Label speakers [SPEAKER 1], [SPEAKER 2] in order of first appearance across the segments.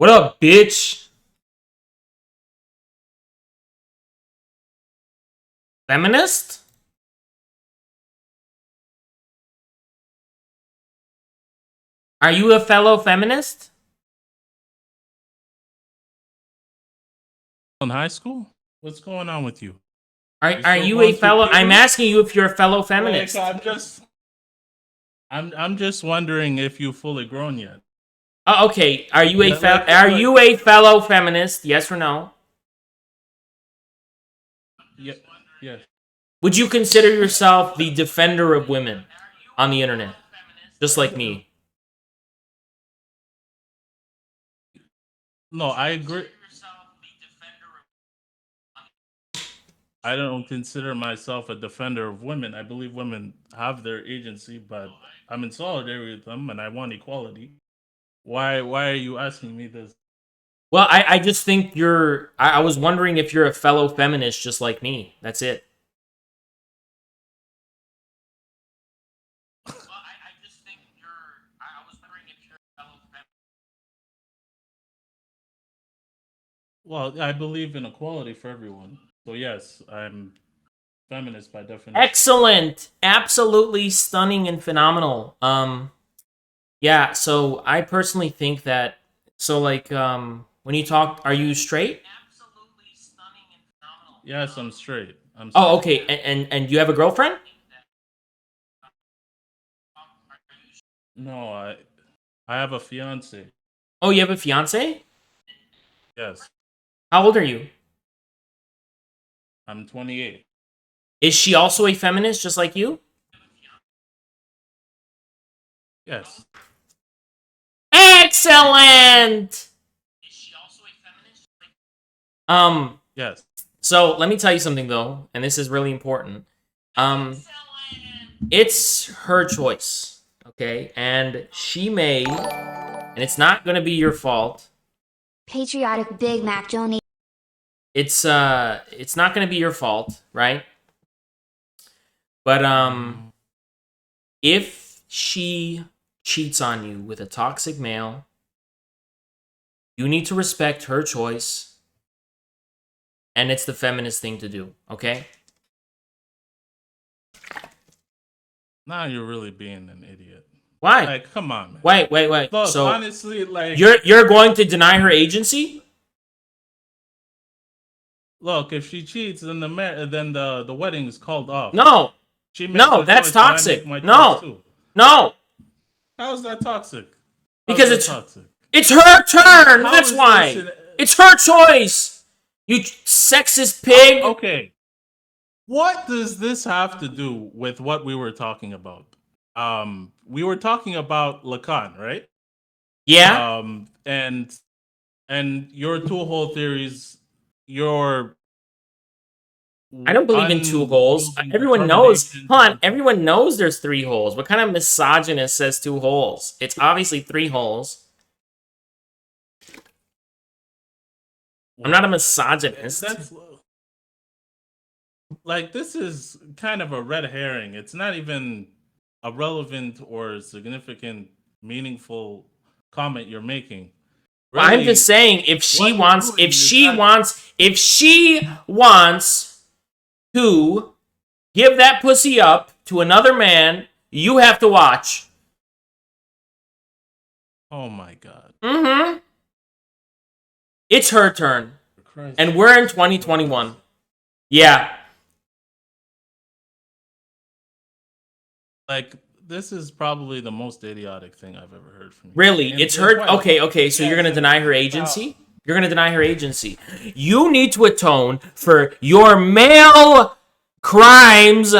[SPEAKER 1] What up, bitch? Feminist? Are you a fellow feminist?
[SPEAKER 2] In high school? What's going on with you?
[SPEAKER 1] Are you a fellow? I'm asking you if you're a fellow feminist.
[SPEAKER 2] Like, I'm just wondering if you've fully grown yet.
[SPEAKER 1] Okay. Are you a fellow feminist? Yes or no?
[SPEAKER 2] Yeah. Yes.
[SPEAKER 1] Would you consider yourself the defender of women on the internet, just like me?
[SPEAKER 2] No, I agree. I don't consider myself a defender of women. I believe women have their agency, but I'm in solidarity with them and I want equality. Why are you asking me this?
[SPEAKER 1] Well, I just think you're... I was wondering if you're a fellow feminist just like me. That's it.
[SPEAKER 2] Well, I believe in equality for everyone. So yes, I'm feminist by definition.
[SPEAKER 1] Excellent. Absolutely stunning and phenomenal. Yeah, so I personally think that... So, like, when you talk... Are you straight?
[SPEAKER 2] Yes, I'm straight.
[SPEAKER 1] Oh, okay. And you have a girlfriend?
[SPEAKER 2] No, I have a fiance.
[SPEAKER 1] Oh, you have a fiance?
[SPEAKER 2] Yes.
[SPEAKER 1] How old are you?
[SPEAKER 2] I'm 28.
[SPEAKER 1] Is she also a feminist just like you?
[SPEAKER 2] Yes.
[SPEAKER 1] Excellent!
[SPEAKER 2] Yes.
[SPEAKER 1] So let me tell you something though, and this is really important. It's her choice, okay? And she may, and it's not gonna be your fault.
[SPEAKER 3] Patriotic Big Mac Joni.
[SPEAKER 1] It's not gonna be your fault, right? But if she cheats on you with a toxic male, you need to respect her choice, and it's the feminist thing to do, okay?
[SPEAKER 2] Now you're really being an idiot.
[SPEAKER 1] Why?
[SPEAKER 2] Like, come on, man.
[SPEAKER 1] Wait.
[SPEAKER 2] Look,
[SPEAKER 1] so
[SPEAKER 2] honestly, like,
[SPEAKER 1] you're going to deny her agency?
[SPEAKER 2] look, if she cheats, then the wedding is called off.
[SPEAKER 1] No.
[SPEAKER 2] She makes
[SPEAKER 1] No,
[SPEAKER 2] her
[SPEAKER 1] that's
[SPEAKER 2] choice,
[SPEAKER 1] toxic.
[SPEAKER 2] and I make my
[SPEAKER 1] No.
[SPEAKER 2] choice too.
[SPEAKER 1] No.
[SPEAKER 2] How is that toxic?
[SPEAKER 1] Because
[SPEAKER 2] it's toxic.
[SPEAKER 1] It's her turn.
[SPEAKER 2] How
[SPEAKER 1] That's
[SPEAKER 2] is
[SPEAKER 1] why.
[SPEAKER 2] this
[SPEAKER 1] It's her choice. You sexist pig.
[SPEAKER 2] Okay. What does this have to do with what we were talking about? We were talking about Lacan, right?
[SPEAKER 1] Yeah.
[SPEAKER 2] And your two-hole theories, your
[SPEAKER 1] I don't believe in two holes. Everyone knows. Hold on. Everyone knows there's three holes. What kind of misogynist says two holes? It's obviously three holes. I'm not a misogynist.
[SPEAKER 2] That's like, this is kind of a red herring. It's not even a relevant or significant, meaningful comment you're making.
[SPEAKER 1] Really, I'm just saying, if she wants to give that pussy up to another man, you have to watch.
[SPEAKER 2] Oh my god.
[SPEAKER 1] Mm-hmm. It's her turn. And we're in 2021. Yeah.
[SPEAKER 2] Like, this is probably the most idiotic thing I've ever heard from you.
[SPEAKER 1] Really? It's her? Okay, so you're going to deny her agency? You're going to deny her agency. You need to atone for your male crimes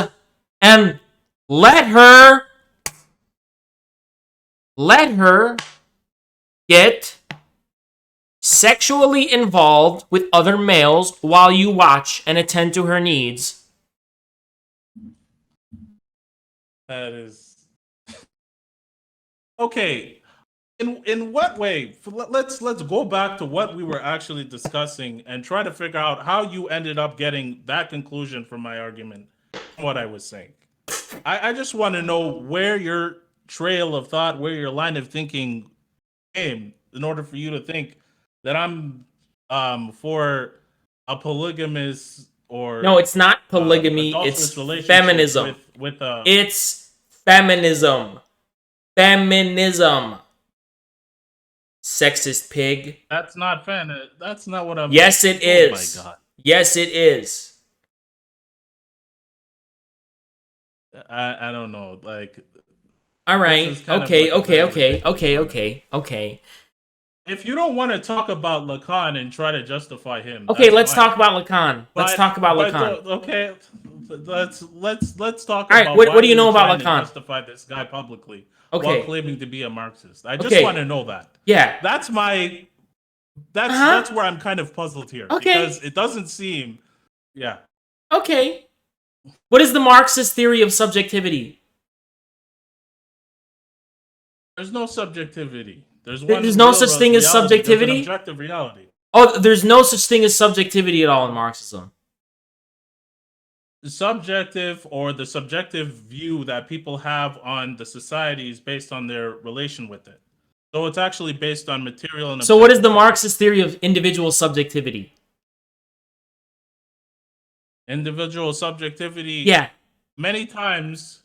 [SPEAKER 1] and let her get sexually involved with other males while you watch and attend to her needs.
[SPEAKER 2] That is okay. In what way? Let's go back to what we were actually discussing and try to figure out how you ended up getting that conclusion from my argument. What I was saying. I just want to know where your trail of thought, where your line of thinking came, in order for you to think that I'm for a polygamous or
[SPEAKER 1] No, it's not polygamy.
[SPEAKER 2] adulterous
[SPEAKER 1] It's
[SPEAKER 2] relationship
[SPEAKER 1] feminism.
[SPEAKER 2] with a.
[SPEAKER 1] It's feminism. Feminism. Sexist pig.
[SPEAKER 2] That's not fan. That's not what I'm.
[SPEAKER 1] Yes, it is.
[SPEAKER 2] Oh my god.
[SPEAKER 1] Yes, it is.
[SPEAKER 2] I don't know. Like,
[SPEAKER 1] All right.
[SPEAKER 2] this is kind of
[SPEAKER 1] Okay.
[SPEAKER 2] like a
[SPEAKER 1] Okay.
[SPEAKER 2] very
[SPEAKER 1] Okay.
[SPEAKER 2] ridiculous
[SPEAKER 1] Okay.
[SPEAKER 2] argument.
[SPEAKER 1] Okay. Okay.
[SPEAKER 2] If you don't want to talk about Lacan and try to justify him,
[SPEAKER 1] Okay.
[SPEAKER 2] that's
[SPEAKER 1] Let's
[SPEAKER 2] fine.
[SPEAKER 1] talk about Lacan. Let's talk about Lacan.
[SPEAKER 2] Okay, let's talk
[SPEAKER 1] All right,
[SPEAKER 2] about
[SPEAKER 1] what do you know
[SPEAKER 2] you're
[SPEAKER 1] about
[SPEAKER 2] trying to
[SPEAKER 1] Lacan?
[SPEAKER 2] justify this guy publicly
[SPEAKER 1] Okay.
[SPEAKER 2] while claiming to be a Marxist. I just
[SPEAKER 1] Okay.
[SPEAKER 2] want to know that.
[SPEAKER 1] Yeah.
[SPEAKER 2] That's my. That's
[SPEAKER 1] Uh-huh.
[SPEAKER 2] that's where I'm kind of puzzled here
[SPEAKER 1] Okay.
[SPEAKER 2] because it doesn't seem. Yeah.
[SPEAKER 1] Okay. What is the Marxist theory of subjectivity?
[SPEAKER 2] There's no subjectivity. There's one.
[SPEAKER 1] There's no
[SPEAKER 2] real
[SPEAKER 1] such thing as
[SPEAKER 2] reality.
[SPEAKER 1] subjectivity?
[SPEAKER 2] There's an objective reality.
[SPEAKER 1] Oh, there's no such thing as subjectivity at all in Marxism.
[SPEAKER 2] The subjective or the subjective view that people have on the society is based on their relation with it. So it's actually based on material and.
[SPEAKER 1] So what is the
[SPEAKER 2] objective
[SPEAKER 1] Marxist theory of individual subjectivity?
[SPEAKER 2] individual subjectivity?
[SPEAKER 1] Yeah.
[SPEAKER 2] Many times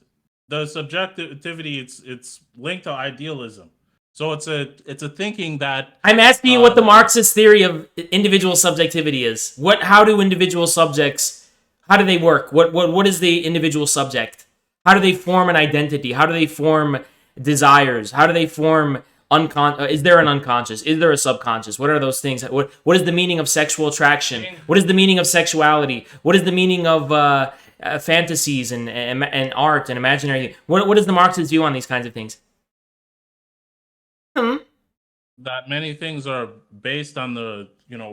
[SPEAKER 2] the subjectivity it's linked to idealism. So it's a thinking that
[SPEAKER 1] I'm asking you what the Marxist theory of individual subjectivity is. How do individual subjects, how do they work? What is the individual subject? How do they form an identity? How do they form desires? How do they form is there an unconscious? Is there a subconscious? What are those things? What is the meaning of sexual attraction? What is the meaning of sexuality? What is the meaning of fantasies and art and imaginary? What is the Marxist view on these kinds of things?
[SPEAKER 2] that many things are based on the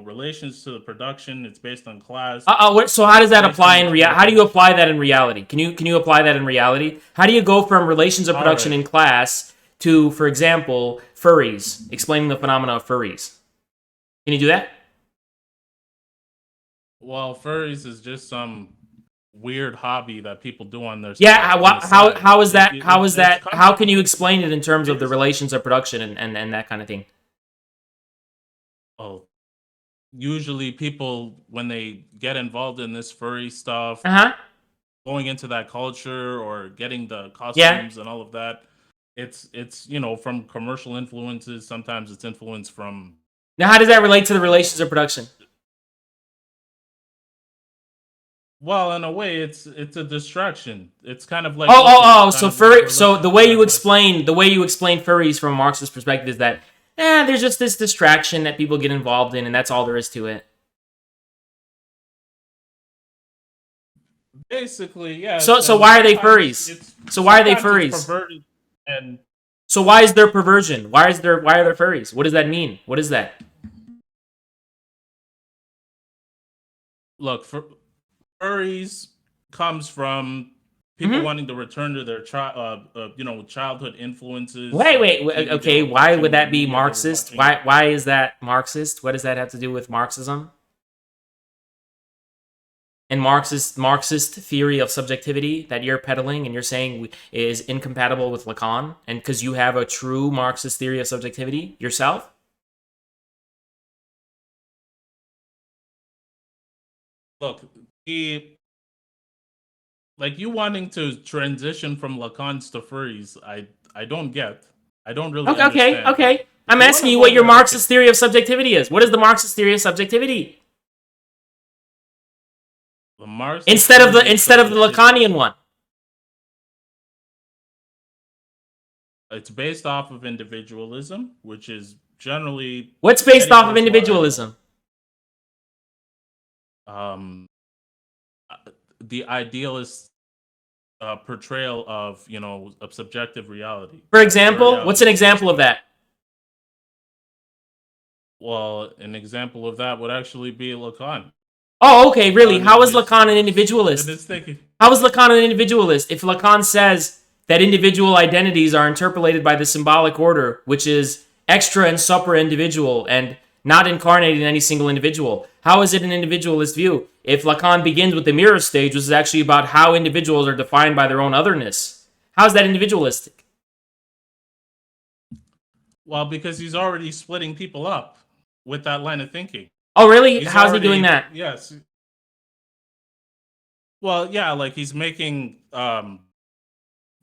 [SPEAKER 2] relations to the production. It's based on class.
[SPEAKER 1] So how does that apply in reality? How do you apply that in reality? Can you apply that in reality? How do you go from relations of production in class to, for example, furries, explaining the phenomena of furries? Can you do that?
[SPEAKER 2] Well, furries is just some weird hobby that people do on their
[SPEAKER 1] Yeah.
[SPEAKER 2] side.
[SPEAKER 1] How is that? How is
[SPEAKER 2] It's
[SPEAKER 1] that?
[SPEAKER 2] kind
[SPEAKER 1] How
[SPEAKER 2] of-
[SPEAKER 1] can you explain it in terms of the relations of production and that kind of thing?
[SPEAKER 2] Oh, usually people when they get involved in this furry stuff, going into that culture or getting the costumes and all of that, it's from commercial influences. Sometimes it's influence from.
[SPEAKER 1] Now, how does that relate to the relations of production?
[SPEAKER 2] Well, in a way, it's a distraction. It's kind of like
[SPEAKER 1] So furry. So the way you explain furries from a Marxist perspective is that there's just this distraction that people get involved in, and that's all there is to it.
[SPEAKER 2] Basically, yeah.
[SPEAKER 1] So why are they furries? So why are they furries?
[SPEAKER 2] Perverted and
[SPEAKER 1] so why is there perversion? Why are there furries? What does that mean? What is that?
[SPEAKER 2] Look, furries comes from people wanting to return to their childhood influences.
[SPEAKER 1] Wait. Okay, why would that be Marxist? Why is that Marxist? What does that have to do with Marxism? And Marxist theory of subjectivity that you're peddling and you're saying is incompatible with Lacan, and because you have a true Marxist theory of subjectivity yourself?
[SPEAKER 2] Look, you wanting to transition from Lacans to furries, I don't get. I don't really understand.
[SPEAKER 1] Okay. I'm asking you what your Marxist theory of subjectivity is. What is the Marxist theory of subjectivity?
[SPEAKER 2] The Marxist
[SPEAKER 1] instead of the Lacanian one.
[SPEAKER 2] It's based off of individualism, which is generally
[SPEAKER 1] what's based off of individualism?
[SPEAKER 2] The idealist portrayal of of subjective reality.
[SPEAKER 1] For example, what's an example of that?
[SPEAKER 2] Well, an example of that would actually be Lacan.
[SPEAKER 1] Oh, okay, really? How is Lacan an individualist? How is Lacan an individualist? If Lacan says that individual identities are interpolated by the symbolic order, which is extra and supra individual and not incarnated in any single individual, how is it an individualist view? If Lacan begins with the mirror stage, which is actually about how individuals are defined by their own otherness, how is that individualistic?
[SPEAKER 2] Well, because he's already splitting people up. with that line of thinking.
[SPEAKER 1] Oh, really?
[SPEAKER 2] He's
[SPEAKER 1] How's he doing
[SPEAKER 2] already-
[SPEAKER 1] that?
[SPEAKER 2] Yes. Well, yeah, like he's making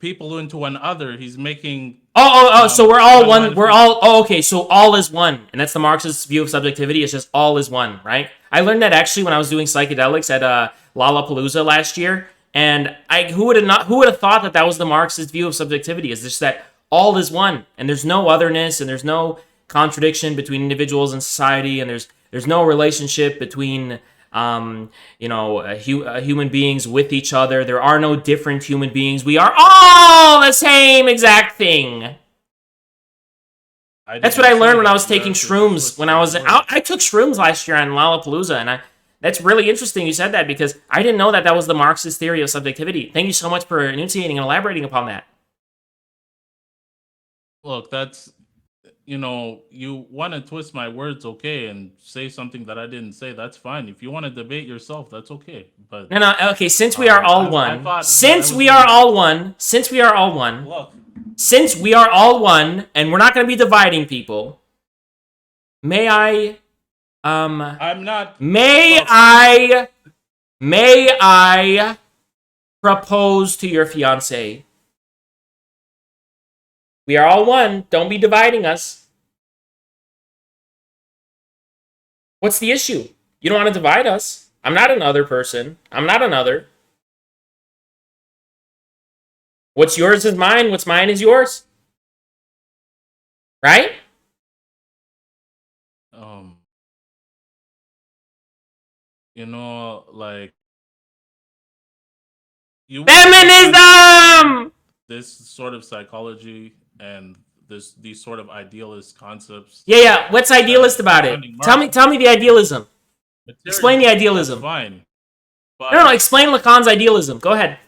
[SPEAKER 2] people into an other. He's making.
[SPEAKER 1] So we're all
[SPEAKER 2] one
[SPEAKER 1] one. We're all. Oh, okay. So all is one, and that's the Marxist view of subjectivity. It's just all is one, right? I learned that actually when I was doing psychedelics at Lollapalooza last year, and who would have thought that that was the Marxist view of subjectivity? Is just that all is one, and there's no otherness, and there's no contradiction between individuals and society, and there's no relationship between human beings with each other. There are no different human beings. We are all the same exact thing. That's what I learned when I was taking shrooms. When I took shrooms last year on Lollapalooza, and that's really interesting you said that, because I didn't know that was the Marxist theory of subjectivity. Thank you so much for enunciating and elaborating upon that.
[SPEAKER 2] Look, that's, you want to twist my words, okay, and say something that I didn't say, that's fine. If you want to debate yourself, that's okay. But
[SPEAKER 1] no, okay, since we are all one,
[SPEAKER 2] look,
[SPEAKER 1] since we are all one, and we're not going to be dividing people, may I,
[SPEAKER 2] I'm not.
[SPEAKER 1] may I propose to your fiance? We are all one. Don't be dividing us. What's the issue? You don't want to divide us. I'm not another person. I'm not another. What's yours is mine. What's mine is yours. Right?
[SPEAKER 2] Like
[SPEAKER 1] Feminism!
[SPEAKER 2] This sort of psychology and these sort of idealist concepts.
[SPEAKER 1] Yeah. What's idealist about it? Tell me the idealism. Explain the idealism.
[SPEAKER 2] Fine. But,
[SPEAKER 1] No, explain Lacan's idealism. Go ahead.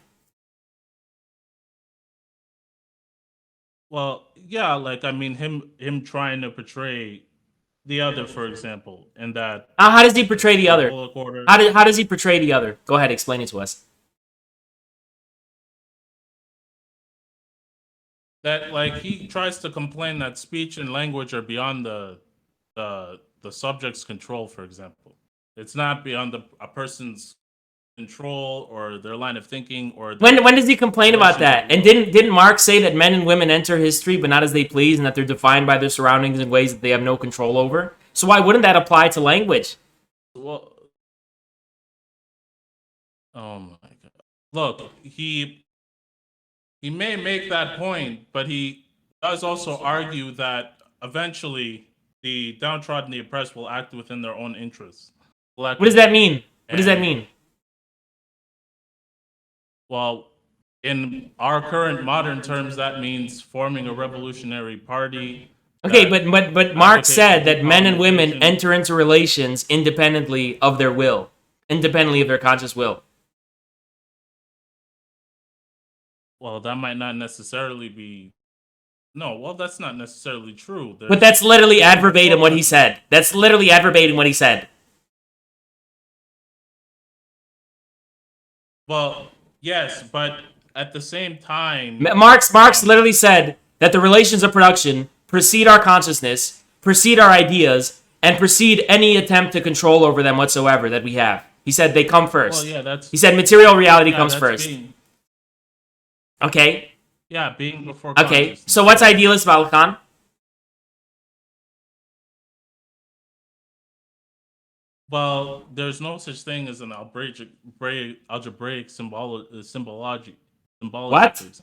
[SPEAKER 2] Well, yeah, like him trying to portray the other, for example, and that.
[SPEAKER 1] How does he portray the other?
[SPEAKER 2] Order.
[SPEAKER 1] How does he portray the other? Go ahead, explain it to us.
[SPEAKER 2] That, like, he tries to complain that speech and language are beyond the subject's control, for example. It's not beyond a person's control or their line of thinking or.
[SPEAKER 1] When does he complain about that? And didn't Marx say that men and women enter history but not as they please, and that they're defined by their surroundings in ways that they have no control over? So why wouldn't that apply to language?
[SPEAKER 2] Well, oh my god! Look, he may make that point, but he does also argue that eventually the downtrodden, the oppressed, will act within their own interests.
[SPEAKER 1] What does that mean? What does that mean?
[SPEAKER 2] Well, in our current modern terms, that means forming a revolutionary party.
[SPEAKER 1] Okay, but Marx said that men and women enter into relations independently of their will, independently of their conscious will.
[SPEAKER 2] Well, that might not necessarily be. No, well, that's not necessarily true.
[SPEAKER 1] But that's literally verbatim what he said. That's literally verbatim what he said.
[SPEAKER 2] Well, yes, but at the same time,
[SPEAKER 1] Marx literally said that the relations of production precede our consciousness, precede our ideas, and precede any attempt to control over them whatsoever that we have. He said they come first.
[SPEAKER 2] Well, yeah,
[SPEAKER 1] he said material reality comes first. Okay.
[SPEAKER 2] Yeah, being before.
[SPEAKER 1] Okay, so what's idealist about Lacan?
[SPEAKER 2] Well, there's no such thing as an algebraic symbology.
[SPEAKER 1] What?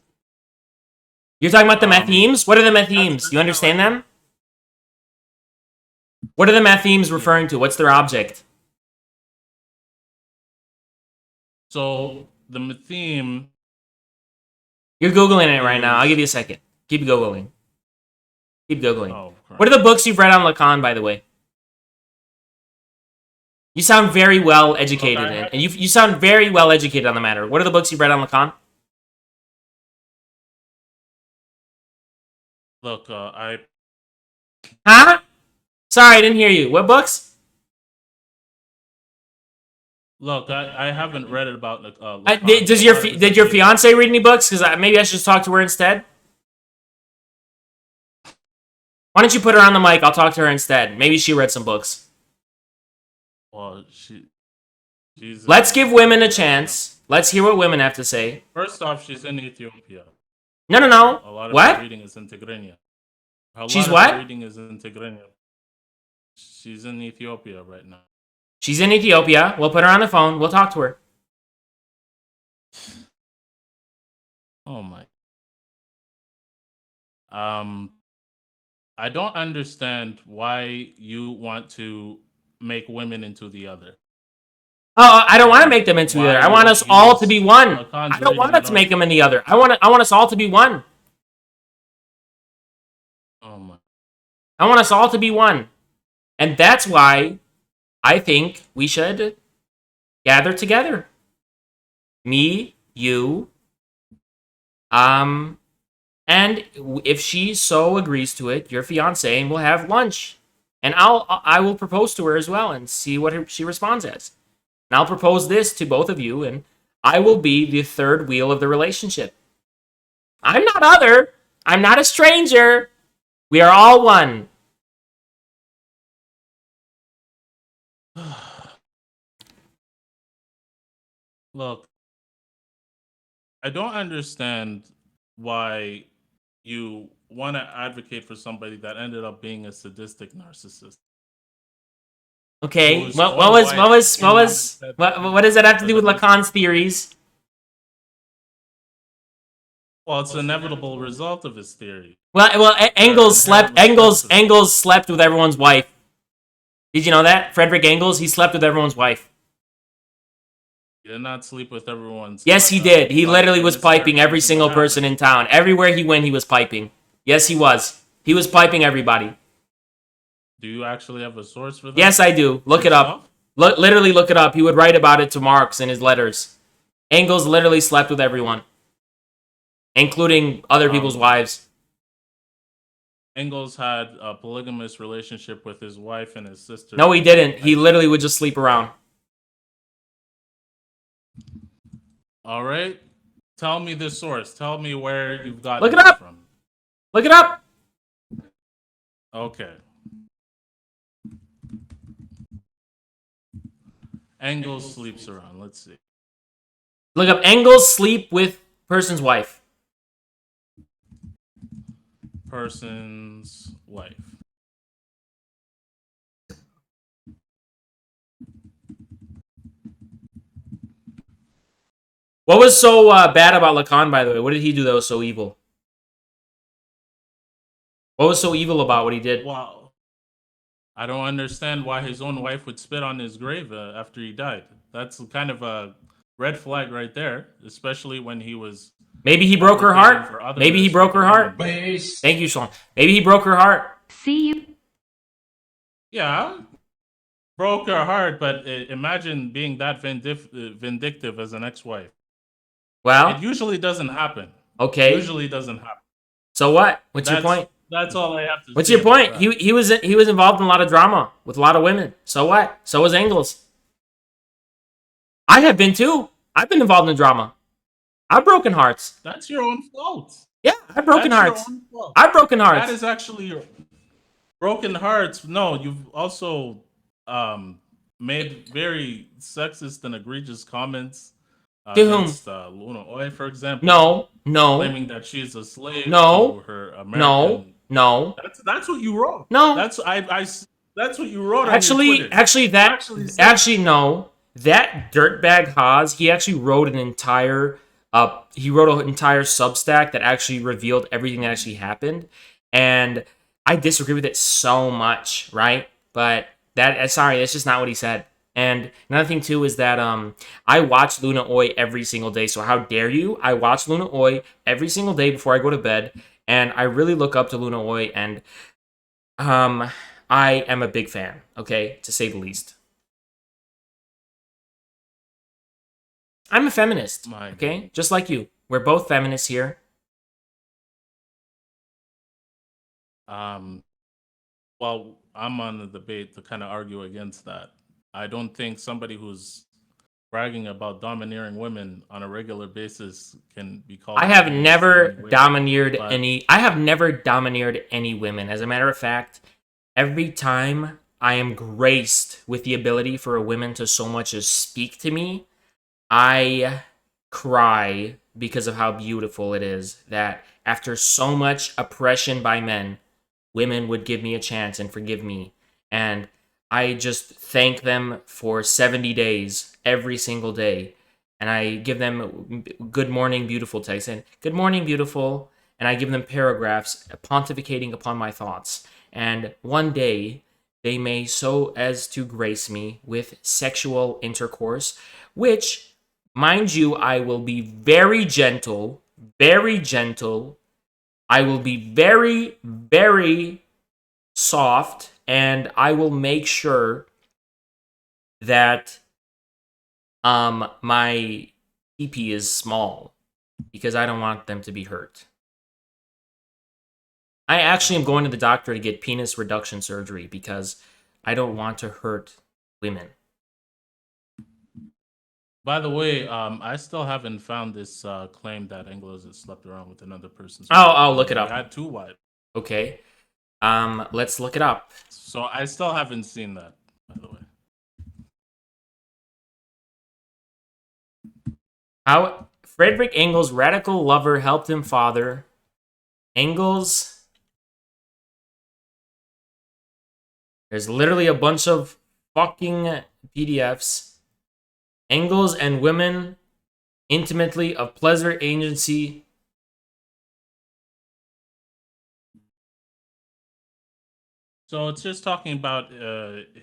[SPEAKER 1] You're talking about the mathemes? What are the mathemes? You understand them? What are the mathemes referring to? What's their object?
[SPEAKER 2] So, the matheme...
[SPEAKER 1] You're Googling it right now. I'll give you a second. Keep Googling. Keep Googling.
[SPEAKER 2] Oh, crap.
[SPEAKER 1] What are the books you've read on Lacan, by the way? You sound very well educated, and you sound very well educated on the matter. What are the books you've read on Lacan?
[SPEAKER 2] Look,
[SPEAKER 1] Huh? Sorry, I didn't hear you. What books?
[SPEAKER 2] Look, I haven't read it about Lacan.
[SPEAKER 1] Did your fiance read any books? Because maybe I should just talk to her instead. Why don't you put her on the mic? I'll talk to her instead. Maybe she read some books.
[SPEAKER 2] Well, she's.
[SPEAKER 1] Let's give women a chance. Let's hear what women have to say.
[SPEAKER 2] First off, she's in Ethiopia.
[SPEAKER 1] No.
[SPEAKER 2] A lot of
[SPEAKER 1] What?
[SPEAKER 2] her reading is in Tigrinya.
[SPEAKER 1] She's what?
[SPEAKER 2] Her reading is in Tigrinya. She's in Ethiopia right now.
[SPEAKER 1] She's in Ethiopia. We'll put her on the phone. We'll talk to her.
[SPEAKER 2] Oh my. I don't understand why you want to make women into the other.
[SPEAKER 1] Oh, I don't want to make them into the other. I want us all to be one. I don't want us to make them in the other. I want us all to be one.
[SPEAKER 2] Oh my.
[SPEAKER 1] I want us all to be one. And that's why I think we should gather together. Me, you, and if she so agrees to it, your fiance, and we'll have lunch. And I will propose to her as well and see what she responds as. And I'll propose this to both of you, and I will be the third wheel of the relationship. I'm not other. I'm not a stranger. We are all one.
[SPEAKER 2] Look, I don't understand why you want to advocate for somebody that ended up being a sadistic narcissist.
[SPEAKER 1] Okay, what does that have to do with Lacan's theories?
[SPEAKER 2] Well, it's an inevitable result of his theory.
[SPEAKER 1] Well, Engels slept with everyone's wife. Did you know that? Frederick Engels, he slept with everyone's wife.
[SPEAKER 2] He did not sleep with everyone's.
[SPEAKER 1] Yes, he did. He literally was piping every single person in town. Everywhere he went, he was piping. Yes, he was. He was piping everybody.
[SPEAKER 2] Do you actually have a source for that?
[SPEAKER 1] Yes, I do. Look it up. Literally look it up. He would write about it to Marx in his letters. Engels literally slept with everyone, including other people's wives.
[SPEAKER 2] Engels had a polygamous relationship with his wife and his sister.
[SPEAKER 1] No, he didn't. He literally would just sleep around.
[SPEAKER 2] All right. Tell me the source. Tell me where you've got
[SPEAKER 1] Look it up from. Look it up.
[SPEAKER 2] Okay. Engels sleeps around. Let's see.
[SPEAKER 1] Look up Engels sleep with person's wife.
[SPEAKER 2] Person's wife.
[SPEAKER 1] What was so bad about Lacan, by the way? What did he do that was so evil? What was so evil about what he did?
[SPEAKER 2] Wow. I don't understand why his own wife would spit on his grave after he died. That's kind of a red flag right there, especially when he was...
[SPEAKER 1] Maybe he broke her heart. Maybe he broke her heart. Thank you, Sean. Maybe he broke her heart.
[SPEAKER 3] See you.
[SPEAKER 2] Yeah. Broke her heart, but imagine being that vindictive as an ex-wife.
[SPEAKER 1] Well,
[SPEAKER 2] it usually doesn't happen.
[SPEAKER 1] Okay.
[SPEAKER 2] It usually doesn't happen.
[SPEAKER 1] So what? What's your point?
[SPEAKER 2] That's all I have to say.
[SPEAKER 1] What's your point? He was involved in a lot of drama with a lot of women. So what? So was Engels. I have been too. I've been involved in drama. I've broken hearts.
[SPEAKER 2] That's your own fault.
[SPEAKER 1] Yeah, I've broken hearts. I've broken hearts.
[SPEAKER 2] That is actually your broken hearts. No, you've also made very sexist and egregious comments against Luna Oy, for example.
[SPEAKER 1] No.
[SPEAKER 2] Claiming that she's a slave to her American.
[SPEAKER 1] No.
[SPEAKER 2] That's what you wrote.
[SPEAKER 1] No.
[SPEAKER 2] That's what you wrote.
[SPEAKER 1] Actually, no. That dirtbag Haas, he actually wrote an entire Substack that actually revealed everything that actually happened, and I disagree with it so much, right? But that's just not what he said. And another thing too is that I watch Luna Oy every single day. So how dare you? I watch Luna Oy every single day before I go to bed, and I really look up to Luna Oy, and I am a big fan. Okay, to say the least. I'm a feminist, okay? Just like you. We're both feminists here.
[SPEAKER 2] Well, I'm on the debate to kind of argue against that. I don't think somebody who's bragging about domineering women on a regular basis can be called.
[SPEAKER 1] I have never
[SPEAKER 2] in any way,
[SPEAKER 1] domineered
[SPEAKER 2] but
[SPEAKER 1] any. I have never domineered any women. As a matter of fact, every time I am graced with the ability for a woman to so much as speak to me, I cry because of how beautiful it is that after so much oppression by men, women would give me a chance and forgive me. And I just thank them for 70 days every single day. And I give them good morning, beautiful text and good morning, beautiful. And I give them paragraphs pontificating upon my thoughts. And one day they may so as to grace me with sexual intercourse, which, mind you, I will be very gentle, very gentle. I will be very, very soft, and I will make sure that my PP is small because I don't want them to be hurt. I actually am going to the doctor to get penis reduction surgery because I don't want to hurt women.
[SPEAKER 2] by the way, I still haven't found this claim that Engels has slept around with another person's.
[SPEAKER 1] I'll look it
[SPEAKER 2] He
[SPEAKER 1] up.
[SPEAKER 2] had 2 wives.
[SPEAKER 1] Okay. Let's look it up.
[SPEAKER 2] So I still haven't seen that, by the way.
[SPEAKER 1] How Friedrich Engels' radical lover helped him father. Engels. There's literally a bunch of fucking PDFs. Engels and women intimately of pleasure agency.
[SPEAKER 2] So it's just talking about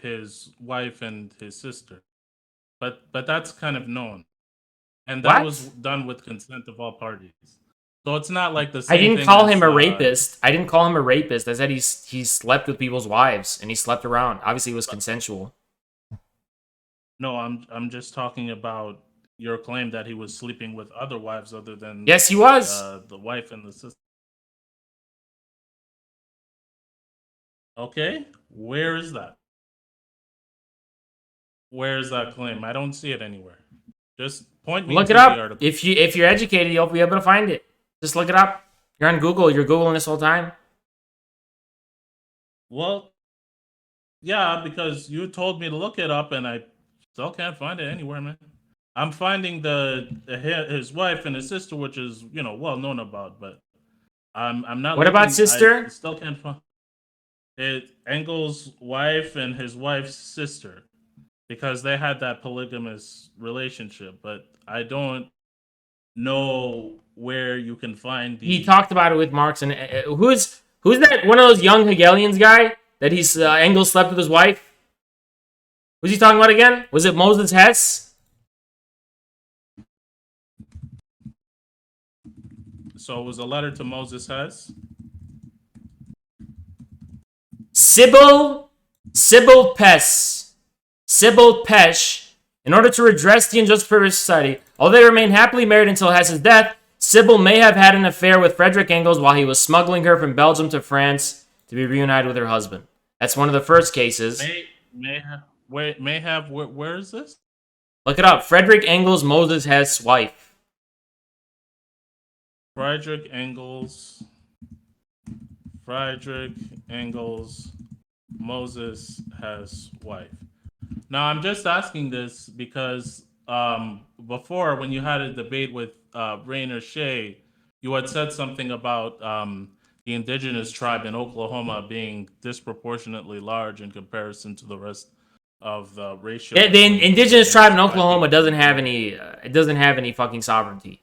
[SPEAKER 2] his wife and his sister, but that's kind of known, and that
[SPEAKER 1] What?
[SPEAKER 2] was done with consent of all parties. So it's not like the
[SPEAKER 1] I
[SPEAKER 2] same
[SPEAKER 1] didn't
[SPEAKER 2] thing
[SPEAKER 1] call
[SPEAKER 2] as,
[SPEAKER 1] him a rapist. I didn't call him a rapist. I said he slept with people's wives and he slept around. Obviously, it was consensual.
[SPEAKER 2] No, I'm just talking about your claim that he was sleeping with other wives other than
[SPEAKER 1] Yes, he was.
[SPEAKER 2] the wife and the sister. Okay, where is that? Where is that claim? I don't see it anywhere. Just point me
[SPEAKER 1] Look
[SPEAKER 2] to
[SPEAKER 1] it
[SPEAKER 2] the
[SPEAKER 1] up.
[SPEAKER 2] article.
[SPEAKER 1] If you're educated, you'll be able to find it. Just look it up. You're on Google. You're Googling this whole time.
[SPEAKER 2] Well, yeah, because you told me to look it up, and I still can't find it anywhere, man. I'm finding his wife and his sister, which is well known about, but I'm not.
[SPEAKER 1] What about
[SPEAKER 2] looking,
[SPEAKER 1] sister?
[SPEAKER 2] I still can't find it. Engel's wife and his wife's sister, because they had that polygamous relationship, but I don't know where you can find the.
[SPEAKER 1] He talked about it with Marx and who's that? One of those young Hegelians guy that he's Engels slept with his wife. Who's he talking about again? Was it Moses Hess?
[SPEAKER 2] So it was a letter to Moses Hess.
[SPEAKER 1] Sybil Pesh. In order to redress the injustice of British society, although they remained happily married until Hess's death, Sybil may have had an affair with Frederick Engels while he was smuggling her from Belgium to France to be reunited with her husband. That's one of the first cases.
[SPEAKER 2] May have. Where is this?
[SPEAKER 1] Look it up. Frederick Engels, Moses Hess' wife.
[SPEAKER 2] Friedrich Engels, Moses Hess' wife. Now, I'm just asking this because before, when you had a debate with Rainer Shea, you had said something about the indigenous tribe in Oklahoma being disproportionately large in comparison to the rest of the ratio.
[SPEAKER 1] The indigenous tribe in Oklahoma doesn't have any. It doesn't have any fucking sovereignty.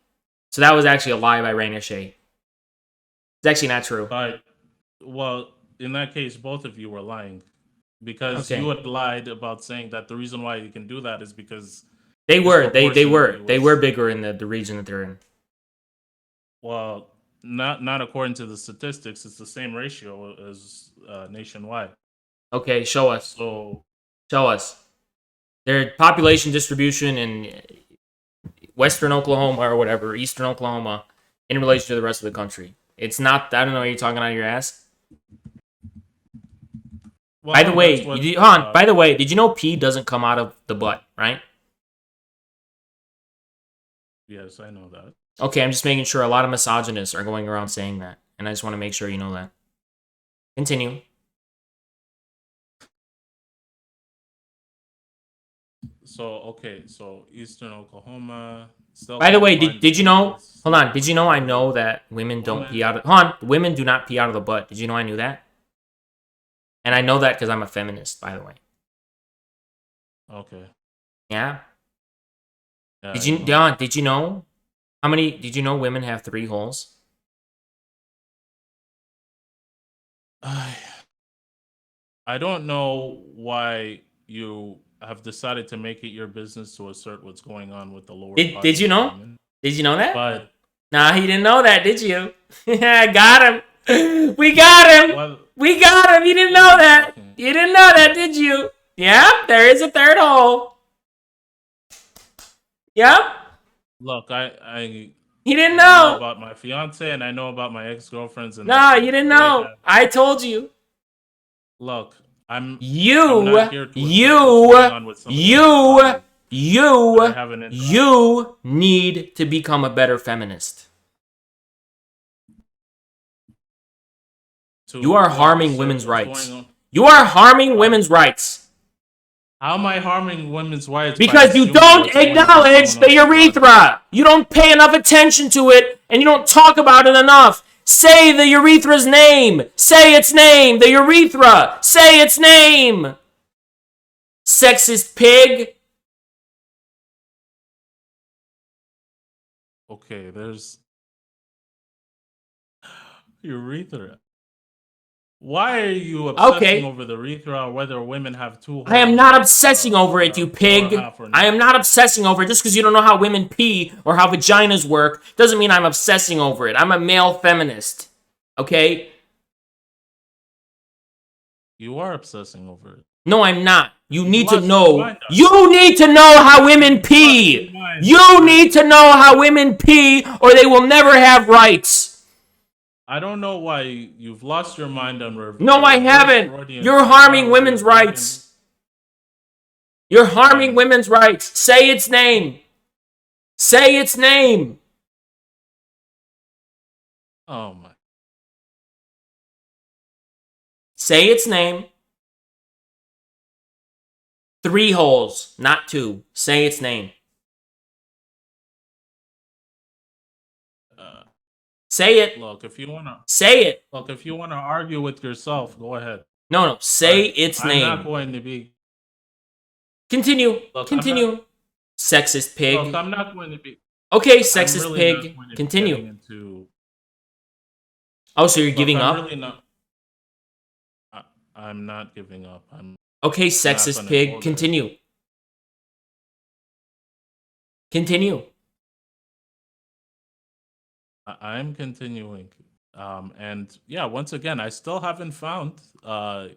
[SPEAKER 1] So that was actually a lie by Rainer Shea. It's actually not true.
[SPEAKER 2] Well, in that case, both of you were lying. Because
[SPEAKER 1] Okay.
[SPEAKER 2] you had lied about saying that the reason why you can do that is because
[SPEAKER 1] they were bigger in the region that they're in. Well,
[SPEAKER 2] not according to the statistics. It's the same ratio as nationwide.
[SPEAKER 1] Okay, show us.
[SPEAKER 2] So
[SPEAKER 1] show us their population distribution in Western Oklahoma or whatever, Eastern Oklahoma, in relation to the rest of the country. It's not. I don't know. Are you talking out of your ass? Well, by the way, did you know P doesn't come out of the butt, right?
[SPEAKER 2] Yes, I know that.
[SPEAKER 1] Okay, I'm just making sure a lot of misogynists are going around saying that. And I just want to make sure you know that. Continue.
[SPEAKER 2] So Eastern Oklahoma still
[SPEAKER 1] By the
[SPEAKER 2] can't
[SPEAKER 1] way,
[SPEAKER 2] find
[SPEAKER 1] did you know?
[SPEAKER 2] this
[SPEAKER 1] Hold on. Did you know I
[SPEAKER 2] for
[SPEAKER 1] know that women don't
[SPEAKER 2] woman.
[SPEAKER 1] pee out of... Hold on. Women do not pee out of the butt. Did you know I knew that? And I know that because I'm a feminist, by the way.
[SPEAKER 2] Okay.
[SPEAKER 1] Yeah?
[SPEAKER 2] Yeah,
[SPEAKER 1] Did
[SPEAKER 2] I
[SPEAKER 1] you,
[SPEAKER 2] know.
[SPEAKER 1] Don, did you know? How many... Did you know women have 3 holes?
[SPEAKER 2] I don't know why you have decided to make it your business to assert what's going on with the lower
[SPEAKER 1] Did you
[SPEAKER 2] bodies of
[SPEAKER 1] know?
[SPEAKER 2] women.
[SPEAKER 1] Did you know that?
[SPEAKER 2] But
[SPEAKER 1] Nah, he didn't know that, did you? Got him. We got him.
[SPEAKER 2] well,
[SPEAKER 1] We got him. You didn't know that. You didn't know that, did you? Yeah, there is a 3rd hole. Yep.
[SPEAKER 2] look, I
[SPEAKER 1] He didn't
[SPEAKER 2] know
[SPEAKER 1] know.
[SPEAKER 2] about my fiance and I know about my ex-girlfriends and
[SPEAKER 1] Nah,
[SPEAKER 2] that's
[SPEAKER 1] you
[SPEAKER 2] it.
[SPEAKER 1] didn't
[SPEAKER 2] They
[SPEAKER 1] know.
[SPEAKER 2] have,
[SPEAKER 1] I told you.
[SPEAKER 2] look, I'm
[SPEAKER 1] You,
[SPEAKER 2] not here to assert what's going on with somebody else's body. I have an interest.
[SPEAKER 1] you need to become a better feminist. You are harming women's rights. You are harming women's rights.
[SPEAKER 2] How am I harming women's rights?
[SPEAKER 1] Because you don't acknowledge the urethra. You don't pay enough attention to it, and you don't talk about it enough. Say the urethra's name. Say its name. The urethra. Say its name. Sexist pig.
[SPEAKER 2] Okay, there's urethra. Why are you obsessing over the urethra or whether women have 2 holes?
[SPEAKER 1] I am not obsessing over it, you pig. I am not obsessing over it. Just because you don't know how women pee or how vaginas work doesn't mean I'm obsessing over it. I'm a male feminist. Okay?
[SPEAKER 2] You are obsessing over it.
[SPEAKER 1] No, I'm not. You need to
[SPEAKER 2] lost
[SPEAKER 1] know.
[SPEAKER 2] your mind on it.
[SPEAKER 1] You need to know how women pee. You need to know how women pee or they will never have rights.
[SPEAKER 2] I don't know why you've lost your mind on reverse.
[SPEAKER 1] No, I haven't. You're harming women's rights. You're harming women's rights. Say its name. Say its name.
[SPEAKER 2] Oh my.
[SPEAKER 1] Say its name. 3 holes, not 2. Say its name. Say it.
[SPEAKER 2] Look, if you wanna
[SPEAKER 1] say it.
[SPEAKER 2] Look, if you wanna argue with yourself, go ahead.
[SPEAKER 1] No. Say its name.
[SPEAKER 2] I'm not going to be.
[SPEAKER 1] Continue.
[SPEAKER 2] Look,
[SPEAKER 1] Continue. Sexist pig.
[SPEAKER 2] Look, I'm not going to be.
[SPEAKER 1] Okay, sexist pig. Continue. Oh, so you're giving up?
[SPEAKER 2] Really not. I'm not giving up.
[SPEAKER 1] Okay, sexist pig. Continue. Continue.
[SPEAKER 2] I'm continuing. And yeah, once again, I still haven't found the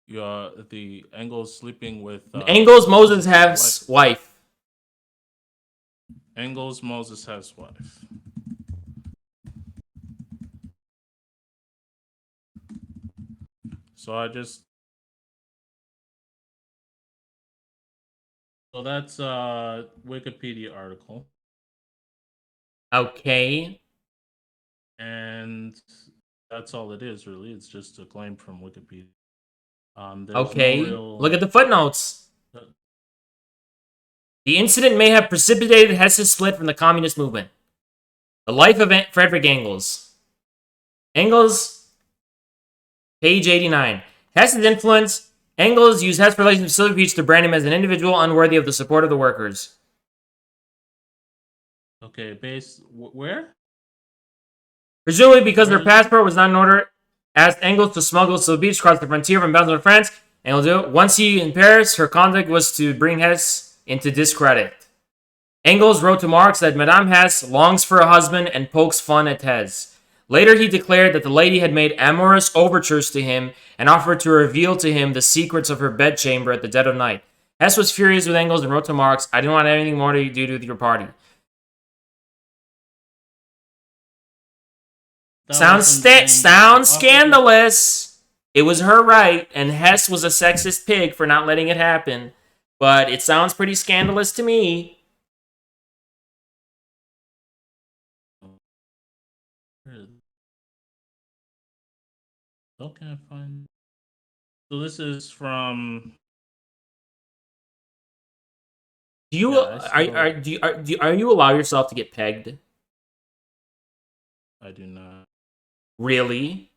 [SPEAKER 2] Engels sleeping with
[SPEAKER 1] Engels Moses has wife.
[SPEAKER 2] Engels Moses has wife. So that's a Wikipedia article.
[SPEAKER 1] Okay.
[SPEAKER 2] And that's all it is, really. It's just a claim from Wikipedia.
[SPEAKER 1] Okay. No Look at the footnotes. The incident may have precipitated Hesse's split from the communist movement. The life of Frederick Engels. Engels, page 89. Hesse's influence. Engels used Hess relations with Silver Peach to brand him as an individual unworthy of the support of the workers.
[SPEAKER 2] Okay, where?
[SPEAKER 1] Presumably because their passport was not in order, asked Engels to smuggle Silver Peach across the frontier from Belgium to France. Engels do it. Once he in Paris, her conduct was to bring Hess into discredit. Engels wrote to Marx that Madame Hess longs for a husband and pokes fun at Hess. Later, he declared that the lady had made amorous overtures to him and offered to reveal to him the secrets of her bedchamber at the dead of night. Hess was furious with Engels and wrote to Marx, "I don't want anything more to do with your party." Sounds scandalous. It was her right, and Hess was a sexist pig for not letting it happen. But it sounds pretty scandalous to me.
[SPEAKER 2] Okay, fine. So this is from.
[SPEAKER 1] Do you
[SPEAKER 2] Yeah, I still.
[SPEAKER 1] are you allow yourself to get pegged?
[SPEAKER 2] I do not.
[SPEAKER 1] Really?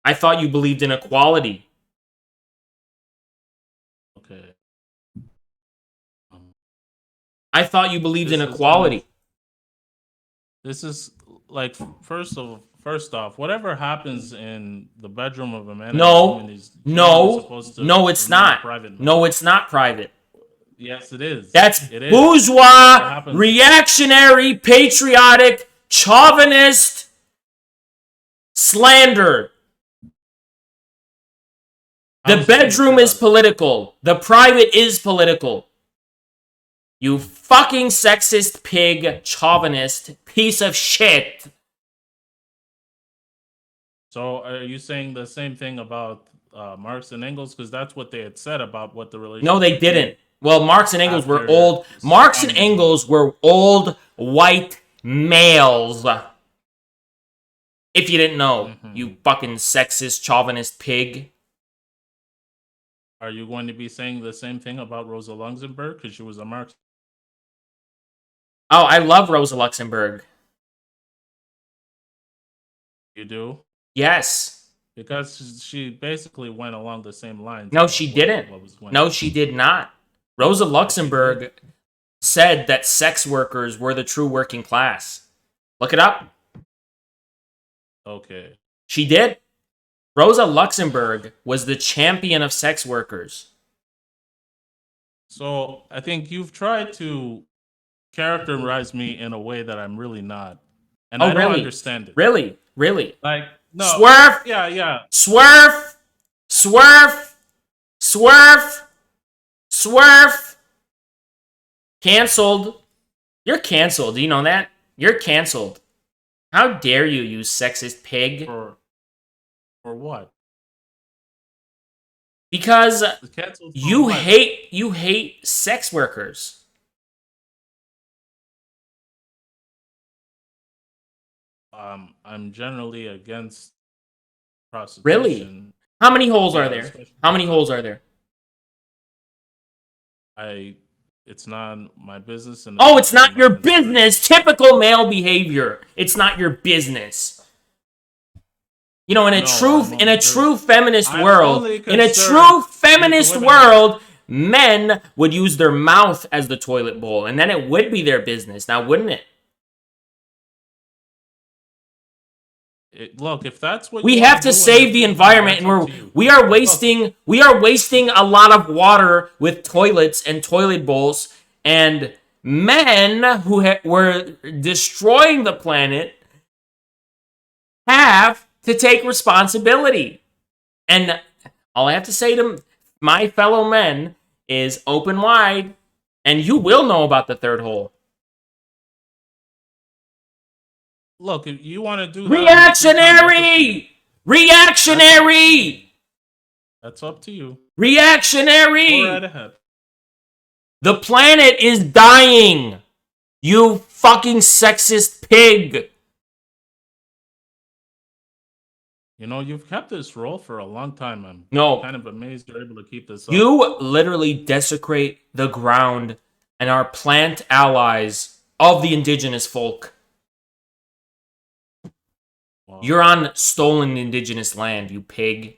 [SPEAKER 1] I thought you believed in equality.
[SPEAKER 2] Okay. Um,
[SPEAKER 1] I thought you believed in
[SPEAKER 2] this is kind of.
[SPEAKER 1] equality.
[SPEAKER 2] This is like first off, whatever happens in the bedroom of a man and a woman
[SPEAKER 1] No,
[SPEAKER 2] is generally
[SPEAKER 1] no,
[SPEAKER 2] supposed to
[SPEAKER 1] no, it's
[SPEAKER 2] remain a
[SPEAKER 1] not.
[SPEAKER 2] private matter.
[SPEAKER 1] No, it's not private.
[SPEAKER 2] Yes, it is.
[SPEAKER 1] That's
[SPEAKER 2] It is. Whatever
[SPEAKER 1] bourgeois,
[SPEAKER 2] happens.
[SPEAKER 1] reactionary, patriotic, chauvinist slander. The
[SPEAKER 2] How's it
[SPEAKER 1] bedroom is
[SPEAKER 2] patriotic?
[SPEAKER 1] political. The private is political. You fucking sexist pig, chauvinist, piece of shit.
[SPEAKER 2] So are you saying the same thing about Marx and Engels? Because that's what they had said about what the relationship.
[SPEAKER 1] No, they didn't. Well, Marx and Engels were
[SPEAKER 2] After
[SPEAKER 1] old. Marx and
[SPEAKER 2] communism.
[SPEAKER 1] Engels were old white males. If you didn't know, you fucking sexist, chauvinist pig.
[SPEAKER 2] Are you going to be saying the same thing about Rosa Luxemburg because she was a Marxist?
[SPEAKER 1] Oh, I love Rosa Luxemburg.
[SPEAKER 2] You do?
[SPEAKER 1] Yes.
[SPEAKER 2] Because she basically went along the same lines.
[SPEAKER 1] No,
[SPEAKER 2] about
[SPEAKER 1] she
[SPEAKER 2] what
[SPEAKER 1] didn't.
[SPEAKER 2] was going
[SPEAKER 1] No,
[SPEAKER 2] on.
[SPEAKER 1] she did not. Rosa Luxemburg said that sex workers were the true working class. Look it up.
[SPEAKER 2] Okay.
[SPEAKER 1] She did. Rosa Luxemburg was the champion of sex workers.
[SPEAKER 2] So I think you've tried to characterize me in a way that I'm really not. And
[SPEAKER 1] Oh,
[SPEAKER 2] I don't
[SPEAKER 1] really?
[SPEAKER 2] understand it.
[SPEAKER 1] Really? Really?
[SPEAKER 2] Like, no.
[SPEAKER 1] Swerve!
[SPEAKER 2] Yeah.
[SPEAKER 1] Swerve! Swerve! Swerve! Swerve! Cancelled. You're canceled. Do you know that? You're canceled. How dare you, you sexist pig?
[SPEAKER 2] For what?
[SPEAKER 1] Because
[SPEAKER 2] Canceled for
[SPEAKER 1] you
[SPEAKER 2] what?
[SPEAKER 1] hate sex workers.
[SPEAKER 2] I'm generally against prostitution.
[SPEAKER 1] Really? How many holes are there?
[SPEAKER 2] especially-
[SPEAKER 1] How many holes are there?
[SPEAKER 2] It's not my business. And
[SPEAKER 1] Oh, it's not your
[SPEAKER 2] my concern.
[SPEAKER 1] business. Typical male behavior. It's not your business. You know, in a true feminist
[SPEAKER 2] I'm
[SPEAKER 1] world,
[SPEAKER 2] only
[SPEAKER 1] in a
[SPEAKER 2] concerned
[SPEAKER 1] true
[SPEAKER 2] with
[SPEAKER 1] feminist
[SPEAKER 2] women.
[SPEAKER 1] world, men would use their mouth as the toilet bowl, and then it would be their business. Now, wouldn't it?
[SPEAKER 2] Look, if that's what
[SPEAKER 1] We
[SPEAKER 2] you
[SPEAKER 1] have
[SPEAKER 2] wanna
[SPEAKER 1] to
[SPEAKER 2] do
[SPEAKER 1] save the environment, and we are wasting a lot of water with toilets and toilet bowls, and men who were destroying the planet have to take responsibility. And all I have to say to my fellow men is open wide, and you will know about the third hole.
[SPEAKER 2] Look, if you want to do
[SPEAKER 1] Reactionary! Reactionary!
[SPEAKER 2] that's up to you.
[SPEAKER 1] Reactionary!
[SPEAKER 2] Go right ahead.
[SPEAKER 1] The planet is dying! You fucking sexist pig!
[SPEAKER 2] You know, you've kept this role for a long time. I'm
[SPEAKER 1] No.
[SPEAKER 2] kind of amazed you're able to keep this up.
[SPEAKER 1] You literally desecrate the ground and are plant allies of the indigenous folk.
[SPEAKER 2] Wow.
[SPEAKER 1] You're on stolen indigenous land, you pig.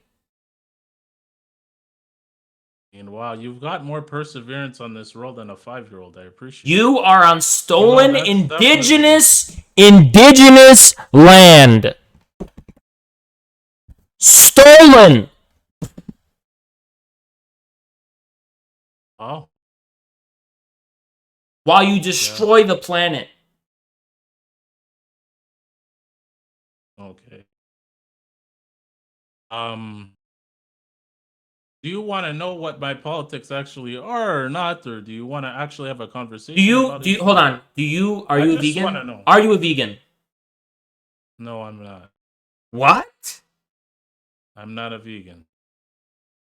[SPEAKER 2] And wow, you've got more perseverance on this role than a 5-year-old. I appreciate
[SPEAKER 1] You are on stolen
[SPEAKER 2] that's
[SPEAKER 1] indigenous land. Stolen!
[SPEAKER 2] Oh,
[SPEAKER 1] While you destroy the planet.
[SPEAKER 2] okay. Do you want to know what my politics actually are or not, or do you want to actually have a conversation?
[SPEAKER 1] Hold on. Are you a
[SPEAKER 2] just
[SPEAKER 1] vegan?
[SPEAKER 2] wanna know.
[SPEAKER 1] Are you a vegan?
[SPEAKER 2] No, I'm not.
[SPEAKER 1] What?
[SPEAKER 2] I'm not a vegan.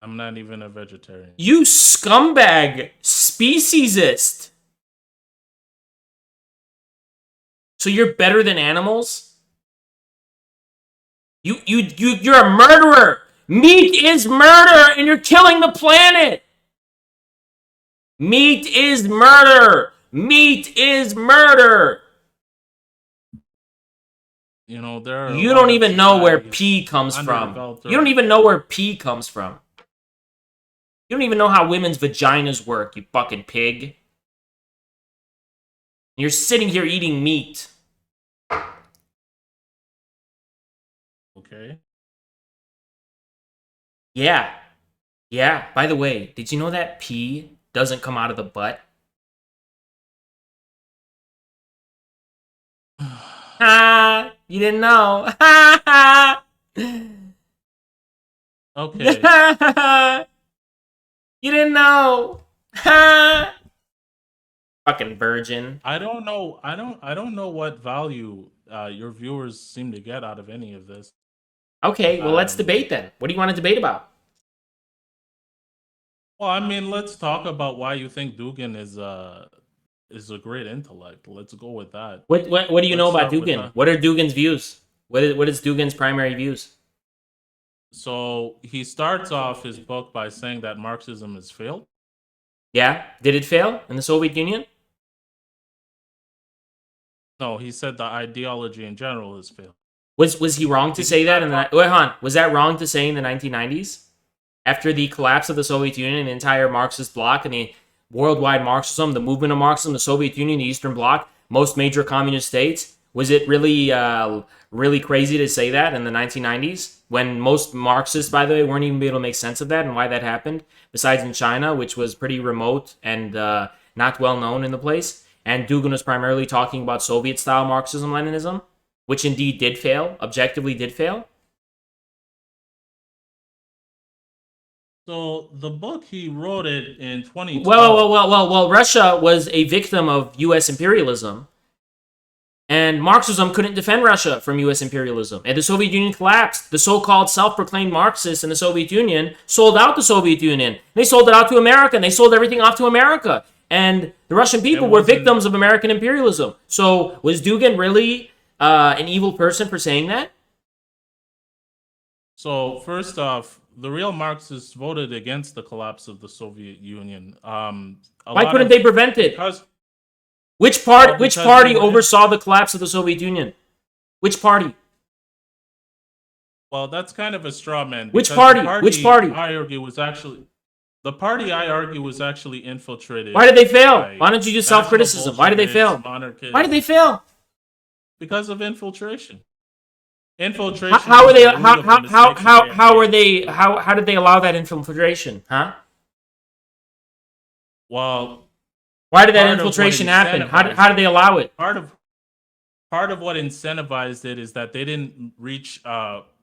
[SPEAKER 2] I'm not even a vegetarian.
[SPEAKER 1] You scumbag speciesist. So you're better than animals? You're a murderer. Meat is murder, and you're killing the planet. Meat is murder. Meat is murder.
[SPEAKER 2] You know, there are
[SPEAKER 1] You don't even know where P comes from.
[SPEAKER 2] underdeveloped
[SPEAKER 1] You don't even know where P comes from. You don't even know how women's vaginas work, you fucking pig. You're sitting here eating meat.
[SPEAKER 2] Okay.
[SPEAKER 1] Yeah. Yeah. By the way, did you know that pee doesn't come out of the butt? Ha! You didn't know. Ha ha!
[SPEAKER 2] Okay.
[SPEAKER 1] You didn't know. Ha! Fucking virgin.
[SPEAKER 2] I don't know. I don't know what value your viewers seem to get out of any of this.
[SPEAKER 1] Okay, well, let's debate then. What do you want to debate about?
[SPEAKER 2] Well, I mean, let's talk about why you think Dugin is a great intellect. Let's go with that.
[SPEAKER 1] What do you know
[SPEAKER 2] Let's
[SPEAKER 1] about
[SPEAKER 2] start with
[SPEAKER 1] Dugin? What are Dugin's views? What is Dugin's primary views?
[SPEAKER 2] So he starts off his book by saying that Marxism has failed.
[SPEAKER 1] Yeah, did it fail in the Soviet Union?
[SPEAKER 2] No, he said the ideology in general has failed.
[SPEAKER 1] Was he wrong to say that? Wait, hon, was that wrong to say in the 1990s? After the collapse of the Soviet Union, the entire Marxist bloc and the worldwide Marxism, the movement of Marxism, the Soviet Union, the Eastern Bloc, most major communist states, was it really, really crazy to say that in the 1990s? When most Marxists, by the way, weren't even able to make sense of that and why that happened, besides in China, which was pretty remote and not well known in the place. And Dugin was primarily talking about Soviet-style Marxism-Leninism, which indeed did fail, objectively did fail.
[SPEAKER 2] So the book, he wrote it in 2012.
[SPEAKER 1] Well, Russia was a victim of U.S. imperialism, and Marxism couldn't defend Russia from U.S. imperialism, and the Soviet Union collapsed. The so-called self-proclaimed Marxists in the Soviet Union sold out the Soviet Union. They sold it out to America, and they sold everything off to America. And the Russian people were victims of American imperialism. So was Dugin really an evil person for saying that?
[SPEAKER 2] So first off, the real Marxists voted against the collapse of the Soviet Union.
[SPEAKER 1] Why couldn't they prevent it? Which party oversaw the collapse of the Soviet Union? Which party?
[SPEAKER 2] Well, that's kind of a straw man.
[SPEAKER 1] Which party? Which party?
[SPEAKER 2] I argue was actually the party I argue was actually infiltrated.
[SPEAKER 1] Why did they fail? Why don't you do self-criticism? Why did they fail? Why did they fail?
[SPEAKER 2] Because of infiltration. Infiltration.
[SPEAKER 1] How were they? How were they? How did they allow that infiltration? Huh?
[SPEAKER 2] Well,
[SPEAKER 1] why did that infiltration happen? How did they allow it?
[SPEAKER 2] Part of what incentivized it is that they didn't reach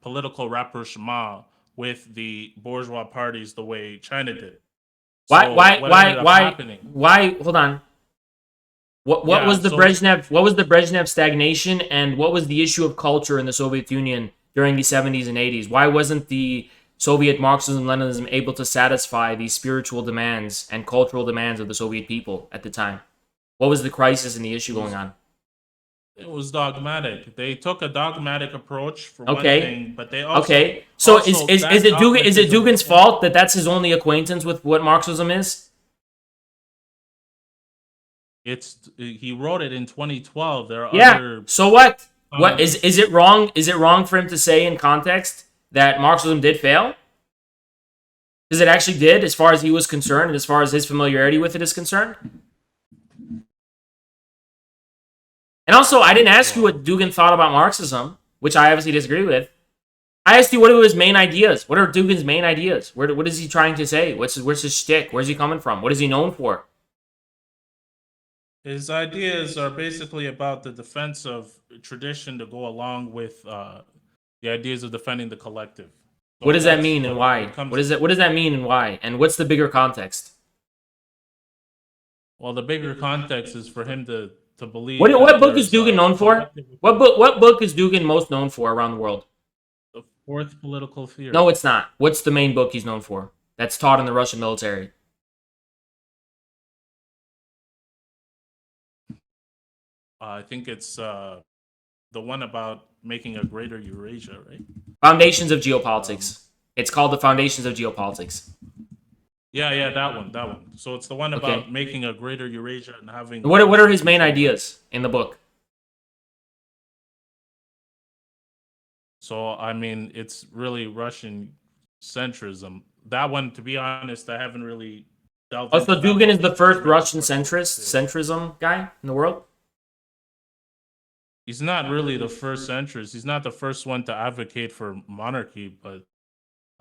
[SPEAKER 2] political rapprochement with the bourgeois parties the way China did.
[SPEAKER 1] Why? Hold on. What was the Brezhnev stagnation, and what was the issue of culture in the Soviet Union during the 70s and 80s? Why wasn't the Soviet Marxism-Leninism able to satisfy the spiritual demands and cultural demands of the Soviet people at the time? What was the crisis and the issue going on?
[SPEAKER 2] It was dogmatic. They took a dogmatic approach for one thing, but they also
[SPEAKER 1] So is it Dugin's fault that that's his only acquaintance with what Marxism is?
[SPEAKER 2] He wrote it in 2012. There are other.
[SPEAKER 1] So what? What is it wrong? Is it wrong for him to say in context that Marxism did fail? Because it actually did, as far as he was concerned, and as far as his familiarity with it is concerned. And also, I didn't ask you what Dugin thought about Marxism, which I obviously disagree with. I asked you what are his main ideas. What are Dugin's main ideas? What is he trying to say? Where's his shtick? Where's he coming from? What is he known for?
[SPEAKER 2] His ideas are basically about the defense of tradition to go along with the ideas of defending the collective. So
[SPEAKER 1] what does that mean and why? What does that mean and why? And what's the bigger context?
[SPEAKER 2] Well, the bigger context is for him to believe.
[SPEAKER 1] What book is Dugin known for? What book is Dugin most known for around the world?
[SPEAKER 2] The Fourth Political Theory.
[SPEAKER 1] No, it's not. What's the main book he's known for? That's taught in the Russian military.
[SPEAKER 2] I think it's the the one about making a greater Eurasia, right?
[SPEAKER 1] Foundations of Geopolitics. It's called The Foundations of Geopolitics.
[SPEAKER 2] Yeah, that one. So it's the one
[SPEAKER 1] Okay.
[SPEAKER 2] about making a greater Eurasia and having.
[SPEAKER 1] What are his main ideas in the book?
[SPEAKER 2] So I mean, it's really Russian centrism. That one, to be honest, I haven't really delved.
[SPEAKER 1] Oh, so
[SPEAKER 2] into that
[SPEAKER 1] Dugin is
[SPEAKER 2] one.
[SPEAKER 1] the first Russian centrism guy in the world?
[SPEAKER 2] He's not really the first centrist. He's not the first one to advocate for monarchy, but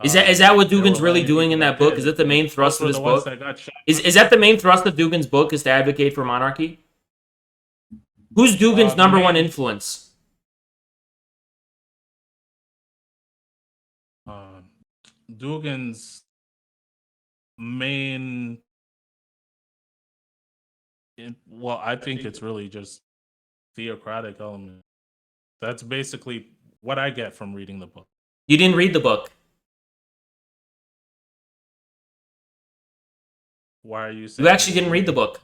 [SPEAKER 1] Is that what
[SPEAKER 2] there
[SPEAKER 1] Dugin's
[SPEAKER 2] were
[SPEAKER 1] really
[SPEAKER 2] many
[SPEAKER 1] doing
[SPEAKER 2] people
[SPEAKER 1] in that
[SPEAKER 2] that
[SPEAKER 1] book?
[SPEAKER 2] did.
[SPEAKER 1] Is that the main thrust of
[SPEAKER 2] Those
[SPEAKER 1] his
[SPEAKER 2] were the ones
[SPEAKER 1] book?
[SPEAKER 2] that got shot.
[SPEAKER 1] Is that the main thrust of Dugin's book, is to advocate for monarchy? Who's Dugin's number one influence?
[SPEAKER 2] Dugin's main, well, I think it's really just theocratic element. That's basically what I get from reading the book.
[SPEAKER 1] You didn't read the book.
[SPEAKER 2] Why are you saying
[SPEAKER 1] You actually didn't read the book.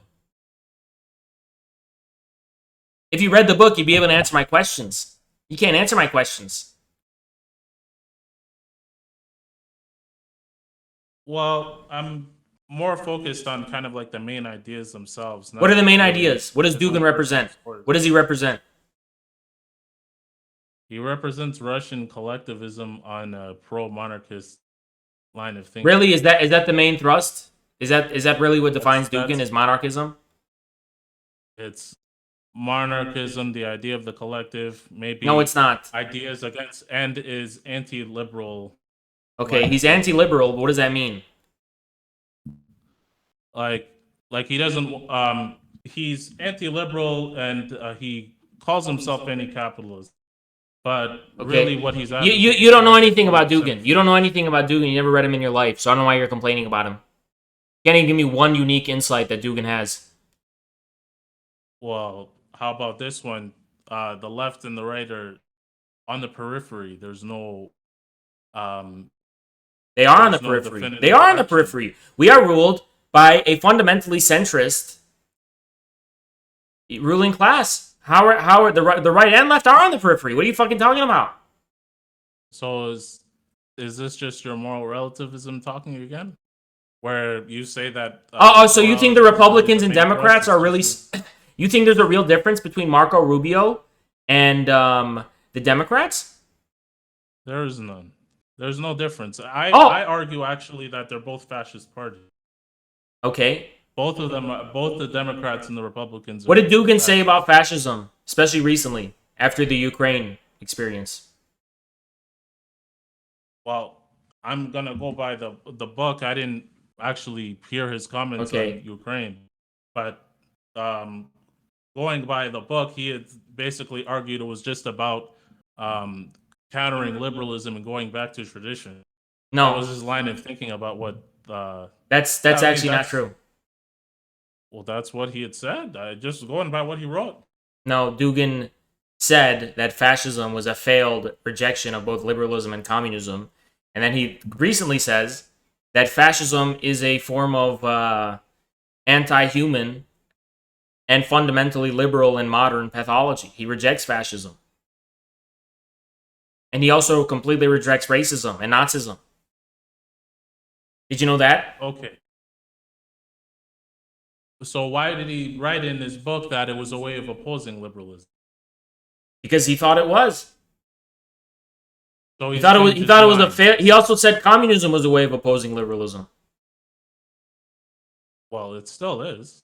[SPEAKER 1] If you read the book, you'd be able to answer my questions. You can't answer my questions.
[SPEAKER 2] Well, I'm more focused on kind of like the main ideas themselves.
[SPEAKER 1] What are the main ideas? What does Dugin represent? What does he represent?
[SPEAKER 2] He represents Russian collectivism on a pro-monarchist line of thinking.
[SPEAKER 1] Really, is that the main thrust? Is that really what defines Dugin, is monarchism?
[SPEAKER 2] It's monarchism, the idea of the collective, maybe.
[SPEAKER 1] No, it's not.
[SPEAKER 2] Ideas against, and is anti-liberal.
[SPEAKER 1] Okay, he's anti-liberal, but what does that mean?
[SPEAKER 2] Like he doesn't. He's anti-liberal and he calls himself anti-capitalist. But really, what he's
[SPEAKER 1] you don't know anything about Dugin. You don't know anything about Dugin. You never read him in your life, so I don't know why you're complaining about him. Can't even give me one unique insight that Dugin has.
[SPEAKER 2] Well, how about this one? The left and the right are on the periphery. There's no.
[SPEAKER 1] They are on the periphery. They are on the periphery. We are ruled by a fundamentally centrist ruling class. How are the right and left are on the periphery? What are you fucking talking about?
[SPEAKER 2] So is this just your moral relativism talking again? Where you say that...
[SPEAKER 1] so you think the Republicans and Democrats are really... You think there's a real difference between Marco Rubio and the Democrats?
[SPEAKER 2] There is none. There's no difference. I argue, actually, that they're both fascist parties.
[SPEAKER 1] Okay.
[SPEAKER 2] Both of them, both the Democrats and the Republicans.
[SPEAKER 1] What did Dugin say about fascism, especially recently, after the Ukraine experience?
[SPEAKER 2] Well, I'm going to go by the book. I didn't actually hear his comments on Ukraine. But going by the book, he had basically argued it was just about countering liberalism and going back to tradition.
[SPEAKER 1] No.
[SPEAKER 2] That was his line of thinking about what...
[SPEAKER 1] That's actually not true.
[SPEAKER 2] Well, that's what he had said. Just going by what he wrote.
[SPEAKER 1] No, Dugin said that fascism was a failed rejection of both liberalism and communism. And then he recently says that fascism is a form of anti-human and fundamentally liberal and modern pathology. He rejects fascism. And he also completely rejects racism and Nazism. Did you know that?
[SPEAKER 2] Okay. So why did he write in his book that it was a way of opposing liberalism?
[SPEAKER 1] Because he thought it was.
[SPEAKER 2] So
[SPEAKER 1] he thought it was a fail. He also said communism was a way of opposing liberalism.
[SPEAKER 2] Well, it still is.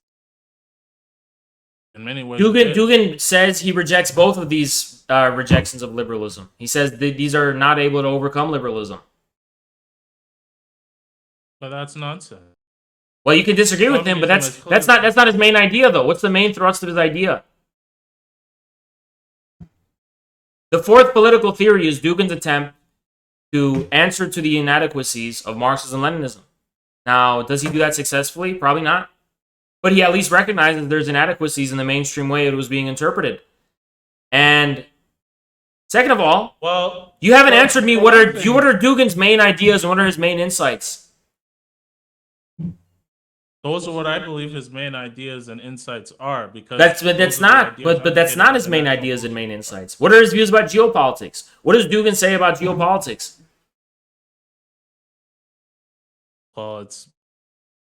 [SPEAKER 2] In many ways.
[SPEAKER 1] Dugin says he rejects both of these rejections of liberalism. He says these are not able to overcome liberalism.
[SPEAKER 2] But that's nonsense.
[SPEAKER 1] Well, you can disagree with him, but that's not his main idea, though. What's the main thrust of his idea? The fourth political theory is Dugin's attempt to answer to the inadequacies of Marxism and Leninism. Now, does he do that successfully? Probably not. But he at least recognizes there's inadequacies in the mainstream way it was being interpreted. And second of all, you haven't answered me what are Dugin's main ideas and what are his main insights?
[SPEAKER 2] Those are what I believe his main ideas and insights are. Because
[SPEAKER 1] That's
[SPEAKER 2] those are the ideas
[SPEAKER 1] that's
[SPEAKER 2] advocated
[SPEAKER 1] not
[SPEAKER 2] by
[SPEAKER 1] his
[SPEAKER 2] the
[SPEAKER 1] main
[SPEAKER 2] National
[SPEAKER 1] ideas and main
[SPEAKER 2] Bolshevik Party.
[SPEAKER 1] insights. What are his views about geopolitics? What does Dugin say about geopolitics?
[SPEAKER 2] Well,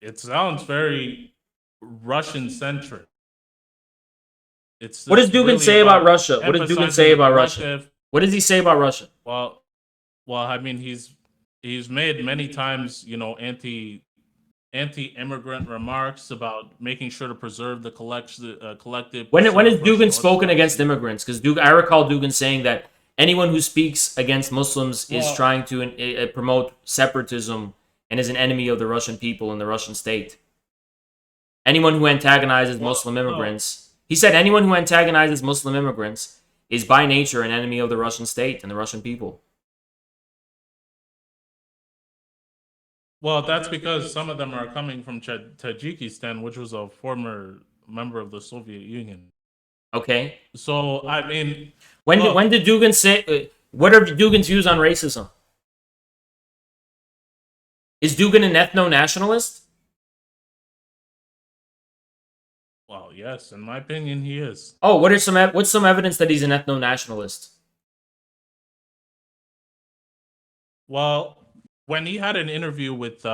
[SPEAKER 2] it sounds very Russian centric.
[SPEAKER 1] What does Dugin
[SPEAKER 2] really
[SPEAKER 1] say about
[SPEAKER 2] about
[SPEAKER 1] Russia? What does Dugin
[SPEAKER 2] emphasizing
[SPEAKER 1] say
[SPEAKER 2] the
[SPEAKER 1] about Russia?
[SPEAKER 2] collective.
[SPEAKER 1] What does he say about Russia?
[SPEAKER 2] Well, I mean, he's made many times, anti-immigrant remarks about making sure to preserve the collective.
[SPEAKER 1] When
[SPEAKER 2] pursuit
[SPEAKER 1] has
[SPEAKER 2] of Russian
[SPEAKER 1] Dugin spoken against
[SPEAKER 2] orthodoxy.
[SPEAKER 1] immigrants? Because I recall Dugin saying that anyone who speaks against Muslims is
[SPEAKER 2] Well-
[SPEAKER 1] trying to promote separatism and is an enemy of the Russian people and the Russian state. Anyone who antagonizes Muslim immigrants, he said, anyone who antagonizes Muslim immigrants is by nature an enemy of the Russian state and the Russian people.
[SPEAKER 2] Well, that's because some of them are coming from Tajikistan, which was a former member of the Soviet Union.
[SPEAKER 1] Okay.
[SPEAKER 2] So, I mean,
[SPEAKER 1] When
[SPEAKER 2] look,
[SPEAKER 1] did Dugin say? What are Dugin's views on racism? Is Dugin an ethno-nationalist?
[SPEAKER 2] well, yes, in my opinion, he is.
[SPEAKER 1] Oh, what's some evidence that he's an ethno-nationalist?
[SPEAKER 2] Well, when he had an interview with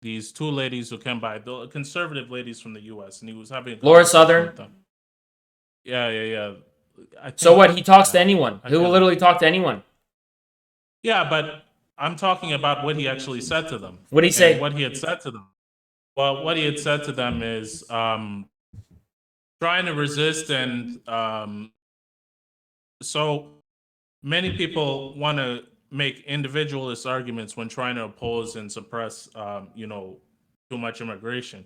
[SPEAKER 2] these two ladies who came by, the conservative ladies from the U.S., and he was having a
[SPEAKER 1] Laura
[SPEAKER 2] conversation
[SPEAKER 1] Southern?
[SPEAKER 2] with them. Yeah.
[SPEAKER 1] So what? He talks to anyone.
[SPEAKER 2] I
[SPEAKER 1] He will
[SPEAKER 2] can't-
[SPEAKER 1] literally talk to anyone.
[SPEAKER 2] Yeah, but I'm talking about what he actually said to them.
[SPEAKER 1] What'd he
[SPEAKER 2] And
[SPEAKER 1] say?
[SPEAKER 2] What he had said to them. Well, what he had said to them is trying to resist, and so many people want to make individualist arguments when trying to oppose and suppress, too much immigration.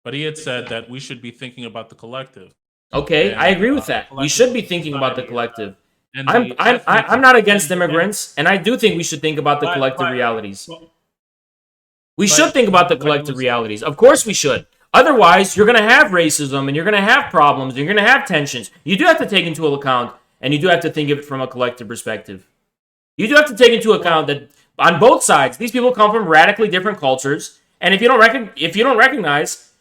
[SPEAKER 2] But he had said that we should be thinking about the collective.
[SPEAKER 1] Okay,
[SPEAKER 2] And,
[SPEAKER 1] I agree with that. We should be
[SPEAKER 2] collective
[SPEAKER 1] thinking about the
[SPEAKER 2] society,
[SPEAKER 1] collective.
[SPEAKER 2] and
[SPEAKER 1] I'm
[SPEAKER 2] the
[SPEAKER 1] I'm
[SPEAKER 2] ethnic
[SPEAKER 1] I'm not against
[SPEAKER 2] and-
[SPEAKER 1] immigrants, and I do think we should think about the
[SPEAKER 2] But-
[SPEAKER 1] collective
[SPEAKER 2] but-
[SPEAKER 1] realities.
[SPEAKER 2] but-
[SPEAKER 1] We
[SPEAKER 2] but
[SPEAKER 1] should think about the
[SPEAKER 2] when it
[SPEAKER 1] collective
[SPEAKER 2] was-
[SPEAKER 1] realities. Of course we should. Otherwise, you're going to have racism, and you're going to have problems, and you're going to have tensions. You do have to take into account, and you do have to think of it from a collective perspective. You do have to take into account that on both sides, these people come from radically different cultures, and if you don't recognize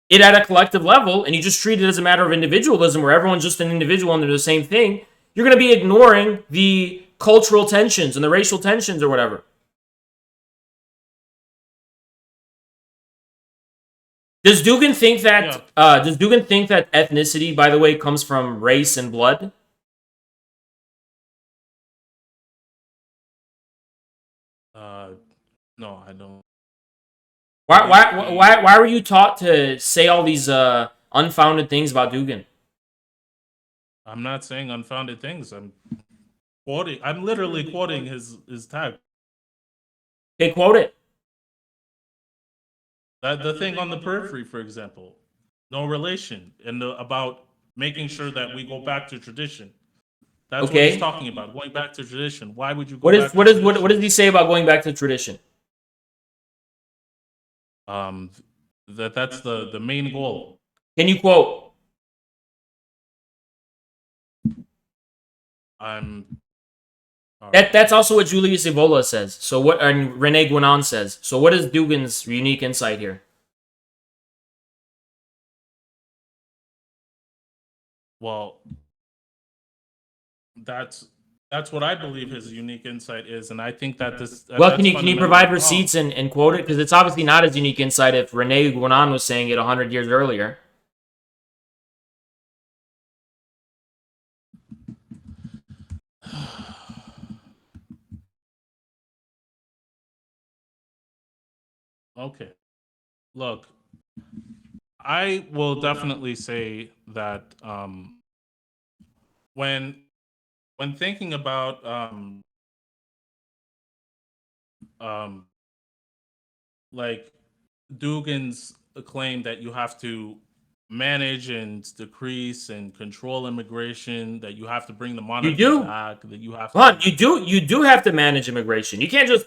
[SPEAKER 1] it at a collective level, and you just treat it as a matter of individualism, where everyone's just an individual and they're the same thing, you're going to be ignoring the cultural tensions and the racial tensions or whatever. Does Dugin think that ethnicity, by the way, comes from race and blood?
[SPEAKER 2] No, I don't.
[SPEAKER 1] Why were you taught to say all these unfounded things about Dugin?
[SPEAKER 2] I'm not saying unfounded things. I'm literally quoting his tag.
[SPEAKER 1] Okay, quote it.
[SPEAKER 2] The thing on the periphery, for example, no relation, and about making sure that we go back to tradition. That's what
[SPEAKER 1] Okay.
[SPEAKER 2] he's talking about. Going back to tradition. Why would you go
[SPEAKER 1] What
[SPEAKER 2] back to tradition?
[SPEAKER 1] does he say about going back to tradition?
[SPEAKER 2] That's the main goal.
[SPEAKER 1] Can you quote? That's also what Julius Evola says. So what, and Rene Guénon says. So what is Dugin's unique insight here?
[SPEAKER 2] Well, that's what I believe his unique insight is, and I think that this.
[SPEAKER 1] Well,
[SPEAKER 2] that's
[SPEAKER 1] can you
[SPEAKER 2] fundamentally
[SPEAKER 1] provide
[SPEAKER 2] wrong.
[SPEAKER 1] receipts and quote it? Because it's obviously not his unique insight if Rene Guénon was saying it 100 years earlier.
[SPEAKER 2] Okay. Look, I will definitely say that when thinking about like Dugin's claim that you have to manage and decrease and control immigration, that you have to bring the monarchy
[SPEAKER 1] do.
[SPEAKER 2] back, that you have to
[SPEAKER 1] Hold on, you do have to manage immigration. You can't just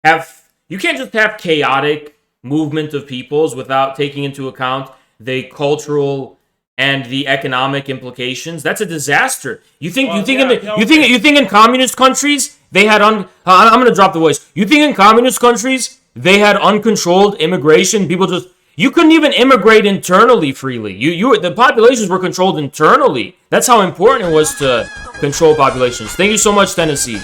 [SPEAKER 1] have chaotic movement of peoples without taking into account the cultural and the economic implications. That's a disaster. You think in communist countries they had I'm going to drop the voice. You think in communist countries they had uncontrolled immigration? People just You couldn't even immigrate internally freely. The populations were controlled internally. That's how important it was to control populations. Thank you so much, Tennessee.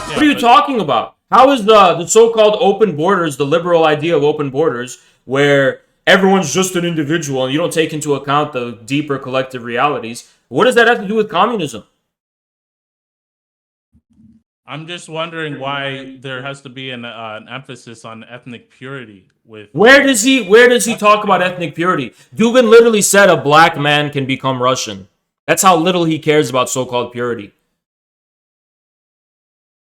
[SPEAKER 1] What are you talking about? How is the so-called open borders, the liberal idea of open borders, where everyone's just an individual and you don't take into account the deeper collective realities, what does that have to do with communism?
[SPEAKER 2] I'm just wondering why there has to be an emphasis on ethnic purity.
[SPEAKER 1] Where does he talk about ethnic purity? Dugin literally said a black man can become Russian. That's how little he cares about so-called purity.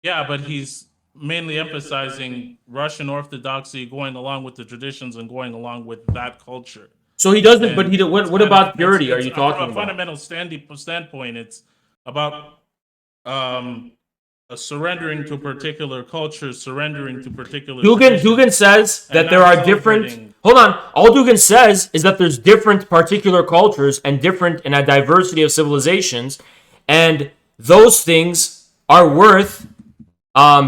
[SPEAKER 2] Yeah, but he's mainly emphasizing Russian orthodoxy, going along with the traditions and going along with that culture.
[SPEAKER 1] So he doesn't. But what about purity? Are you talking
[SPEAKER 2] from a
[SPEAKER 1] about?
[SPEAKER 2] fundamental standpoint? It's about surrendering to particular cultures, surrendering to particular.
[SPEAKER 1] Dugin says that there are different. Hold on. All Dugin says is that there's different particular cultures and different in a diversity of civilizations, and those things are worth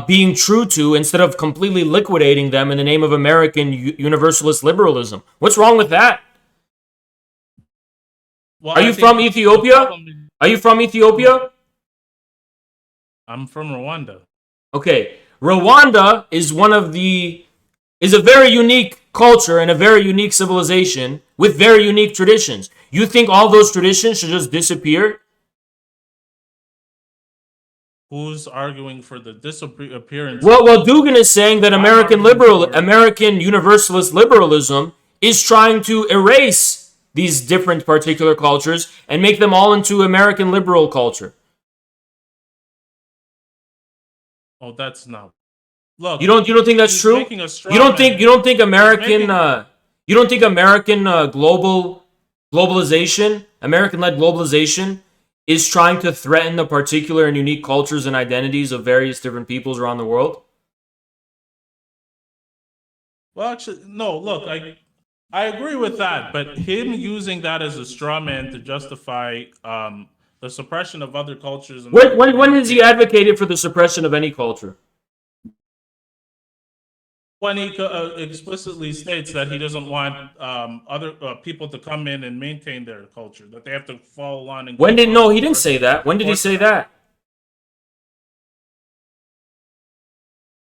[SPEAKER 1] being true to instead of completely liquidating them in the name of American universalist liberalism. What's wrong with that?
[SPEAKER 2] Well,
[SPEAKER 1] are you from Ethiopia? Are you from Ethiopia?
[SPEAKER 2] I'm from Rwanda.
[SPEAKER 1] Okay, Rwanda is a very unique culture and a very unique civilization with very unique traditions. You think all those traditions should just disappear?
[SPEAKER 2] Who's arguing for the disappearance?
[SPEAKER 1] Well, Dugin is saying that American universalist liberalism is trying to erase these different particular cultures and make them all into American liberal culture.
[SPEAKER 2] Oh, that's not. Look,
[SPEAKER 1] you don't think that's true? You don't think American globalization, American-led globalization, is trying to threaten the particular and unique cultures and identities of various different peoples around the world?
[SPEAKER 2] Well, actually, no. Look, I agree with that, but him using that as a straw man to justify the suppression of other cultures.
[SPEAKER 1] When has he advocated for the suppression of any culture?
[SPEAKER 2] When he explicitly states that he doesn't want other people to come in and maintain their culture, that they have to follow on. And
[SPEAKER 1] he didn't say that. When did he say that?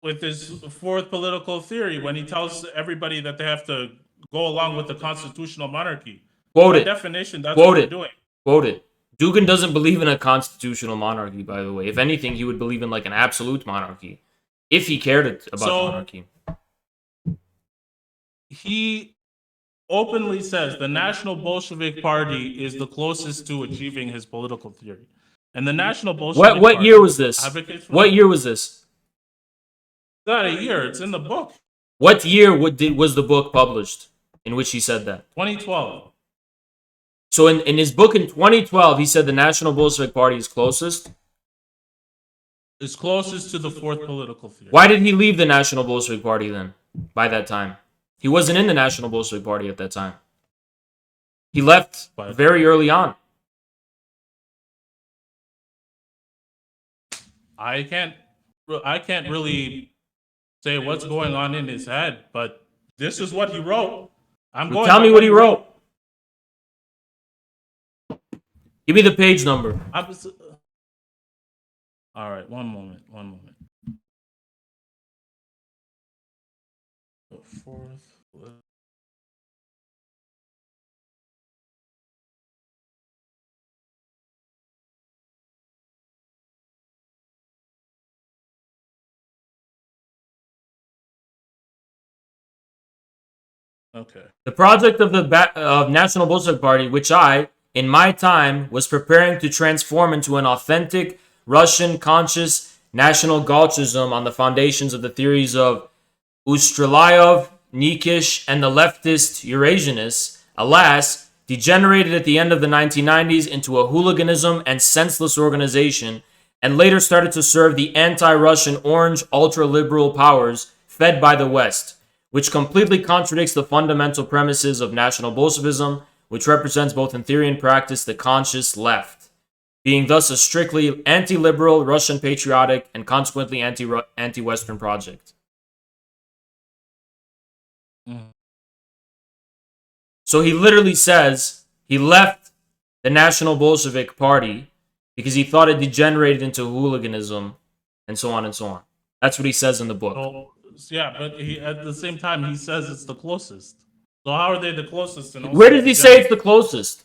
[SPEAKER 2] With his fourth political theory, when he tells everybody that they have to go along with the constitutional monarchy.
[SPEAKER 1] Quote it.
[SPEAKER 2] By definition, that's what they're doing.
[SPEAKER 1] Quote it. Dugin doesn't believe in a constitutional monarchy, by the way. If anything, he would believe in like an absolute monarchy, if he cared about monarchy.
[SPEAKER 2] He openly says the National Bolshevik Party is the closest to achieving his political theory. And the National Bolshevik
[SPEAKER 1] What
[SPEAKER 2] Party
[SPEAKER 1] year was this? What year was this?
[SPEAKER 2] It's not a year. It's in the book.
[SPEAKER 1] What year was the book published in which he said that?
[SPEAKER 2] 2012.
[SPEAKER 1] So in his book in 2012, he said the National Bolshevik Party is closest?
[SPEAKER 2] Is closest to the fourth political theory.
[SPEAKER 1] Why did he leave the National Bolshevik Party then, by that time? He wasn't in the National Bolshevik Party at that time. He left very early on.
[SPEAKER 2] I can't really say what's going on in his head, but this is what he wrote.
[SPEAKER 1] Tell me what he wrote. Give me the page number.
[SPEAKER 2] All right, one moment. The fourth. Okay.
[SPEAKER 1] The project of the National Bolshevik Party, which I, in my time, was preparing to transform into an authentic Russian conscious national Bolshevism on the foundations of the theories of Ustrylyov, Nikish, and the leftist Eurasianists, alas, degenerated at the end of the 1990s into a hooliganism and senseless organization, and later started to serve the anti-Russian orange ultra-liberal powers fed by the West, which completely contradicts the fundamental premises of National Bolshevism, which represents both in theory and practice the conscious left, being thus a strictly anti-liberal, Russian patriotic, and consequently anti-Western project.
[SPEAKER 2] Mhm.
[SPEAKER 1] So he literally says he left the National Bolshevik Party because he thought it degenerated into hooliganism and so on and so on. That's what he says in the book.
[SPEAKER 2] So yeah, but he at the same time he says it's the closest. So how are they the closest? And
[SPEAKER 1] Where
[SPEAKER 2] also
[SPEAKER 1] does he say it's the closest?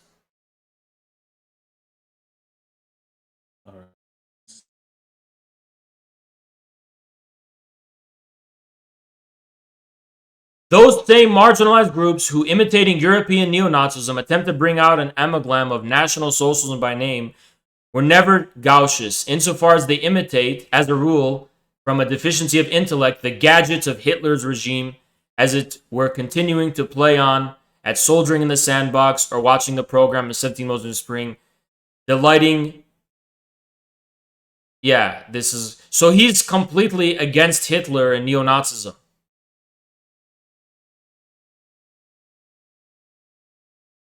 [SPEAKER 2] All right.
[SPEAKER 1] Those same marginalized groups who, imitating European neo-Nazism, attempt to bring out an amalgam of National Socialism by name were never gauchos, insofar as they imitate, as a rule, from a deficiency of intellect, the gadgets of Hitler's regime, as it were continuing to play on at soldiering in the sandbox or watching the program of 17 Months in Spring, delighting. Yeah, this is. So he's completely against Hitler and neo-Nazism.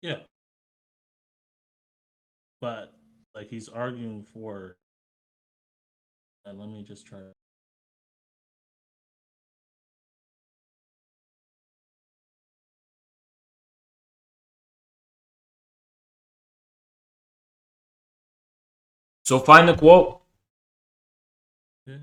[SPEAKER 2] Yeah. But like he's arguing for let me just try.
[SPEAKER 1] So find the quote.
[SPEAKER 2] Yeah.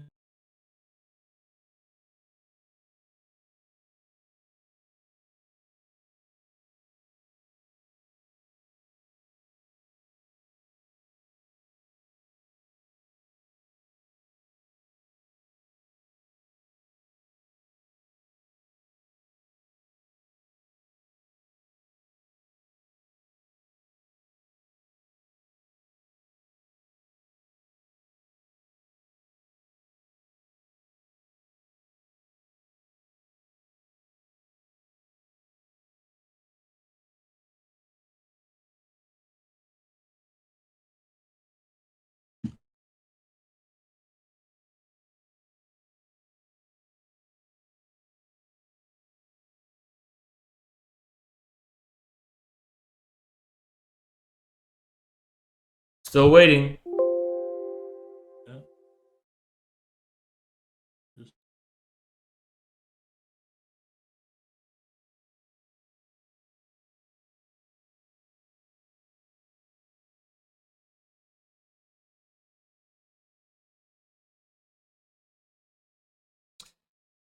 [SPEAKER 1] Still waiting.
[SPEAKER 2] Yeah. Just-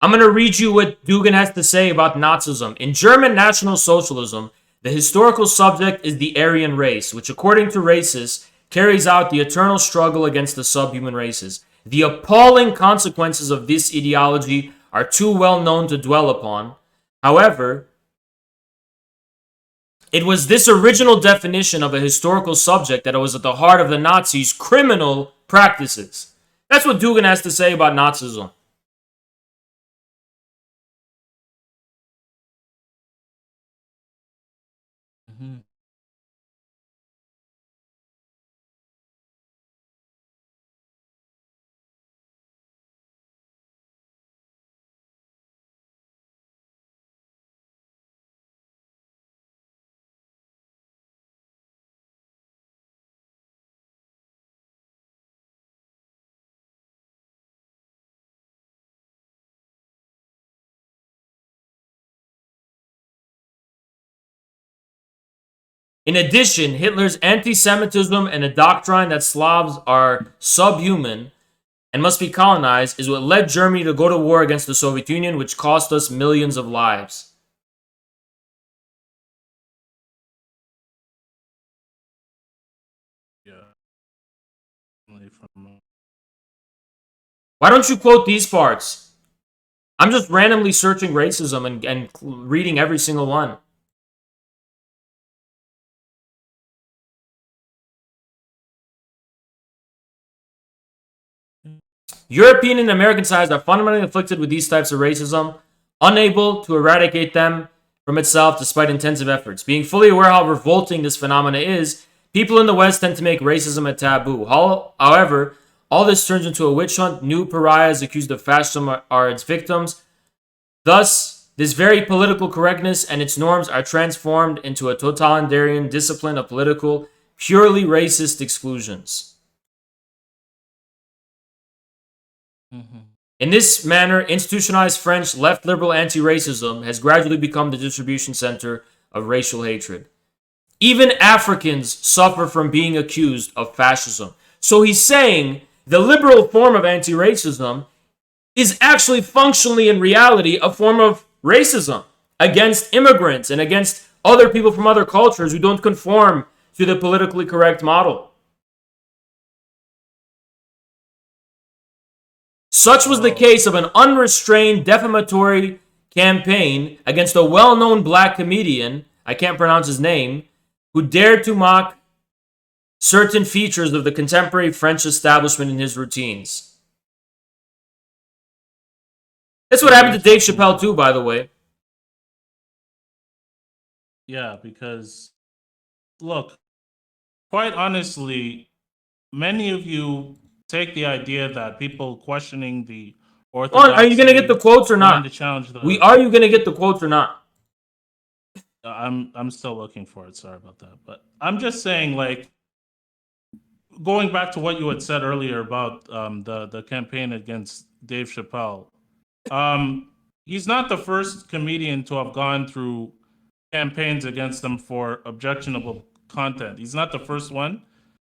[SPEAKER 1] I'm going to read you what Dugin has to say about Nazism. In German National Socialism, the historical subject is the Aryan race, which, according to racists, carries out the eternal struggle against the subhuman races. The appalling consequences of this ideology are too well known to dwell upon. However, it was this original definition of a historical subject that was at the heart of the Nazis' criminal practices. That's what Dugin has to say about Nazism.
[SPEAKER 2] Mhm.
[SPEAKER 1] In addition, Hitler's anti-Semitism and a doctrine that Slavs are subhuman and must be colonized is what led Germany to go to war against the Soviet Union, which cost us millions of lives.
[SPEAKER 2] Yeah. Only from
[SPEAKER 1] Why don't you quote these parts? I'm just randomly searching racism and reading every single one. European and American sides are fundamentally afflicted with these types of racism, unable to eradicate them from itself despite intensive efforts. Being fully aware how revolting this phenomena is, people in the West tend to make racism a taboo. However, all this turns into a witch hunt. New pariahs accused of fascism are its victims. Thus, this very political correctness and its norms are transformed into a totalitarian discipline of political, purely racist exclusions.
[SPEAKER 2] Mhm.
[SPEAKER 1] In this manner, institutionalized French left liberal anti-racism has gradually become the distribution center of racial hatred. Even Africans suffer from being accused of fascism. So he's saying the liberal form of anti-racism is actually functionally in reality a form of racism against immigrants and against other people from other cultures who don't conform to the politically correct model. Such was the case of an unrestrained defamatory campaign against a well-known black comedian, I can't pronounce his name, who dared to mock certain features of the contemporary French establishment in his routines. That's what happened to Dave Chappelle too, by the way.
[SPEAKER 2] Yeah, because look, quite honestly, many of you take the idea that people questioning the orthodoxy.
[SPEAKER 1] Are you going to get the quotes or not?
[SPEAKER 2] To challenge the,
[SPEAKER 1] Are you going to get the quotes or not?
[SPEAKER 2] I'm still looking for it. Sorry about that, but I'm just saying, like, going back to what you had said earlier about the campaign against Dave Chappelle. He's not the first comedian to have gone through campaigns against them for objectionable content. He's not the first one,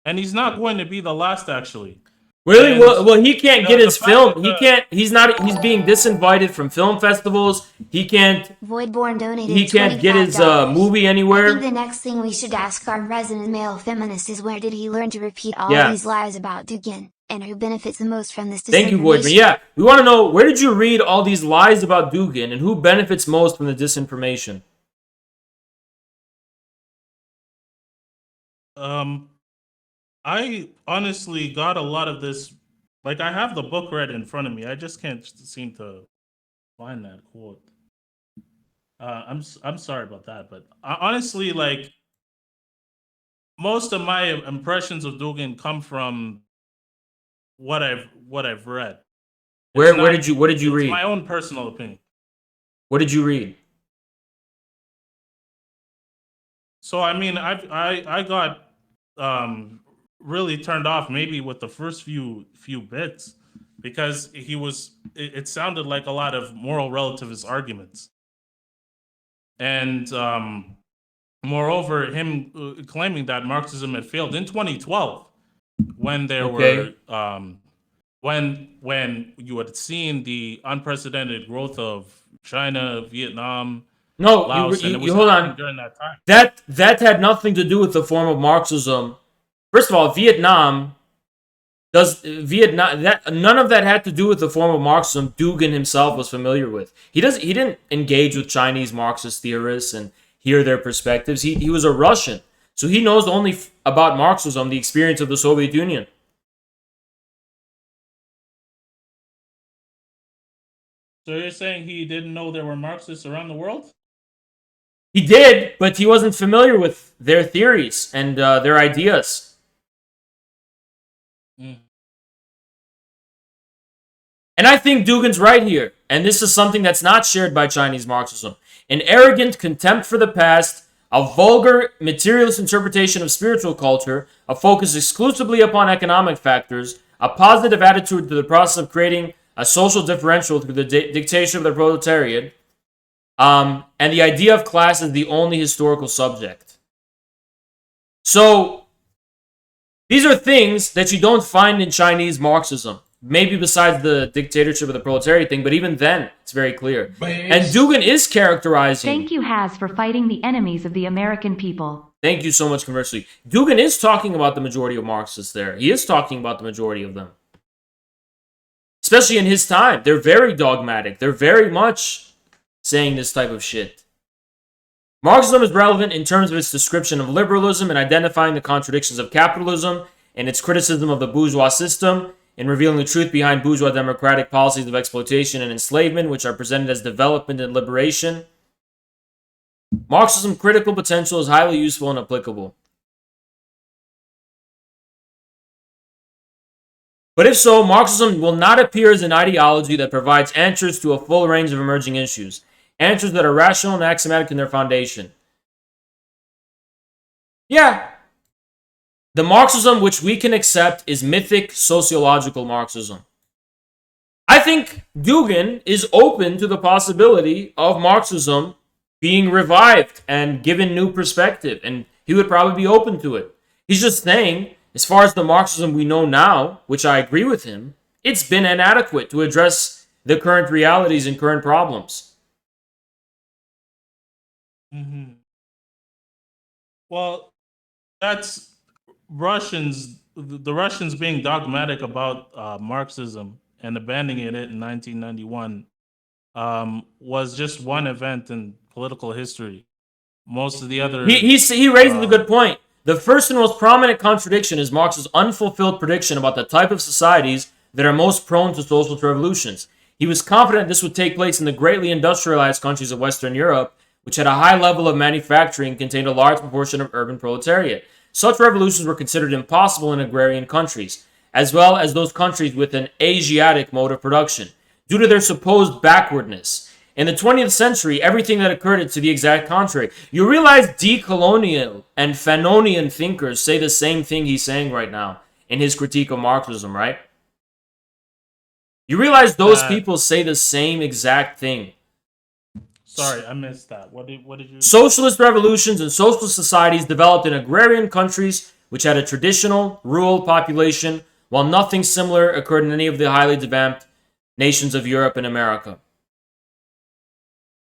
[SPEAKER 2] and he's not going to be the last, actually.
[SPEAKER 1] Really?
[SPEAKER 2] And
[SPEAKER 1] well, he can't get his film.
[SPEAKER 2] He
[SPEAKER 1] can't. He's not. He's being disinvited from film festivals. He can't.
[SPEAKER 3] Voidborn donated
[SPEAKER 1] He can't get his
[SPEAKER 3] $25.
[SPEAKER 1] movie
[SPEAKER 3] I
[SPEAKER 1] anywhere.
[SPEAKER 3] think the next thing we should ask our resident male feminist is where did he learn to repeat all these lies about Dugin, and who benefits the most from this disinformation?
[SPEAKER 1] Thank you, Voidborn. Yeah, we want to know, where did you read all these lies about Dugin, and who benefits most from the disinformation?
[SPEAKER 2] I honestly got a lot of this. Like, I have the book read in front of me. I just can't seem to find that quote. I'm sorry about that, but honestly, like, most of my impressions of Dugin come from what I've read.
[SPEAKER 1] What did you read?
[SPEAKER 2] My own personal opinion.
[SPEAKER 1] What did you read?
[SPEAKER 2] So I mean, I got really turned off maybe with the first few bits, because it sounded like a lot of moral relativist arguments, and moreover, him claiming that Marxism had failed in 2012 when there were when you had seen the unprecedented growth of China, Vietnam.
[SPEAKER 1] No,
[SPEAKER 2] Laos,
[SPEAKER 1] you hold on.
[SPEAKER 2] During that time.
[SPEAKER 1] That had nothing to do with the form of Marxism. First of all, none of that had to do with the form of Marxism Dugin himself was familiar with. He didn't engage with Chinese Marxist theorists and hear their perspectives. He was a Russian, so he knows only about Marxism, the experience of the Soviet Union.
[SPEAKER 2] So you're saying he didn't know there were Marxists around the world?
[SPEAKER 1] He did, but he wasn't familiar with their theories and their ideas. And I think Dugin's right here, and this is something that's not shared by Chinese Marxism. An arrogant contempt for the past, a vulgar, materialist interpretation of spiritual culture, a focus exclusively upon economic factors, a positive attitude to the process of creating a social differential through the dictation of the proletariat, and the idea of class is the only historical subject. So, these are things that you don't find in Chinese Marxism. Maybe besides the dictatorship of the proletariat thing, but even then, it's very clear. And Dugin is characterizing...
[SPEAKER 4] Thank you, Has, for fighting the enemies of the American people.
[SPEAKER 1] Thank you so much, conversely. Dugin is talking about the majority of Marxists there. He is talking about the majority of them. Especially in his time. They're very dogmatic. They're very much saying this type of shit. Marxism is relevant in terms of its description of liberalism and identifying the contradictions of capitalism and its criticism of the bourgeois system, in revealing the truth behind bourgeois democratic policies of exploitation and enslavement, which are presented as development and liberation. Marxism's critical potential is highly useful and applicable. But if so, Marxism will not appear as an ideology that provides answers to a full range of emerging issues, answers that are rational and axiomatic in their foundation. Yeah. The Marxism which we can accept is mythic sociological Marxism. I think Dugin is open to the possibility of Marxism being revived and given new perspective, and he would probably be open to it. He's just saying, as far as the Marxism we know now, which I agree with him, it's been inadequate to address the current realities and current problems.
[SPEAKER 2] Mm-hmm. Well, that's Russians. The Russians being dogmatic about Marxism and abandoning it in 1991 was just one event in political history. Most of the other...
[SPEAKER 1] He raises a good point. The first and most prominent contradiction is Marx's unfulfilled prediction about the type of societies that are most prone to social revolutions. He was confident this would take place in the greatly industrialized countries of Western Europe, which had a high level of manufacturing and contained a large proportion of urban proletariat. Such revolutions were considered impossible in agrarian countries, as well as those countries with an Asiatic mode of production, due to their supposed backwardness. In the 20th century, everything that occurred is to the exact contrary. You realize decolonial and Fanonian thinkers say the same thing he's saying right now in his critique of Marxism, right? You realize those people say the same exact thing.
[SPEAKER 2] Sorry, I missed that. What did you...
[SPEAKER 1] Socialist revolutions and socialist societies developed in agrarian countries which had a traditional, rural population, while nothing similar occurred in any of the highly developed nations of Europe and America.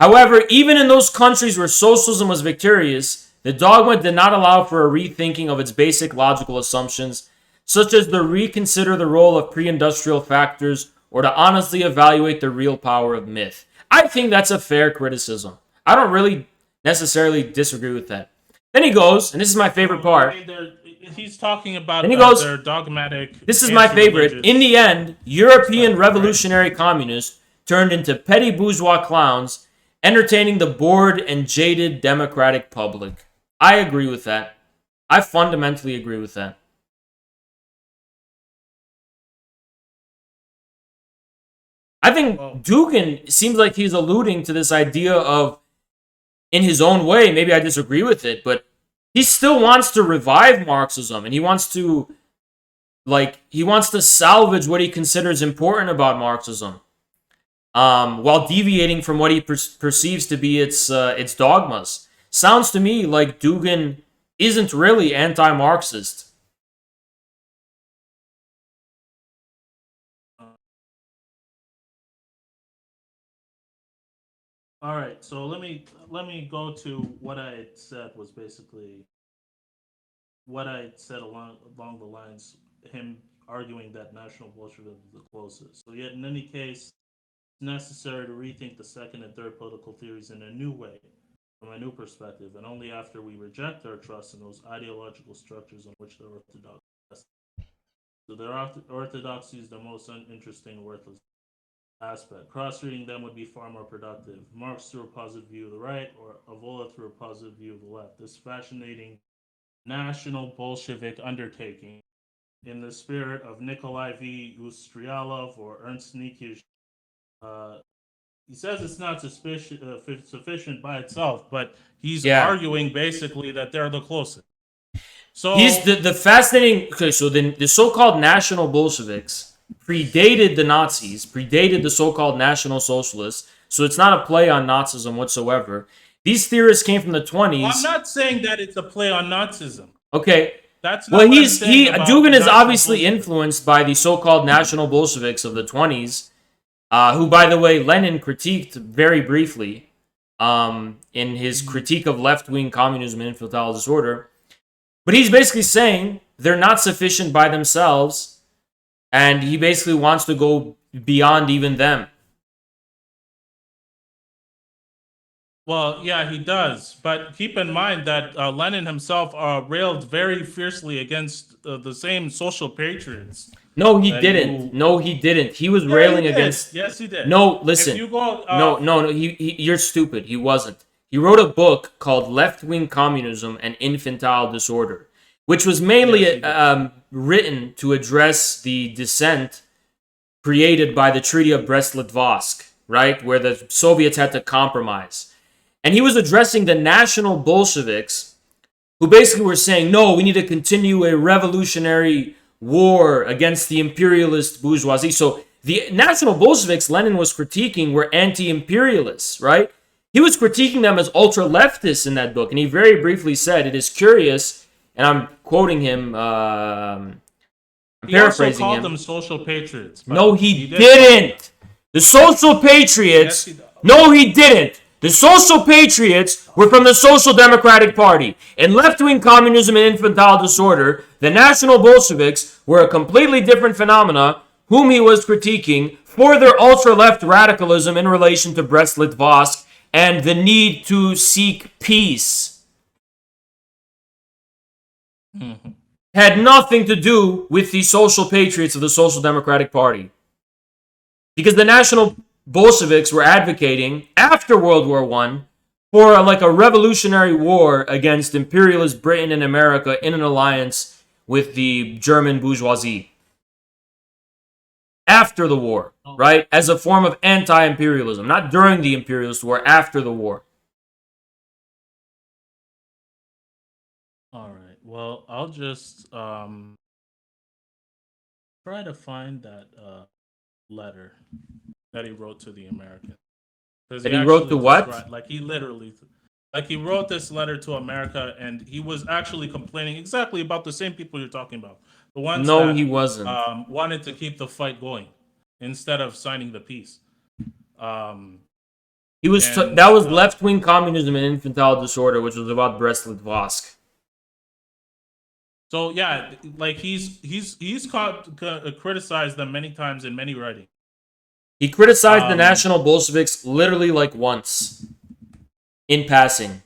[SPEAKER 1] However, even in those countries where socialism was victorious, the dogma did not allow for a rethinking of its basic logical assumptions, such as to reconsider the role of pre-industrial factors or to honestly evaluate the real power of myth. I think that's a fair criticism. I don't really necessarily disagree with that. Then he goes, and this is my favorite part.
[SPEAKER 2] He's talking about
[SPEAKER 1] then he goes,
[SPEAKER 2] their dogmatic...
[SPEAKER 1] This is my favorite. In the end, European revolutionary communists turned into petty bourgeois clowns, entertaining the bored and jaded democratic public. I agree with that. I fundamentally agree with that. I think Dugin seems like he's alluding to this idea of, in his own way, maybe I disagree with it, but he still wants to revive Marxism, and he wants to salvage what he considers important about Marxism, while deviating from what he perceives to be its dogmas. Sounds to me like Dugin isn't really anti-Marxist.
[SPEAKER 2] All right, so let me go to what I had said was basically what I had said along the lines, him arguing that National Bolshevism is the closest. So yet in any case, it's necessary to rethink the second and third political theories in a new way, from a new perspective, and only after we reject our trust in those ideological structures on which they're orthodox. So their orthodoxy is the most uninteresting, worthless aspect. Cross-reading them would be far more productive. Marx through a positive view of the right, or Avola through a positive view of the left. This fascinating national Bolshevik undertaking, in the spirit of Nikolai V. Ustryalov or Ernst Nietzsche, he says it's not sufficient by itself, but he's arguing basically that they're the closest. So
[SPEAKER 1] he's the fascinating. Okay, so the so-called National Bolsheviks predated the Nazis, predated the so-called National Socialists, so it's not a play on Nazism whatsoever. These theorists came from the 20s.
[SPEAKER 2] Well, I'm not saying that it's a play on Nazism.
[SPEAKER 1] Okay.
[SPEAKER 2] That's not
[SPEAKER 1] Dugin is obviously influenced by the so-called National Bolsheviks of the 20s, who, by the way, Lenin critiqued very briefly in his critique of left-wing communism and infantile disorder. But he's basically saying they're not sufficient by themselves, and he basically wants to go beyond even them.
[SPEAKER 2] Well, yeah, he does. But keep in mind that Lenin himself railed very fiercely against the same social patriots.
[SPEAKER 1] No, he didn't. No, he didn't. He was railing against...
[SPEAKER 2] Yes, he did.
[SPEAKER 1] No, listen.
[SPEAKER 2] If you go,
[SPEAKER 1] No, you're stupid. He wasn't. He wrote a book called Left-Wing Communism and Infantile Disorder, which was mainly written to address the dissent created by the Treaty of Brest-Litovsk, right, where the Soviets had to compromise. And he was addressing the National Bolsheviks, who basically were saying, no, we need to continue a revolutionary war against the imperialist bourgeoisie. So The National Bolsheviks Lenin was critiquing were anti-imperialists, right? He was critiquing them as ultra-leftists in that book, and he very briefly said, it is curious, and I'm quoting him, I'm paraphrasing
[SPEAKER 2] also called
[SPEAKER 1] him.
[SPEAKER 2] them social patriots.
[SPEAKER 1] No, he didn't. The social patriots, no, he didn't. The social patriots were from the Social Democratic Party. In left-wing communism and infantile disorder, the National Bolsheviks were a completely different phenomena whom he was critiquing for their ultra-left radicalism in relation to Brest-Litovsk and the need to seek peace. Had nothing to do with the social patriots of the Social Democratic Party. Because the National Bolsheviks were advocating, after World War I, for a revolutionary war against imperialist Britain and America in an alliance with the German bourgeoisie. After the war, right? As a form of anti-imperialism. Not during the imperialist war, after the war.
[SPEAKER 2] All right. Well, I'll just try to find that letter that he wrote to the Americans.
[SPEAKER 1] That he wrote to what?
[SPEAKER 2] He wrote this letter to America, and he was actually complaining exactly about the same people you're talking about. The ones that,
[SPEAKER 1] he wasn't.
[SPEAKER 2] Wanted to keep the fight going instead of signing the peace.
[SPEAKER 1] He was that was left-wing communism and infantile disorder, which was about Brest-Litovsk.
[SPEAKER 2] So yeah, he's criticized them many times in many writings.
[SPEAKER 1] He criticized the National Bolsheviks literally once, in passing.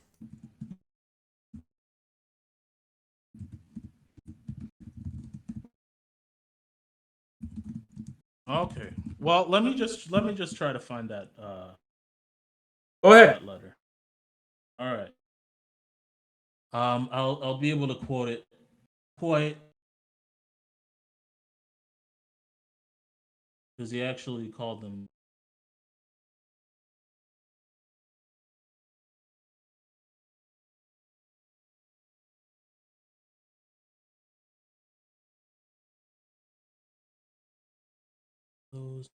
[SPEAKER 2] Okay. Well, let me just try to find that.
[SPEAKER 1] Go ahead.
[SPEAKER 2] That letter. All right. I'll be able to quote it quite, because he actually called them. Those.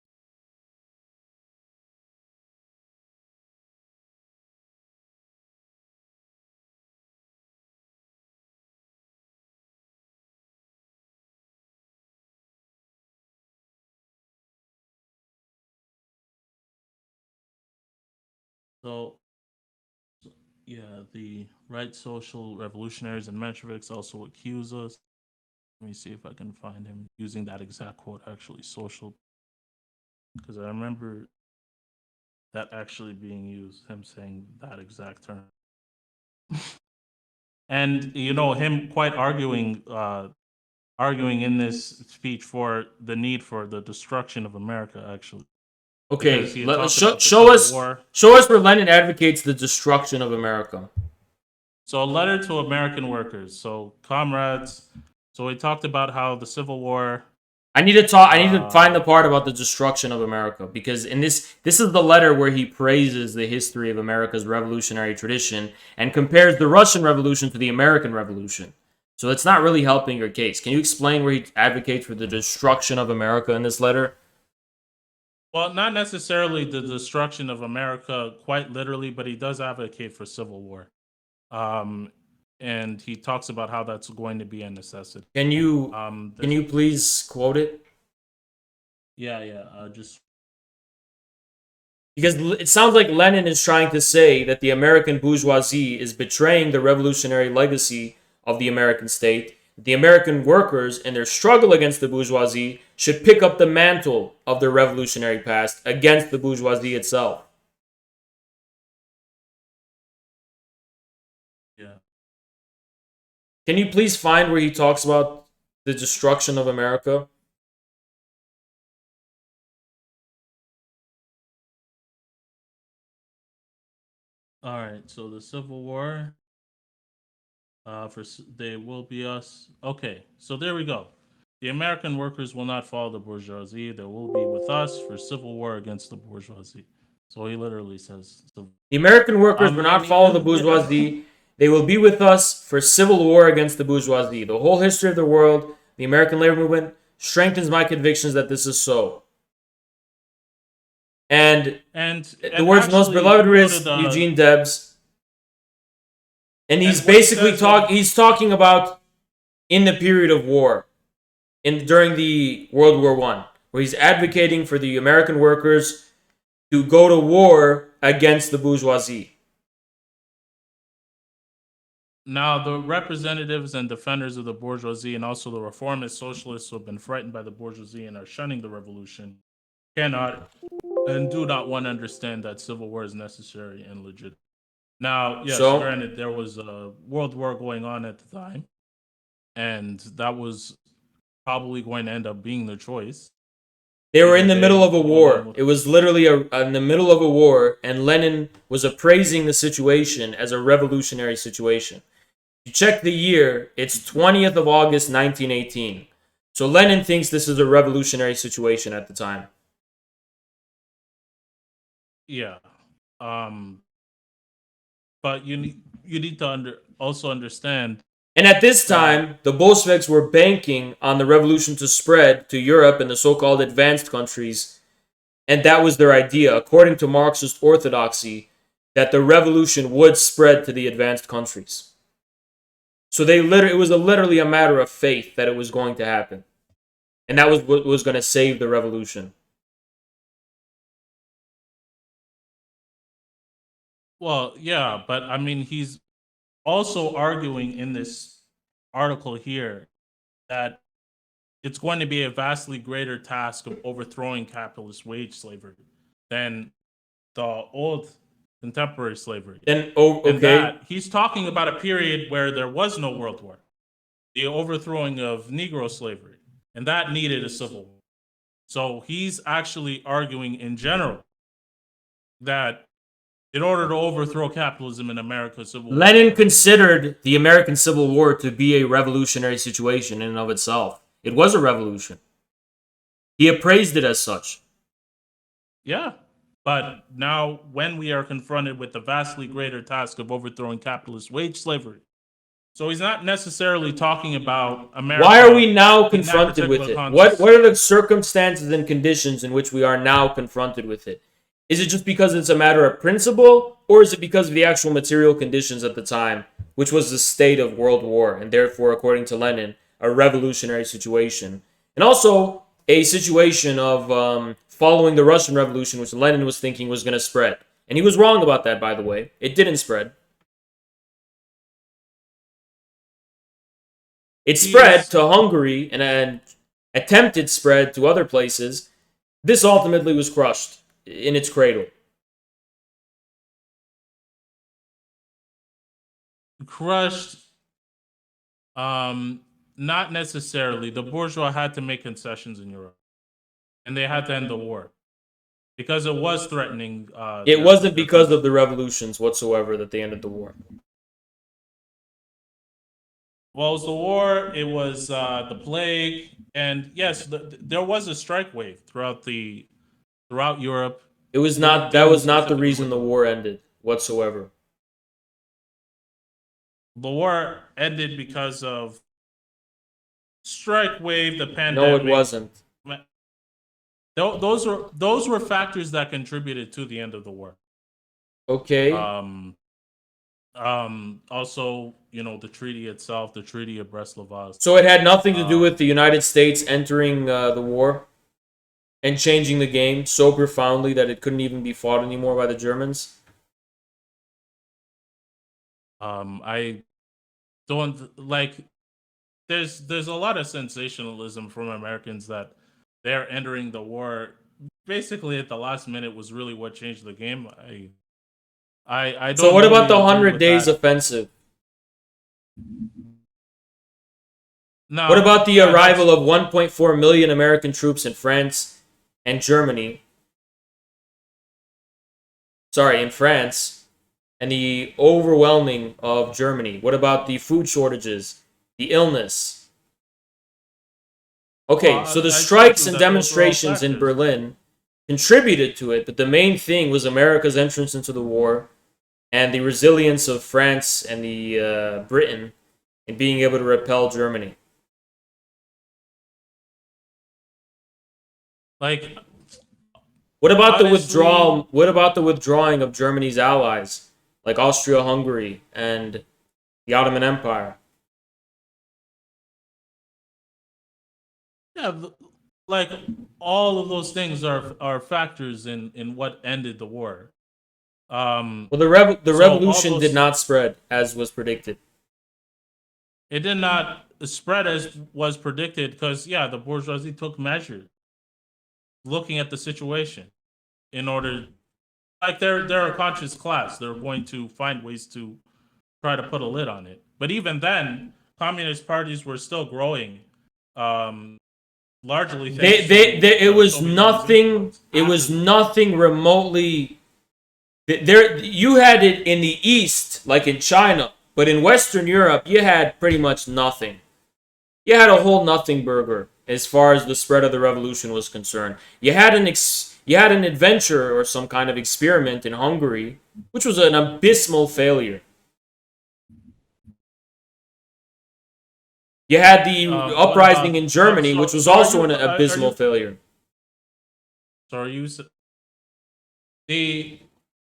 [SPEAKER 2] So, yeah, the right social revolutionaries and Mensheviks also accuse us. Let me see if I can find him using that exact quote, actually, social. Because I remember that actually being used, him saying that exact term. And, him quite arguing in this speech for the need for the destruction of America, actually.
[SPEAKER 1] Okay, show us where Lenin advocates the destruction of America.
[SPEAKER 2] So a letter to American workers. So comrades. So he talked about how the Civil War.
[SPEAKER 1] I need to find the part about the destruction of America, because in this is the letter where he praises the history of America's revolutionary tradition and compares the Russian Revolution to the American Revolution. So it's not really helping your case. Can you explain where he advocates for the destruction of America in this letter?
[SPEAKER 2] Well, not necessarily the destruction of America quite literally, but he does advocate for civil war. And he talks about how that's going to be a necessity.
[SPEAKER 1] Can you please quote it?
[SPEAKER 2] Yeah. Just
[SPEAKER 1] because it sounds like Lenin is trying to say that the American bourgeoisie is betraying the revolutionary legacy of the American state. The American workers, in their struggle against the bourgeoisie, should pick up the mantle of their revolutionary past against the bourgeoisie itself.
[SPEAKER 2] Yeah.
[SPEAKER 1] Can you please find where he talks about the destruction of America?
[SPEAKER 2] All right. So the Civil War. They will be us. Okay, so there we go. The American workers will not follow the bourgeoisie. They will be with us for civil war against the bourgeoisie. So he literally says
[SPEAKER 1] the American workers will not follow the bourgeoisie. They will be with us for civil war against the bourgeoisie. The whole history of the world, the American labor movement, strengthens my convictions that this is so. And
[SPEAKER 2] And
[SPEAKER 1] the words most
[SPEAKER 2] actually,
[SPEAKER 1] beloved
[SPEAKER 2] if you go
[SPEAKER 1] is
[SPEAKER 2] to the-
[SPEAKER 1] Eugene Debs. And he's
[SPEAKER 2] And what he
[SPEAKER 1] basically
[SPEAKER 2] says
[SPEAKER 1] he's talking about in the period of war, during the World War I, where he's advocating for the American workers to go to war against the bourgeoisie.
[SPEAKER 2] Now, the representatives and defenders of the bourgeoisie and also the reformist socialists who have been frightened by the bourgeoisie and are shunning the revolution cannot and do not want to understand that civil war is necessary and legit. Now, yes,
[SPEAKER 1] So-
[SPEAKER 2] granted, there was a world war going on at the time, and that was probably going to end up being the choice.
[SPEAKER 1] They were in the
[SPEAKER 2] They-
[SPEAKER 1] middle of a war.
[SPEAKER 2] um,
[SPEAKER 1] It was literally in the middle of a war, and Lenin was appraising the situation as a revolutionary situation. You check the year, it's 20th of August, 1918. So Lenin thinks this is a revolutionary situation at the time.
[SPEAKER 2] Yeah. But you need to also understand.
[SPEAKER 1] And at this time, the Bolsheviks were banking on the revolution to spread to Europe and the so-called advanced countries. And that was their idea, according to Marxist orthodoxy, that the revolution would spread to the advanced countries. So it was literally a matter of faith that it was going to happen. And that was what was going to save the revolution.
[SPEAKER 2] Well, yeah, but I mean, he's also arguing in this article here that it's going to be a vastly greater task of overthrowing capitalist wage slavery than the old contemporary slavery.
[SPEAKER 1] Then,
[SPEAKER 2] And
[SPEAKER 1] okay.
[SPEAKER 2] that he's talking about a period where there was no world war, the overthrowing of Negro slavery, and that needed a civil war. So he's actually arguing in general that in order to overthrow capitalism in America, civil war.
[SPEAKER 1] Lenin considered the American Civil War to be a revolutionary situation in and of itself. It was a revolution. He appraised it as such.
[SPEAKER 2] Yeah. But now, when we are confronted with the vastly greater task of overthrowing capitalist wage slavery, so he's not necessarily talking about America.
[SPEAKER 1] Why are we now
[SPEAKER 2] in that
[SPEAKER 1] confronted with
[SPEAKER 2] particular
[SPEAKER 1] it?
[SPEAKER 2] context.
[SPEAKER 1] What are the circumstances and conditions in which we are now confronted with it? Is it just because it's a matter of principle, or is it because of the actual material conditions at the time, which was the state of world war, and therefore, according to Lenin, a revolutionary situation? And also, a situation of following the Russian Revolution, which Lenin was thinking was going to spread. And he was wrong about that, by the way. It didn't spread. It spread to Hungary and attempted spread to other places. This ultimately was crushed in its cradle.
[SPEAKER 2] Crushed. Not necessarily. The bourgeois had to make concessions in Europe, and they had to end the war because it was threatening.
[SPEAKER 1] It wasn't because of the revolutions whatsoever that they ended the war.
[SPEAKER 2] Well, it was the war. It was the plague, and yes, there was a strike wave throughout Europe.
[SPEAKER 1] It was not. That was not the reason the war ended whatsoever.
[SPEAKER 2] The war ended because of strike wave, the pandemic.
[SPEAKER 1] No, it wasn't.
[SPEAKER 2] Those were factors that contributed to the end of the war.
[SPEAKER 1] Okay.
[SPEAKER 2] Also, the treaty itself, the Treaty of Brest-Litovsk.
[SPEAKER 1] So it had nothing to do with the United States entering the war and changing the game so profoundly that it couldn't even be fought anymore by the Germans?
[SPEAKER 2] I don't like. There's a lot of sensationalism from Americans that they're entering the war basically at the last minute was really what changed the game. I don't.
[SPEAKER 1] So what about the
[SPEAKER 2] really agree
[SPEAKER 1] 100
[SPEAKER 2] with
[SPEAKER 1] Days
[SPEAKER 2] that.
[SPEAKER 1] offensive?
[SPEAKER 2] No,
[SPEAKER 1] What about the
[SPEAKER 2] yeah,
[SPEAKER 1] arrival of 1.4 million American troops in France and Germany? Sorry, in France, and the overwhelming of Germany. What about the food shortages, the illness? Okay,
[SPEAKER 2] Well,
[SPEAKER 1] so the
[SPEAKER 2] I told
[SPEAKER 1] strikes
[SPEAKER 2] you
[SPEAKER 1] and
[SPEAKER 2] that those are all
[SPEAKER 1] demonstrations in
[SPEAKER 2] factors.
[SPEAKER 1] Berlin contributed to it, but the main thing was America's entrance into the war and the resilience of France and the Britain in being able to repel Germany.
[SPEAKER 2] Like,
[SPEAKER 1] What about the
[SPEAKER 2] honestly,
[SPEAKER 1] withdrawal? What about the withdrawing of Germany's allies, like Austria-Hungary and the Ottoman Empire?
[SPEAKER 2] yeah, like all of those things are factors in what ended the war.
[SPEAKER 1] Well, the
[SPEAKER 2] So all
[SPEAKER 1] revolution did
[SPEAKER 2] those
[SPEAKER 1] not spread as was predicted.
[SPEAKER 2] it did not spread as was predicted because yeah, the bourgeoisie took measures, looking at the situation in order, like they're a conscious class. They're going to find ways to try to put a lid on it. But even then, communist parties were still growing, um, largely thanks to
[SPEAKER 1] It was
[SPEAKER 2] Soviet Union's
[SPEAKER 1] nothing.
[SPEAKER 2] influence.
[SPEAKER 1] It was nothing remotely. There, you had it in the East, like in China, but in Western Europe, you had pretty much nothing. You had a whole nothing burger as far as the spread of the revolution was concerned. You had an adventure or some kind of experiment in Hungary, which was an abysmal failure. You had the uprising in Germany, which was also an abysmal failure.
[SPEAKER 2] So are you the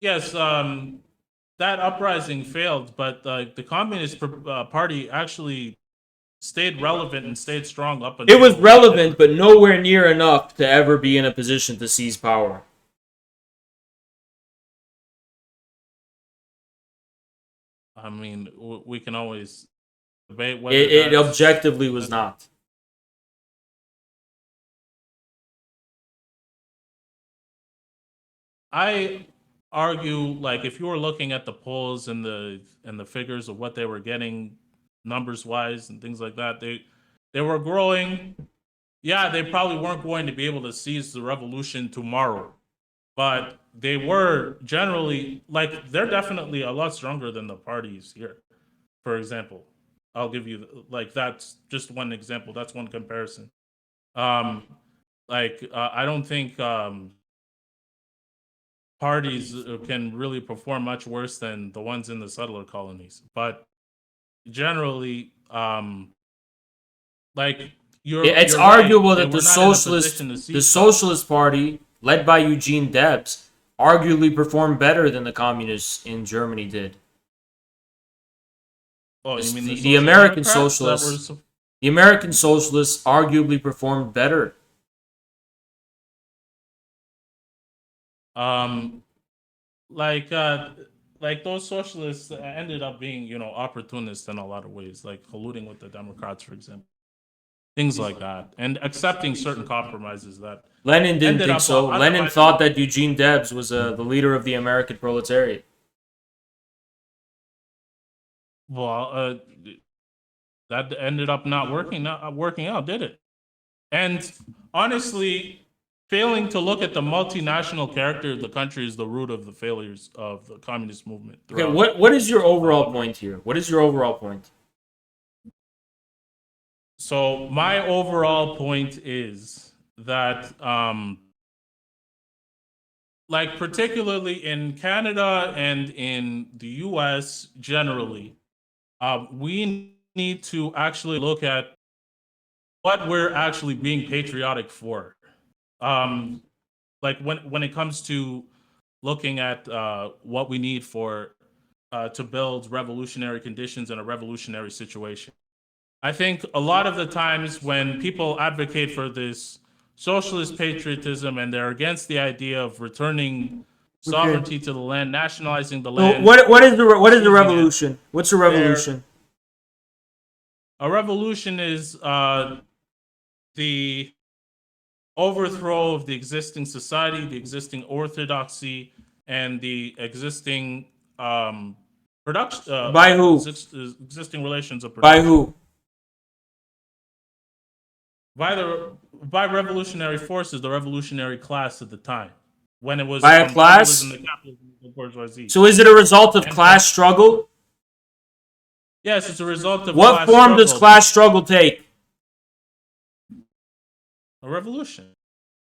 [SPEAKER 2] yes? That uprising failed, but the Communist Party actually stayed relevant and stayed strong up until
[SPEAKER 1] It was relevant, but nowhere near enough to ever be in a position to seize power.
[SPEAKER 2] I mean, we can always debate whether
[SPEAKER 1] It objectively was not.
[SPEAKER 2] I argue like if you were looking at the polls and the figures of what they were getting numbers wise and things like that, they were growing. Yeah, they probably weren't going to be able to seize the revolution tomorrow, but they were generally like they're definitely a lot stronger than the parties here. For example, I'll give you like that's just one example. That's one comparison. Um, I don't think parties can really perform much worse than the ones in the settler colonies. But generally, like
[SPEAKER 1] It's
[SPEAKER 2] you're right.
[SPEAKER 1] arguable
[SPEAKER 2] They
[SPEAKER 1] that
[SPEAKER 2] were not in a position to
[SPEAKER 1] the
[SPEAKER 2] seize power.
[SPEAKER 1] Socialist Party, led by Eugene Debs, arguably performed better than the communists in Germany did.
[SPEAKER 2] Oh, you mean
[SPEAKER 1] The American
[SPEAKER 2] Democrats that
[SPEAKER 1] socialists, the American socialists arguably performed better.
[SPEAKER 2] um like uh like those socialists ended up being opportunists in a lot of ways, like colluding with the Democrats, for example, things like that, and accepting certain compromises that
[SPEAKER 1] Lenin didn't
[SPEAKER 2] ended
[SPEAKER 1] think
[SPEAKER 2] up
[SPEAKER 1] so. Lenin
[SPEAKER 2] undermining.
[SPEAKER 1] thought that Eugene Debs was the leader of the American proletariat.
[SPEAKER 2] Well, that ended up not working out, did it? And honestly, failing to look at the multinational character of the country is the root of the failures of the communist movement.
[SPEAKER 1] Okay, what is your overall point here? What is your overall point?
[SPEAKER 2] So my overall point is that, like particularly in Canada and in the U.S. generally, we need to actually look at what we're actually being patriotic for. Um, like when it comes to looking at what we need for to build revolutionary conditions in a revolutionary situation. I think a lot of the times when people advocate for this socialist patriotism and they're against the idea of returning sovereignty to the land, nationalizing the
[SPEAKER 1] So
[SPEAKER 2] land.
[SPEAKER 1] what is the revolution? What's a revolution?
[SPEAKER 2] A revolution is the overthrow of the existing society, the existing orthodoxy, and the existing production.
[SPEAKER 1] By who?
[SPEAKER 2] Existing relations of production.
[SPEAKER 1] By who?
[SPEAKER 2] By revolutionary forces, the revolutionary class at the time, when it was
[SPEAKER 1] By a
[SPEAKER 2] from
[SPEAKER 1] class?
[SPEAKER 2] feudalism to capitalism to bourgeoisie.
[SPEAKER 1] So is it a result of class struggle?
[SPEAKER 2] Yes, it's a result of
[SPEAKER 1] What form does class struggle take?
[SPEAKER 2] A revolution.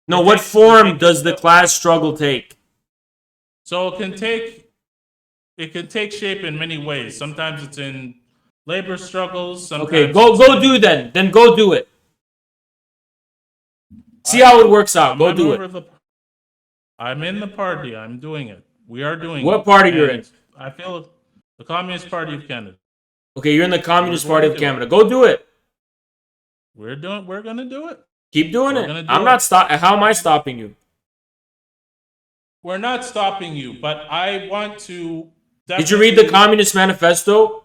[SPEAKER 1] No, what form does the class struggle take?
[SPEAKER 2] So it can take shape in many ways. Sometimes it's in labor struggles. Sometimes
[SPEAKER 1] Okay, go do then. Then go do it. See how it works out. Go do it.
[SPEAKER 2] I'm in the party. I'm doing it. We are doing it.
[SPEAKER 1] What party you're in?
[SPEAKER 2] I feel the Communist Party of Canada.
[SPEAKER 1] Okay, you're in the Communist Party of Canada. Go do it.
[SPEAKER 2] We're gonna do it.
[SPEAKER 1] Keep doing it. I'm not How am I stopping you?
[SPEAKER 2] We're not stopping you, but I want to.
[SPEAKER 1] Did you read the Communist Manifesto?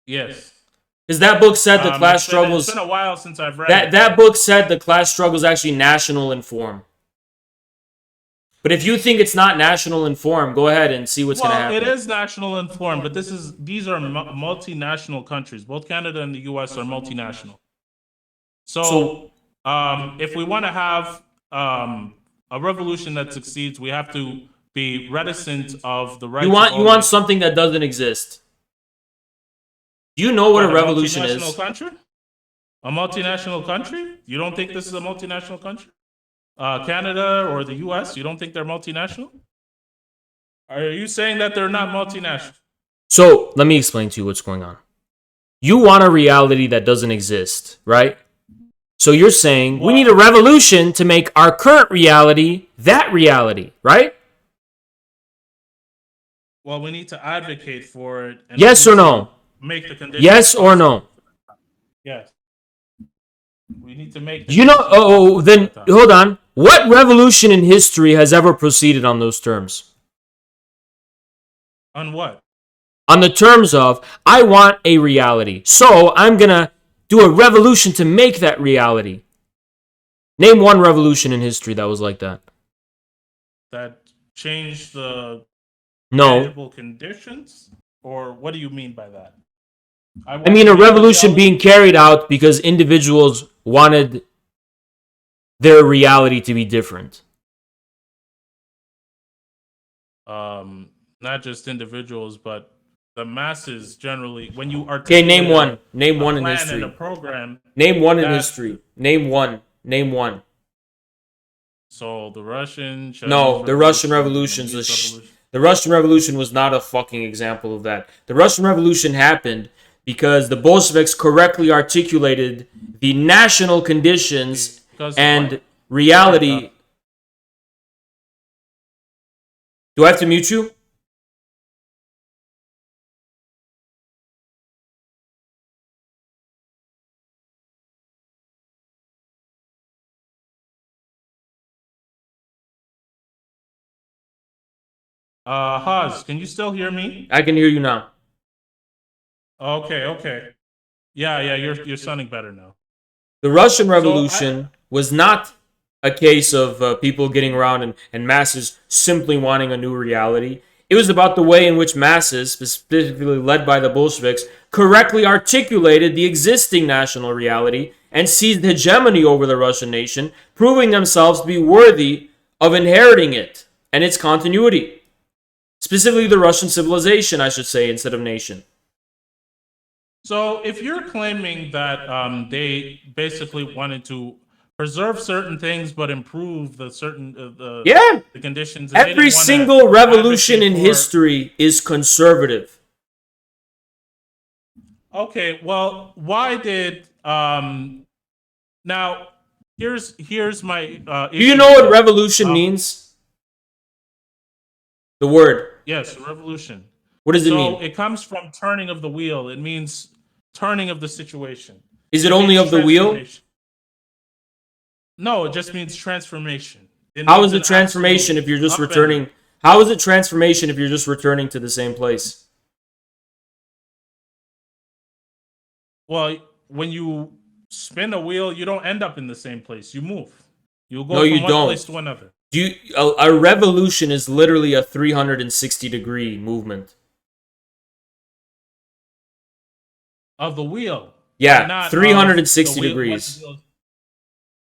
[SPEAKER 2] Yes.
[SPEAKER 1] Because that book said the class struggles.
[SPEAKER 2] It's been a while since I've read it.
[SPEAKER 1] That book said the class struggle is actually national in form. But if you think it's not national in form, go ahead and see what's going to happen.
[SPEAKER 2] It is national in form, but these are multinational countries. Both Canada and the U.S. are multinational. So if we want to have a revolution that succeeds, we have to be reticent of the right. You
[SPEAKER 1] want something that doesn't exist. Do you know what a revolution is?
[SPEAKER 2] Country? A multinational country? You don't think this is a multinational country? Canada or the U.S., you don't think they're multinational? Are you saying that they're not multinational?
[SPEAKER 1] So, let me explain to you what's going on. You want a reality that doesn't exist, right? So you're saying we need a revolution to make our current reality that reality, right?
[SPEAKER 2] Well, we need to advocate for it. And
[SPEAKER 1] yes or no?
[SPEAKER 2] Make the conditions.
[SPEAKER 1] Yes or no?
[SPEAKER 2] Yes. We need to make.
[SPEAKER 1] Then hold on. What revolution in history has ever proceeded on those terms?
[SPEAKER 2] On what?
[SPEAKER 1] On the terms of, I want a reality, so I'm gonna do a revolution to make that reality. Name one revolution in history that was like that.
[SPEAKER 2] That changed the
[SPEAKER 1] tangible
[SPEAKER 2] conditions? Or what do you mean by that?
[SPEAKER 1] I mean a revolution being carried out because individuals wanted their reality to be different.
[SPEAKER 2] Not just individuals, but the masses generally. When you are
[SPEAKER 1] name one. Name one in history.
[SPEAKER 2] A program.
[SPEAKER 1] Name one in history. Name one. Name one.
[SPEAKER 2] So the Russian.
[SPEAKER 1] The Russian Revolution. The Russian Revolution was not a fucking example of that. The Russian Revolution happened because the Bolsheviks correctly articulated the national conditions and reality. Do I have to mute you?
[SPEAKER 2] Haas, can you still hear me?
[SPEAKER 1] I can hear you now.
[SPEAKER 2] Okay. Yeah, you're sounding better now.
[SPEAKER 1] The Russian Revolution was not a case of people getting around and masses simply wanting a new reality. It was about the way in which masses, specifically led by the Bolsheviks, correctly articulated the existing national reality and seized hegemony over the Russian nation, proving themselves to be worthy of inheriting it and its continuity. Specifically the Russian civilization, I should say, instead of nation.
[SPEAKER 2] So if you're claiming that they basically wanted to preserve certain things but improve the conditions.
[SPEAKER 1] Every single revolution in history is conservative.
[SPEAKER 2] Okay, well, why did now here's my issue.
[SPEAKER 1] Do you know what revolution means? The word.
[SPEAKER 2] Yes, revolution.
[SPEAKER 1] What does it mean?
[SPEAKER 2] So it comes from turning of the wheel. It means turning of the situation.
[SPEAKER 1] Is it only of the wheel?
[SPEAKER 2] No, it just means transformation.
[SPEAKER 1] How is it transformation if you're just returning? How is it transformation if you're just returning to the same place?
[SPEAKER 2] Well, when you spin a wheel, you don't end up in the same place. You move. You go from one place to another.
[SPEAKER 1] A revolution is literally a 360-degree movement.
[SPEAKER 2] Of the wheel.
[SPEAKER 1] Yeah, 360 degrees.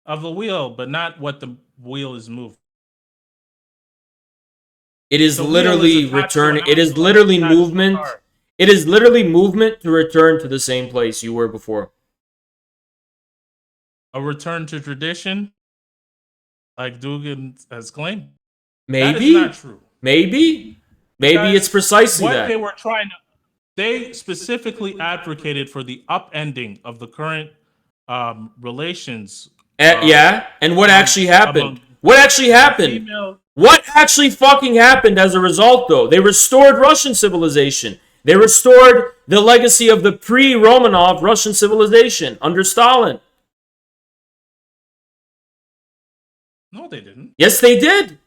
[SPEAKER 2] Of the wheel, but not what the wheel is moving.
[SPEAKER 1] It is literally returning. It is literally movement. It is literally movement to return to the same place you were before.
[SPEAKER 2] A return to tradition, like Dugin has claimed.
[SPEAKER 1] Maybe.
[SPEAKER 2] That is not true.
[SPEAKER 1] Maybe it's precisely
[SPEAKER 2] what
[SPEAKER 1] that.
[SPEAKER 2] They were trying to. They specifically advocated for the upending of the current relations.
[SPEAKER 1] And what actually happened? What actually happened? What actually fucking happened as a result, though? They restored Russian civilization. They restored the legacy of the pre-Romanov Russian civilization under Stalin.
[SPEAKER 2] No, they didn't.
[SPEAKER 1] Yes, they did.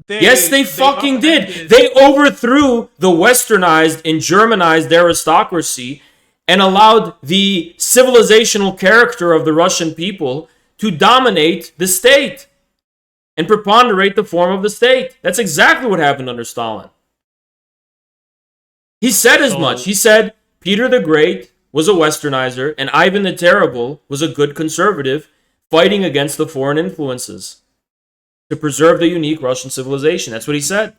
[SPEAKER 1] Yes, they fucking did. They overthrew the westernized and Germanized aristocracy and allowed the civilizational character of the Russian people to dominate the state and preponderate the form of the state. That's exactly what happened under Stalin. He said as much. He said Peter the Great was a westernizer and Ivan the Terrible was a good conservative fighting against the foreign influences to preserve the unique Russian civilization. That's what he said.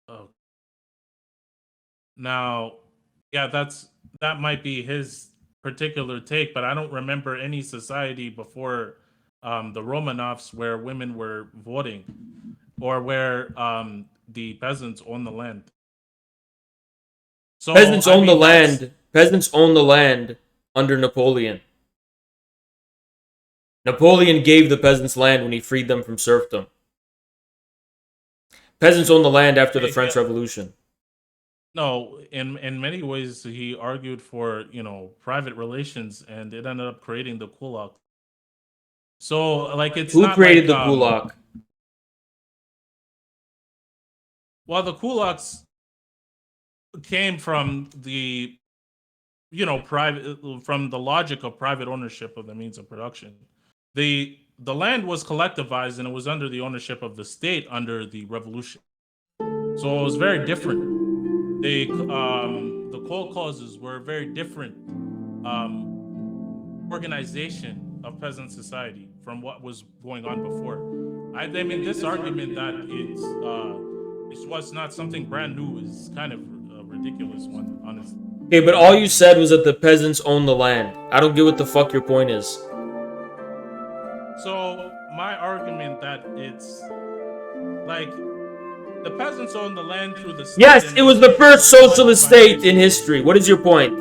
[SPEAKER 2] Oh. Now, yeah, that might be his particular take, but I don't remember any society before the Romanovs where women were voting or where the peasants owned the land. So
[SPEAKER 1] Peasants owned the land. Peasants owned the land under Napoleon. Napoleon gave the peasants land when he freed them from serfdom. Peasants owned the land after the French Revolution.
[SPEAKER 2] No, in many ways he argued for, private relations, and it ended up creating the kulak. So, like, it's
[SPEAKER 1] Who
[SPEAKER 2] not
[SPEAKER 1] created
[SPEAKER 2] like,
[SPEAKER 1] the kulak?
[SPEAKER 2] Well, the kulaks came from the, from the logic of private ownership of the means of production. The land was collectivized and it was under the ownership of the state under the revolution. So it was very different. The kolkhozes were a very different organization of peasant society from what was going on before. I mean, this argument that it was not something brand new is kind of a ridiculous one, honestly.
[SPEAKER 1] Okay, but all you said was that the peasants own the land. I don't get what the fuck your point is.
[SPEAKER 2] So my argument that it's like the peasants own the land through the state.
[SPEAKER 1] Yes, it was the first socialist state in history. What is your point?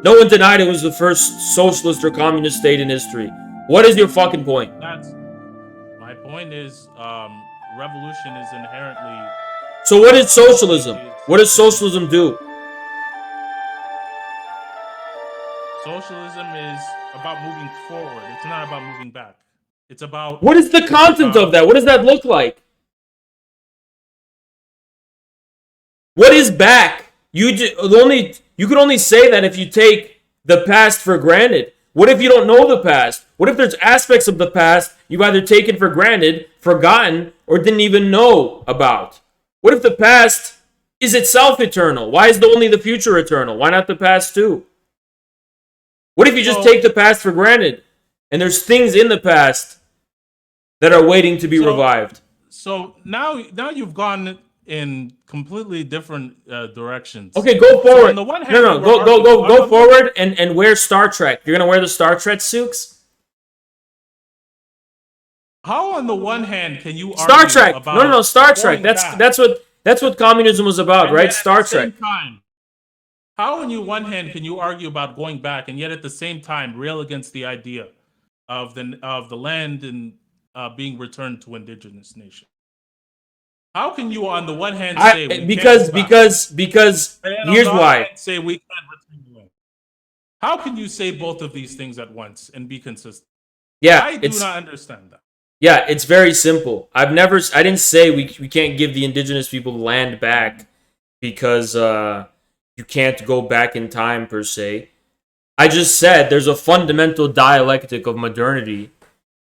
[SPEAKER 1] No one denied it was the first socialist or communist state in history. What is your fucking point?
[SPEAKER 2] My point is revolution is inherently.
[SPEAKER 1] So what is socialism? What does socialism do?
[SPEAKER 2] Socialism is about moving forward. It's not about moving back. It's about...
[SPEAKER 1] What is the content of that? What does that look like? What is back? You could only say that if you take the past for granted. What if you don't know the past? What if there's aspects of the past you've either taken for granted, forgotten, or didn't even know about? What if the past is itself eternal? Why is only the future eternal? Why not the past too? What if you just take the past for granted and there's things in the past that are waiting to be revived?
[SPEAKER 2] So now you've gone in completely different directions.
[SPEAKER 1] Okay, go forward.
[SPEAKER 2] So on the one hand,
[SPEAKER 1] go forward and wear Star Trek. You're gonna wear the Star Trek suits?
[SPEAKER 2] How on the one hand can you argue
[SPEAKER 1] Star Trek?
[SPEAKER 2] About
[SPEAKER 1] No, Star Trek. That's what communism was about,
[SPEAKER 2] and
[SPEAKER 1] right? Star Trek.
[SPEAKER 2] How on you one hand can you argue about going back and yet at the same time rail against the idea of the land and being returned to indigenous nations? How can you on the one hand say
[SPEAKER 1] because here's why.
[SPEAKER 2] Say we can't return the land. How can you say both of these things at once and be consistent?
[SPEAKER 1] Yeah,
[SPEAKER 2] I do not understand that.
[SPEAKER 1] Yeah, it's very simple. I didn't say we can't give the indigenous people land back because you can't go back in time per se. I just said there's a fundamental dialectic of modernity,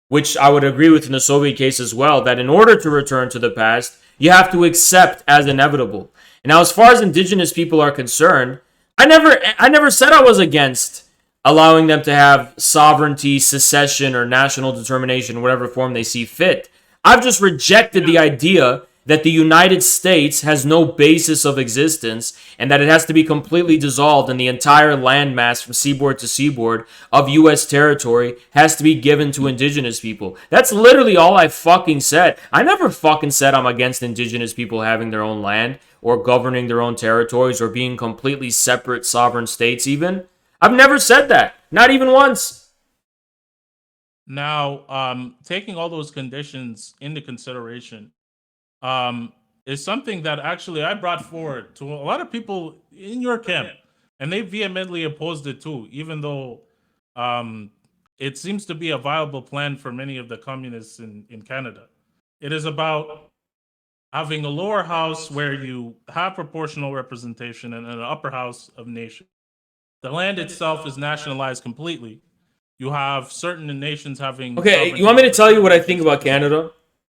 [SPEAKER 1] which I would agree with in the Soviet case as well, that in order to return to the past, you have to accept as inevitable. And now, as far as indigenous people are concerned, I never said I was against allowing them to have sovereignty, secession, or national determination, whatever form they see fit. I've just rejected the idea that the United States has no basis of existence and that it has to be completely dissolved and the entire landmass from seaboard to seaboard of U.S. territory has to be given to indigenous people. That's literally all I fucking said. I never fucking said I'm against indigenous people having their own land or governing their own territories or being completely separate sovereign states even. I've never said that. Not even once.
[SPEAKER 2] Now, taking all those conditions into consideration, is something that actually I brought forward to a lot of people in your camp, and they vehemently opposed it too, even though it seems to be a viable plan for many of the communists in Canada. It is about having a lower house where you have proportional representation and an upper house of nations. The land itself is nationalized completely. You have certain nations having.
[SPEAKER 1] Okay, you want me to tell you what I think about Canada?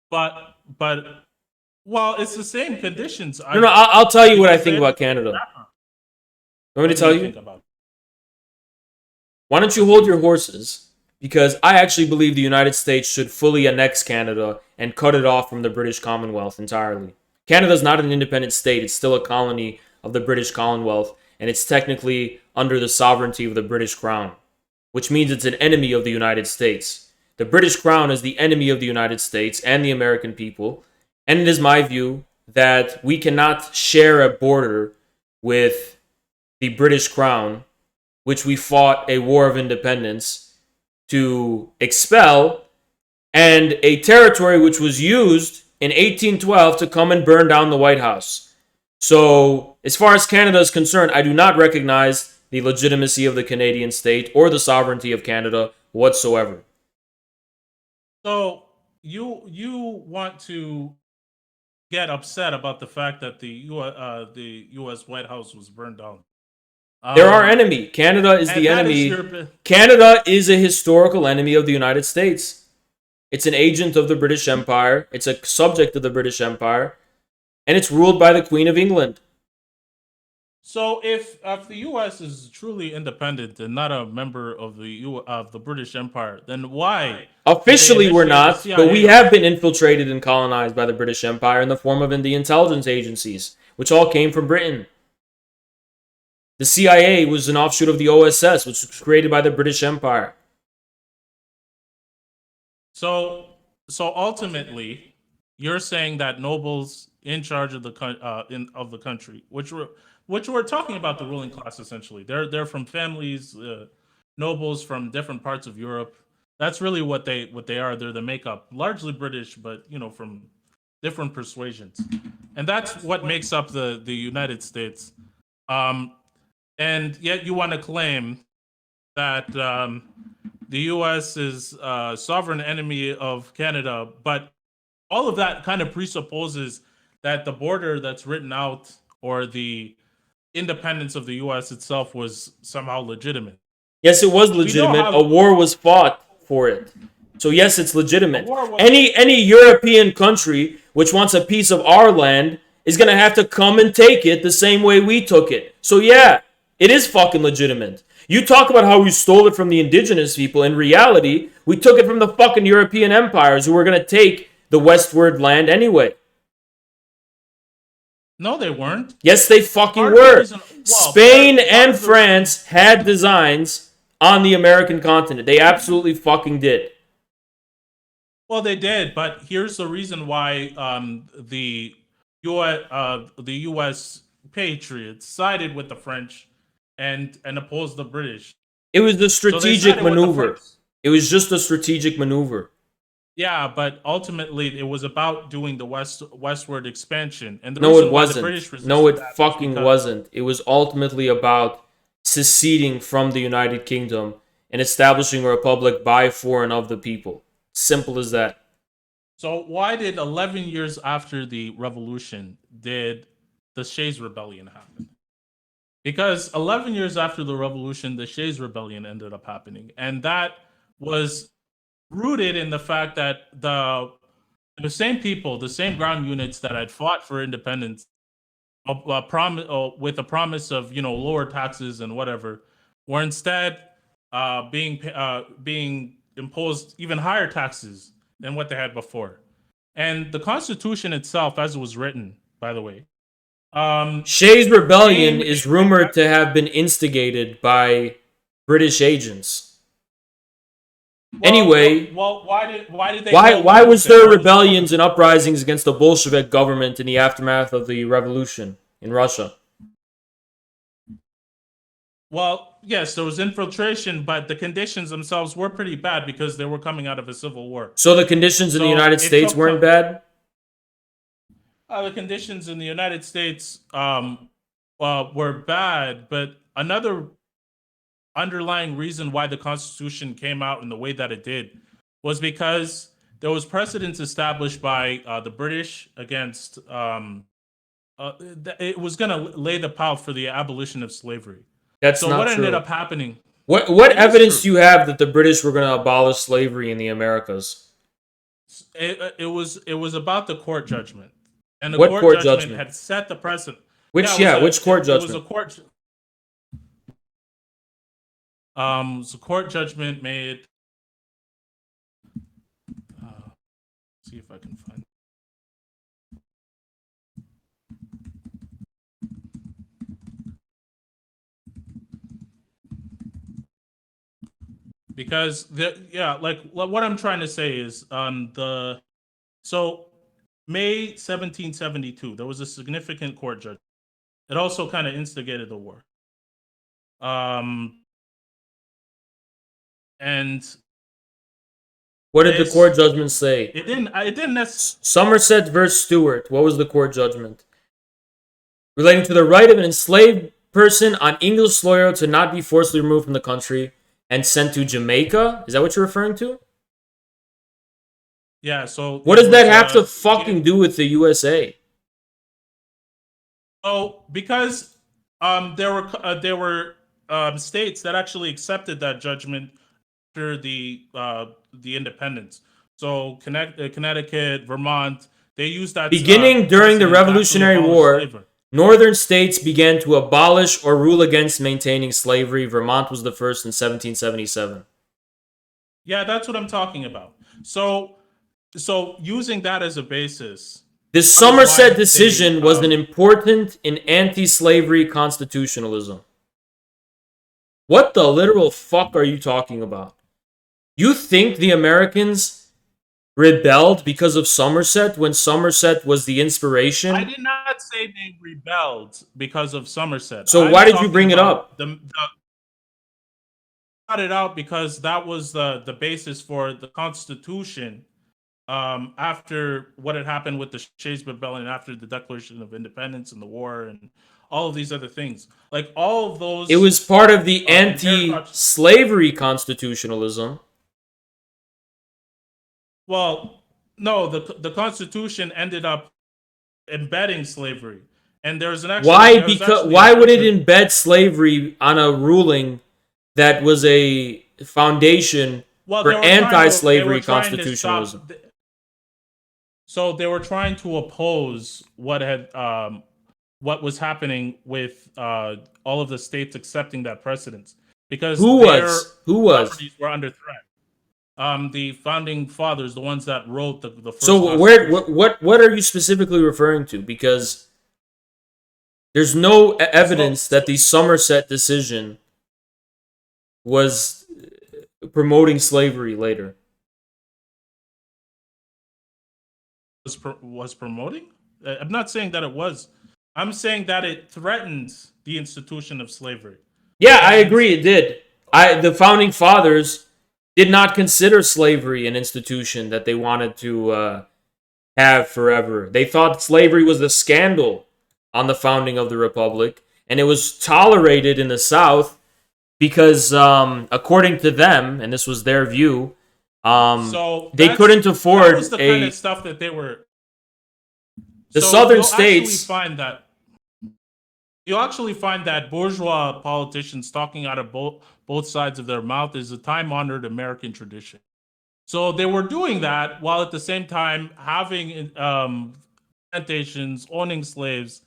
[SPEAKER 2] But well, it's the same conditions.
[SPEAKER 1] No, I'll tell you what I think about Canada. You want me to tell you? Why don't you hold your horses? Because I actually believe the United States should fully annex Canada and cut it off from the British Commonwealth entirely. Canada's not an independent state. It's still a colony of the British Commonwealth, and it's technically under the sovereignty of the British Crown, which means it's an enemy of the United States. The British Crown is the enemy of the United States and the American people, and it is my view that we cannot share a border with the British Crown, which we fought a war of independence to expel, and a territory which was used in 1812 to come and burn down the White House. So, as far as Canada is concerned, I do not recognize the legitimacy of the Canadian state or the sovereignty of Canada whatsoever.
[SPEAKER 2] So, you want to get upset about the fact that the U.S. White House was burned down.
[SPEAKER 1] They're our enemy. Canada is the enemy. Canada is a historical enemy of the United States. It's an agent of the British Empire. It's a subject of the British Empire. And it's ruled by the Queen of England.
[SPEAKER 2] So if the U.S. is truly independent and not a member of the British Empire, then why?
[SPEAKER 1] Officially, we're not, but we have been infiltrated and colonized by the British Empire in the form of the intelligence agencies, which all came from Britain. The CIA was an offshoot of the OSS, which was created by the British Empire.
[SPEAKER 2] So ultimately, you're saying that nobles in charge of the country, which we're talking about the ruling class essentially. They're from families, nobles from different parts of Europe. That's really what they are. They're the makeup, largely British, but from different persuasions, and that's what makes up the United States. And yet you want to claim that the U.S. is a sovereign enemy of Canada, but all of that kind of presupposes that the border that's written out or the independence of the U.S. itself was somehow legitimate.
[SPEAKER 1] Yes, it was legitimate. A war was fought for it. So yes, it's legitimate. Any European country which wants a piece of our land is going to have to come and take it the same way we took it. So yeah, it is fucking legitimate. You talk about how we stole it from the indigenous people. In reality, we took it from the fucking European empires who were going to take the westward land anyway.
[SPEAKER 2] No, they weren't.
[SPEAKER 1] Yes, they fucking were. Spain and France had designs on the American continent. They absolutely fucking did.
[SPEAKER 2] Well, they did, but here's the reason why the U.S. patriots sided with the French and opposed the British.
[SPEAKER 1] It was the strategic maneuver. It was just a strategic maneuver.
[SPEAKER 2] Yeah, but ultimately it was about doing the westward expansion. And
[SPEAKER 1] no, it wasn't. No, it fucking wasn't. It was ultimately about seceding from the United Kingdom and establishing a republic by, for, and of the people. Simple as that.
[SPEAKER 2] So why did 11 years after the revolution did the Shays Rebellion happen? Because 11 years after the revolution, the Shays Rebellion ended up happening. And that was rooted in the fact that the same people, the same ground units that had fought for independence, with a promise of lower taxes and whatever, were instead being imposed even higher taxes than what they had before. And the Constitution itself, as it was written, by the way,
[SPEAKER 1] Shays Rebellion is rumored to have been instigated by British agents. Anyway, why was there rebellions and uprisings against the Bolshevik government in the aftermath of the revolution in Russia?
[SPEAKER 2] Well, yes, there was infiltration, but the conditions themselves were pretty bad because they were coming out of a civil war.
[SPEAKER 1] So the conditions in the
[SPEAKER 2] So
[SPEAKER 1] United
[SPEAKER 2] it
[SPEAKER 1] States
[SPEAKER 2] took
[SPEAKER 1] weren't bad?
[SPEAKER 2] the conditions in the United States were bad, but another underlying reason why the Constitution came out in the way that it did was because there was precedents established by the British against it was going to lay the path for the abolition of slavery.
[SPEAKER 1] That's
[SPEAKER 2] So
[SPEAKER 1] not
[SPEAKER 2] what ended
[SPEAKER 1] true.
[SPEAKER 2] up happening?
[SPEAKER 1] What
[SPEAKER 2] It is
[SPEAKER 1] evidence
[SPEAKER 2] true.
[SPEAKER 1] do you have that the British were going to abolish slavery in the Americas?
[SPEAKER 2] It was about the court judgment, and the
[SPEAKER 1] What
[SPEAKER 2] court,
[SPEAKER 1] court
[SPEAKER 2] judgment
[SPEAKER 1] judgment?
[SPEAKER 2] had set the precedent.
[SPEAKER 1] Which
[SPEAKER 2] Which
[SPEAKER 1] court
[SPEAKER 2] It was a
[SPEAKER 1] judgment?
[SPEAKER 2] court. So court judgment made. See if I can find. Because like what I'm trying to say is May 1772 there was a significant court judgment. It also kind of instigated the war. And
[SPEAKER 1] What did the court judgment say?
[SPEAKER 2] it didn't necessarily.
[SPEAKER 1] Somerset versus Stewart. What was the court judgment? Relating to the right of an enslaved person on English soil to not be forcibly removed from the country and sent to Jamaica? Is that what you're referring to?
[SPEAKER 2] Yeah, so
[SPEAKER 1] what does that have to fucking do with the USA?
[SPEAKER 2] Oh, because there were states that actually accepted that judgment after the independence. So Connecticut, Vermont, they used that
[SPEAKER 1] beginning during the Revolutionary War.
[SPEAKER 2] Slavery.
[SPEAKER 1] Northern states began to abolish or rule against maintaining slavery. Vermont was the first in 1777.
[SPEAKER 2] Yeah, that's what I'm talking about. So using that as a basis,
[SPEAKER 1] the Somerset decision was an important in anti-slavery constitutionalism. What the literal fuck are you talking about? You think the Americans rebelled because of Somerset when Somerset was the inspiration?
[SPEAKER 2] I did not say they rebelled because of Somerset.
[SPEAKER 1] So why did you bring it up?
[SPEAKER 2] I brought it out because that was the basis for the Constitution after what had happened with the Shays Rebellion, after the Declaration of Independence and the war and all of these other things. Like all of those.
[SPEAKER 1] It was part of the anti-slavery constitutionalism.
[SPEAKER 2] Well, no, the Constitution ended up embedding slavery, and there's an actual.
[SPEAKER 1] Why would it embed slavery on a ruling that was a foundation for anti-slavery constitutionalism?
[SPEAKER 2] So they were trying to oppose what was happening with all of the states accepting that precedence, because
[SPEAKER 1] who was
[SPEAKER 2] were under threat. The founding fathers, the ones that wrote the first.
[SPEAKER 1] So what are you specifically referring to? Because there's no evidence that the Somerset decision was promoting slavery later.
[SPEAKER 2] Was promoting? I'm not saying that it was. I'm saying that it threatened the institution of slavery.
[SPEAKER 1] Yeah, I agree. It did. The founding fathers did not consider slavery an institution that they wanted to have forever. They thought slavery was a scandal on the founding of the Republic, and it was tolerated in the South because, according to them, and this was their view, they couldn't afford
[SPEAKER 2] that was the kind of stuff that they were.
[SPEAKER 1] The southern states.
[SPEAKER 2] You'll actually find that bourgeois politicians talking out of both sides of their mouth is a time-honored American tradition. So they were doing that while at the same time having plantations, owning slaves,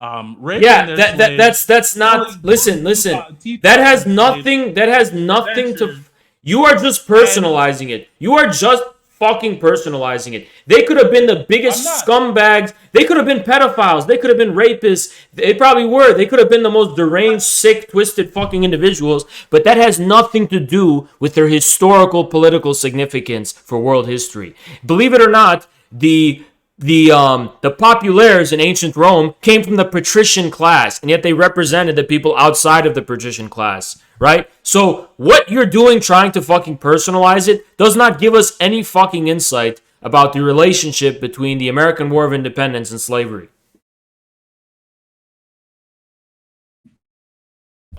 [SPEAKER 2] raping their slaves.
[SPEAKER 1] That's not. Listen. That has nothing to. You are just personalizing it. You are just fucking personalizing it. They could have been the biggest scumbags. They could have been pedophiles. They could have been rapists. They probably were. They could have been the most deranged, sick, twisted fucking individuals. But that has nothing to do with their historical, political significance for world history. Believe it or not, the the populares in ancient Rome came from the patrician class, and yet they represented the people outside of the patrician class, right? So what you're doing, trying to fucking personalize it, does not give us any fucking insight about the relationship between the American War of Independence and slavery.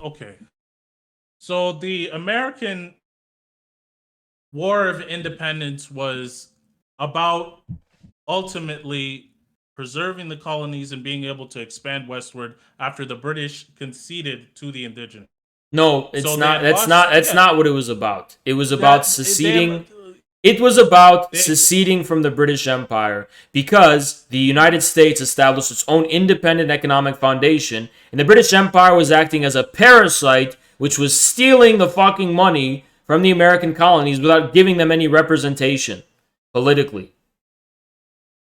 [SPEAKER 2] Okay. So the American War of Independence was about ultimately preserving the colonies and being able to expand westward after the British conceded to the indigenous.
[SPEAKER 1] No, it's
[SPEAKER 2] So
[SPEAKER 1] not.
[SPEAKER 2] they
[SPEAKER 1] That's
[SPEAKER 2] lost-
[SPEAKER 1] not what it was about. It was about
[SPEAKER 2] That-
[SPEAKER 1] seceding.
[SPEAKER 2] they-
[SPEAKER 1] It was about
[SPEAKER 2] They-
[SPEAKER 1] seceding from the British Empire because the United States established its own independent economic foundation, and the British Empire was acting as a parasite, which was stealing the fucking money from the American colonies without giving them any representation politically.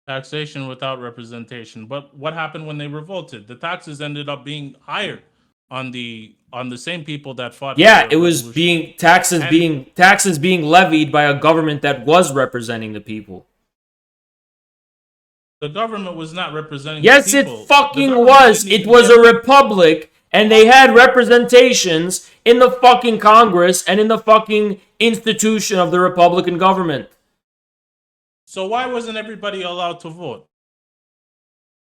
[SPEAKER 2] Taxation without representation. But what happened when they revolted? The taxes ended up being higher on the same people that fought.
[SPEAKER 1] Yeah,
[SPEAKER 2] for the
[SPEAKER 1] it was
[SPEAKER 2] revolution.
[SPEAKER 1] taxes being levied by a government that was representing the people.
[SPEAKER 2] The government was not representing
[SPEAKER 1] Yes,
[SPEAKER 2] the
[SPEAKER 1] it
[SPEAKER 2] people.
[SPEAKER 1] fucking
[SPEAKER 2] The government
[SPEAKER 1] was.
[SPEAKER 2] didn't
[SPEAKER 1] It
[SPEAKER 2] even
[SPEAKER 1] was
[SPEAKER 2] get-
[SPEAKER 1] a republic, and they had representations in the fucking Congress and in the fucking institution of the Republican government.
[SPEAKER 2] So why wasn't everybody allowed to vote?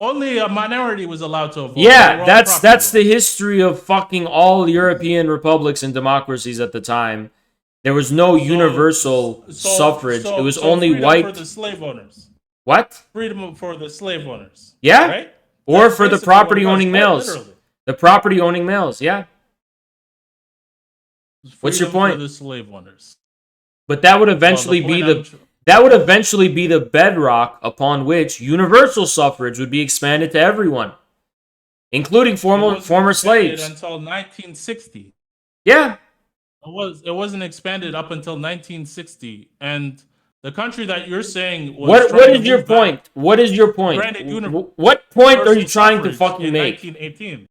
[SPEAKER 2] Only a minority was allowed to vote. They were
[SPEAKER 1] Yeah,
[SPEAKER 2] all
[SPEAKER 1] that's
[SPEAKER 2] property
[SPEAKER 1] the history of fucking all European republics and democracies at the time. There was no universal suffrage. It was only
[SPEAKER 2] freedom
[SPEAKER 1] white.
[SPEAKER 2] for the slave owners.
[SPEAKER 1] What?
[SPEAKER 2] Freedom for the slave owners.
[SPEAKER 1] Yeah.
[SPEAKER 2] Right?
[SPEAKER 1] Or
[SPEAKER 2] That's
[SPEAKER 1] for the
[SPEAKER 2] basically
[SPEAKER 1] property
[SPEAKER 2] what it was,
[SPEAKER 1] owning
[SPEAKER 2] quite
[SPEAKER 1] males.
[SPEAKER 2] literally.
[SPEAKER 1] The property owning males, yeah. What's your
[SPEAKER 2] Freedom
[SPEAKER 1] point?
[SPEAKER 2] For the slave owners.
[SPEAKER 1] But that would eventually be the bedrock upon which universal suffrage would be expanded to everyone, including former slaves.
[SPEAKER 2] Until 1960.
[SPEAKER 1] Yeah.
[SPEAKER 2] It wasn't expanded up until 1960, and the country that you're saying was
[SPEAKER 1] What is your point? What is your point? What point are you trying to fucking make?
[SPEAKER 2] 1918.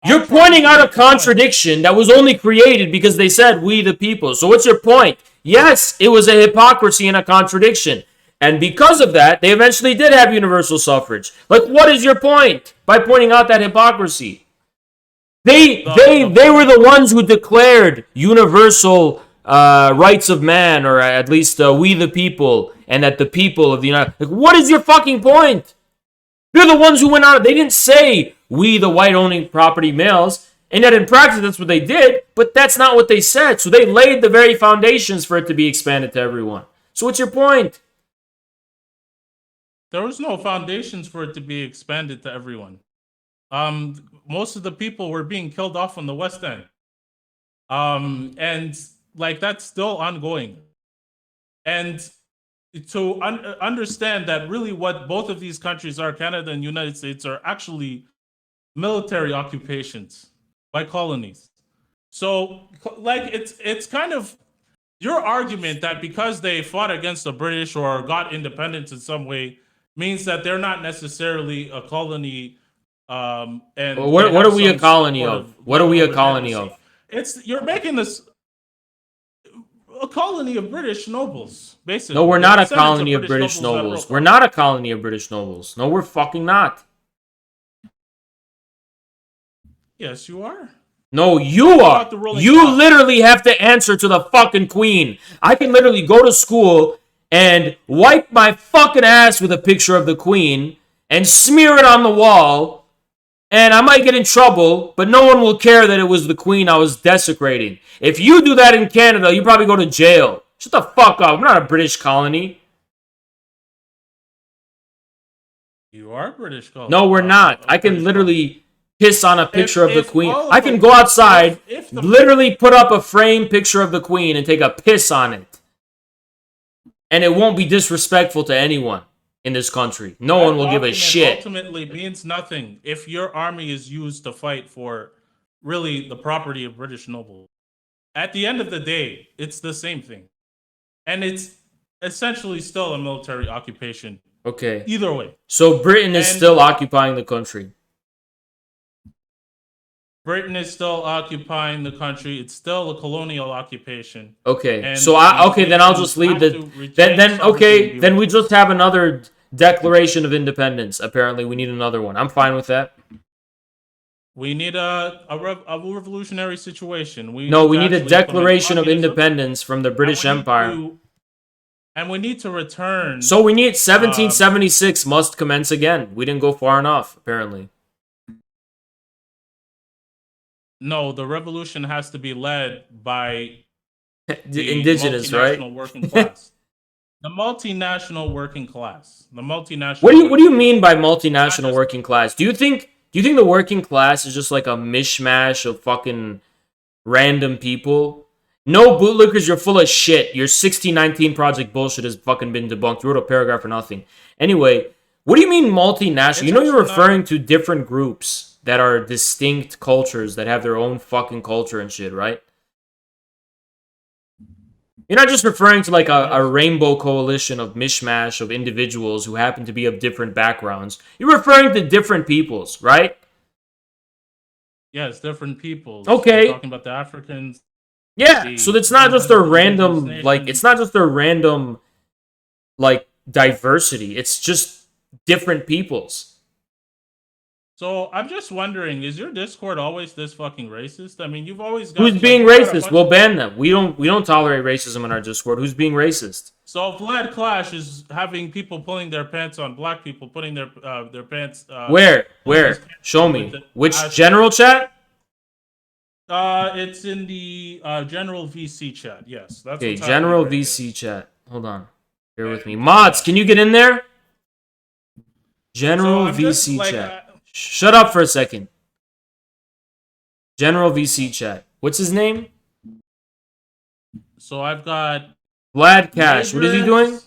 [SPEAKER 1] You're pointing out a contradiction that was only created because they said we the people. So what's your point? Yes, it was a hypocrisy and a contradiction. And because of that, they eventually did have universal suffrage. Like, what is your point by pointing out that hypocrisy? They were the ones who declared universal rights of man, or at least we the people, and that the people of the United... Like, what is your fucking point? They're the ones who went out. They didn't say we the white owning property males, and yet in practice that's what they did, but that's not what they said. So they laid the very foundations for it to be expanded to everyone. So what's your point?
[SPEAKER 2] There was no foundations for it to be expanded to everyone. Most of the people were being killed off on the West End. And like that's still ongoing. And to understand that really what both of these countries are, Canada and United States, are actually military occupations by colonies. So like it's kind of your argument that because they fought against the British or got independence in some way means that they're not necessarily a colony. And
[SPEAKER 1] what are we a colony of? What are we a colony of?
[SPEAKER 2] You're making this a colony of British nobles, basically.
[SPEAKER 1] No, we're not a colony of British nobles. We're not a colony of British nobles. No, we're fucking not.
[SPEAKER 2] Yes, you are.
[SPEAKER 1] No, you are. You literally have to answer to the fucking queen. I can literally go to school and wipe my fucking ass with a picture of the queen and smear it on the wall, and I might get in trouble, but no one will care that it was the queen I was desecrating. If you do that in Canada, you probably go to jail. Shut the fuck up. We're not a British colony.
[SPEAKER 2] You are a British colony.
[SPEAKER 1] No, we're not. I can literally piss on a picture of the queen.
[SPEAKER 2] all of
[SPEAKER 1] I can
[SPEAKER 2] the-
[SPEAKER 1] go outside,
[SPEAKER 2] if the-
[SPEAKER 1] literally put up a framed picture of the queen and take a piss on it. And it won't be disrespectful to anyone in this country. No one will give a shit.
[SPEAKER 2] Ultimately means nothing if your army is used to fight for really the property of British nobles. At the end of the day, it's the same thing. And it's essentially still a military occupation.
[SPEAKER 1] Okay.
[SPEAKER 2] Either way.
[SPEAKER 1] So Britain is still occupying the country.
[SPEAKER 2] Britain is still occupying the country. It's still a colonial occupation.
[SPEAKER 1] Okay.
[SPEAKER 2] And
[SPEAKER 1] So then I'll just leave
[SPEAKER 2] have to
[SPEAKER 1] the
[SPEAKER 2] retain
[SPEAKER 1] then
[SPEAKER 2] sovereignty.
[SPEAKER 1] then we just have another Declaration of Independence. Apparently, we need another one. I'm fine with that.
[SPEAKER 2] We need a revolutionary situation. We
[SPEAKER 1] need a Declaration of Independence from the British Empire.
[SPEAKER 2] And we need to return.
[SPEAKER 1] So we need 1776 must commence again. We didn't go far enough, apparently.
[SPEAKER 2] No, the revolution has to be led by
[SPEAKER 1] the indigenous, right?
[SPEAKER 2] Working class. The multinational working class. The multinational.
[SPEAKER 1] What do you mean by multinational working class? Do you think the working class is just like a mishmash of fucking random people? No, bootlickers, you're full of shit. Your 1619 Project bullshit has fucking been debunked. You wrote a paragraph for nothing. Anyway, what do you mean multinational? You know you're referring to different groups that are distinct cultures that have their own fucking culture and shit, right? You're not just referring to like a rainbow coalition of mishmash of individuals who happen to be of different backgrounds. You're referring to different peoples, right?
[SPEAKER 2] Yes, different peoples.
[SPEAKER 1] Okay.
[SPEAKER 2] We're talking about the Africans.
[SPEAKER 1] Yeah, so it's not just a random, like, it's not just a random, like, diversity. It's just different peoples.
[SPEAKER 2] So I'm just wondering, is your Discord always this fucking racist? I mean, you've always got...
[SPEAKER 1] Who's being racist? We'll ban them. We don't tolerate racism in our Discord. Who's being racist?
[SPEAKER 2] So Vlad Clash is having people pulling their pants on black people, putting their pants...
[SPEAKER 1] Where? Show me. Which general chat?
[SPEAKER 2] It's in the general VC chat. Yes, that's
[SPEAKER 1] okay. General VC chat. Hold on, bear with me. Mods, can you get in there? General VC chat. Shut up for a second. General VC chat. What's his name?
[SPEAKER 2] So I've got
[SPEAKER 1] Vlad Cash. What is he doing?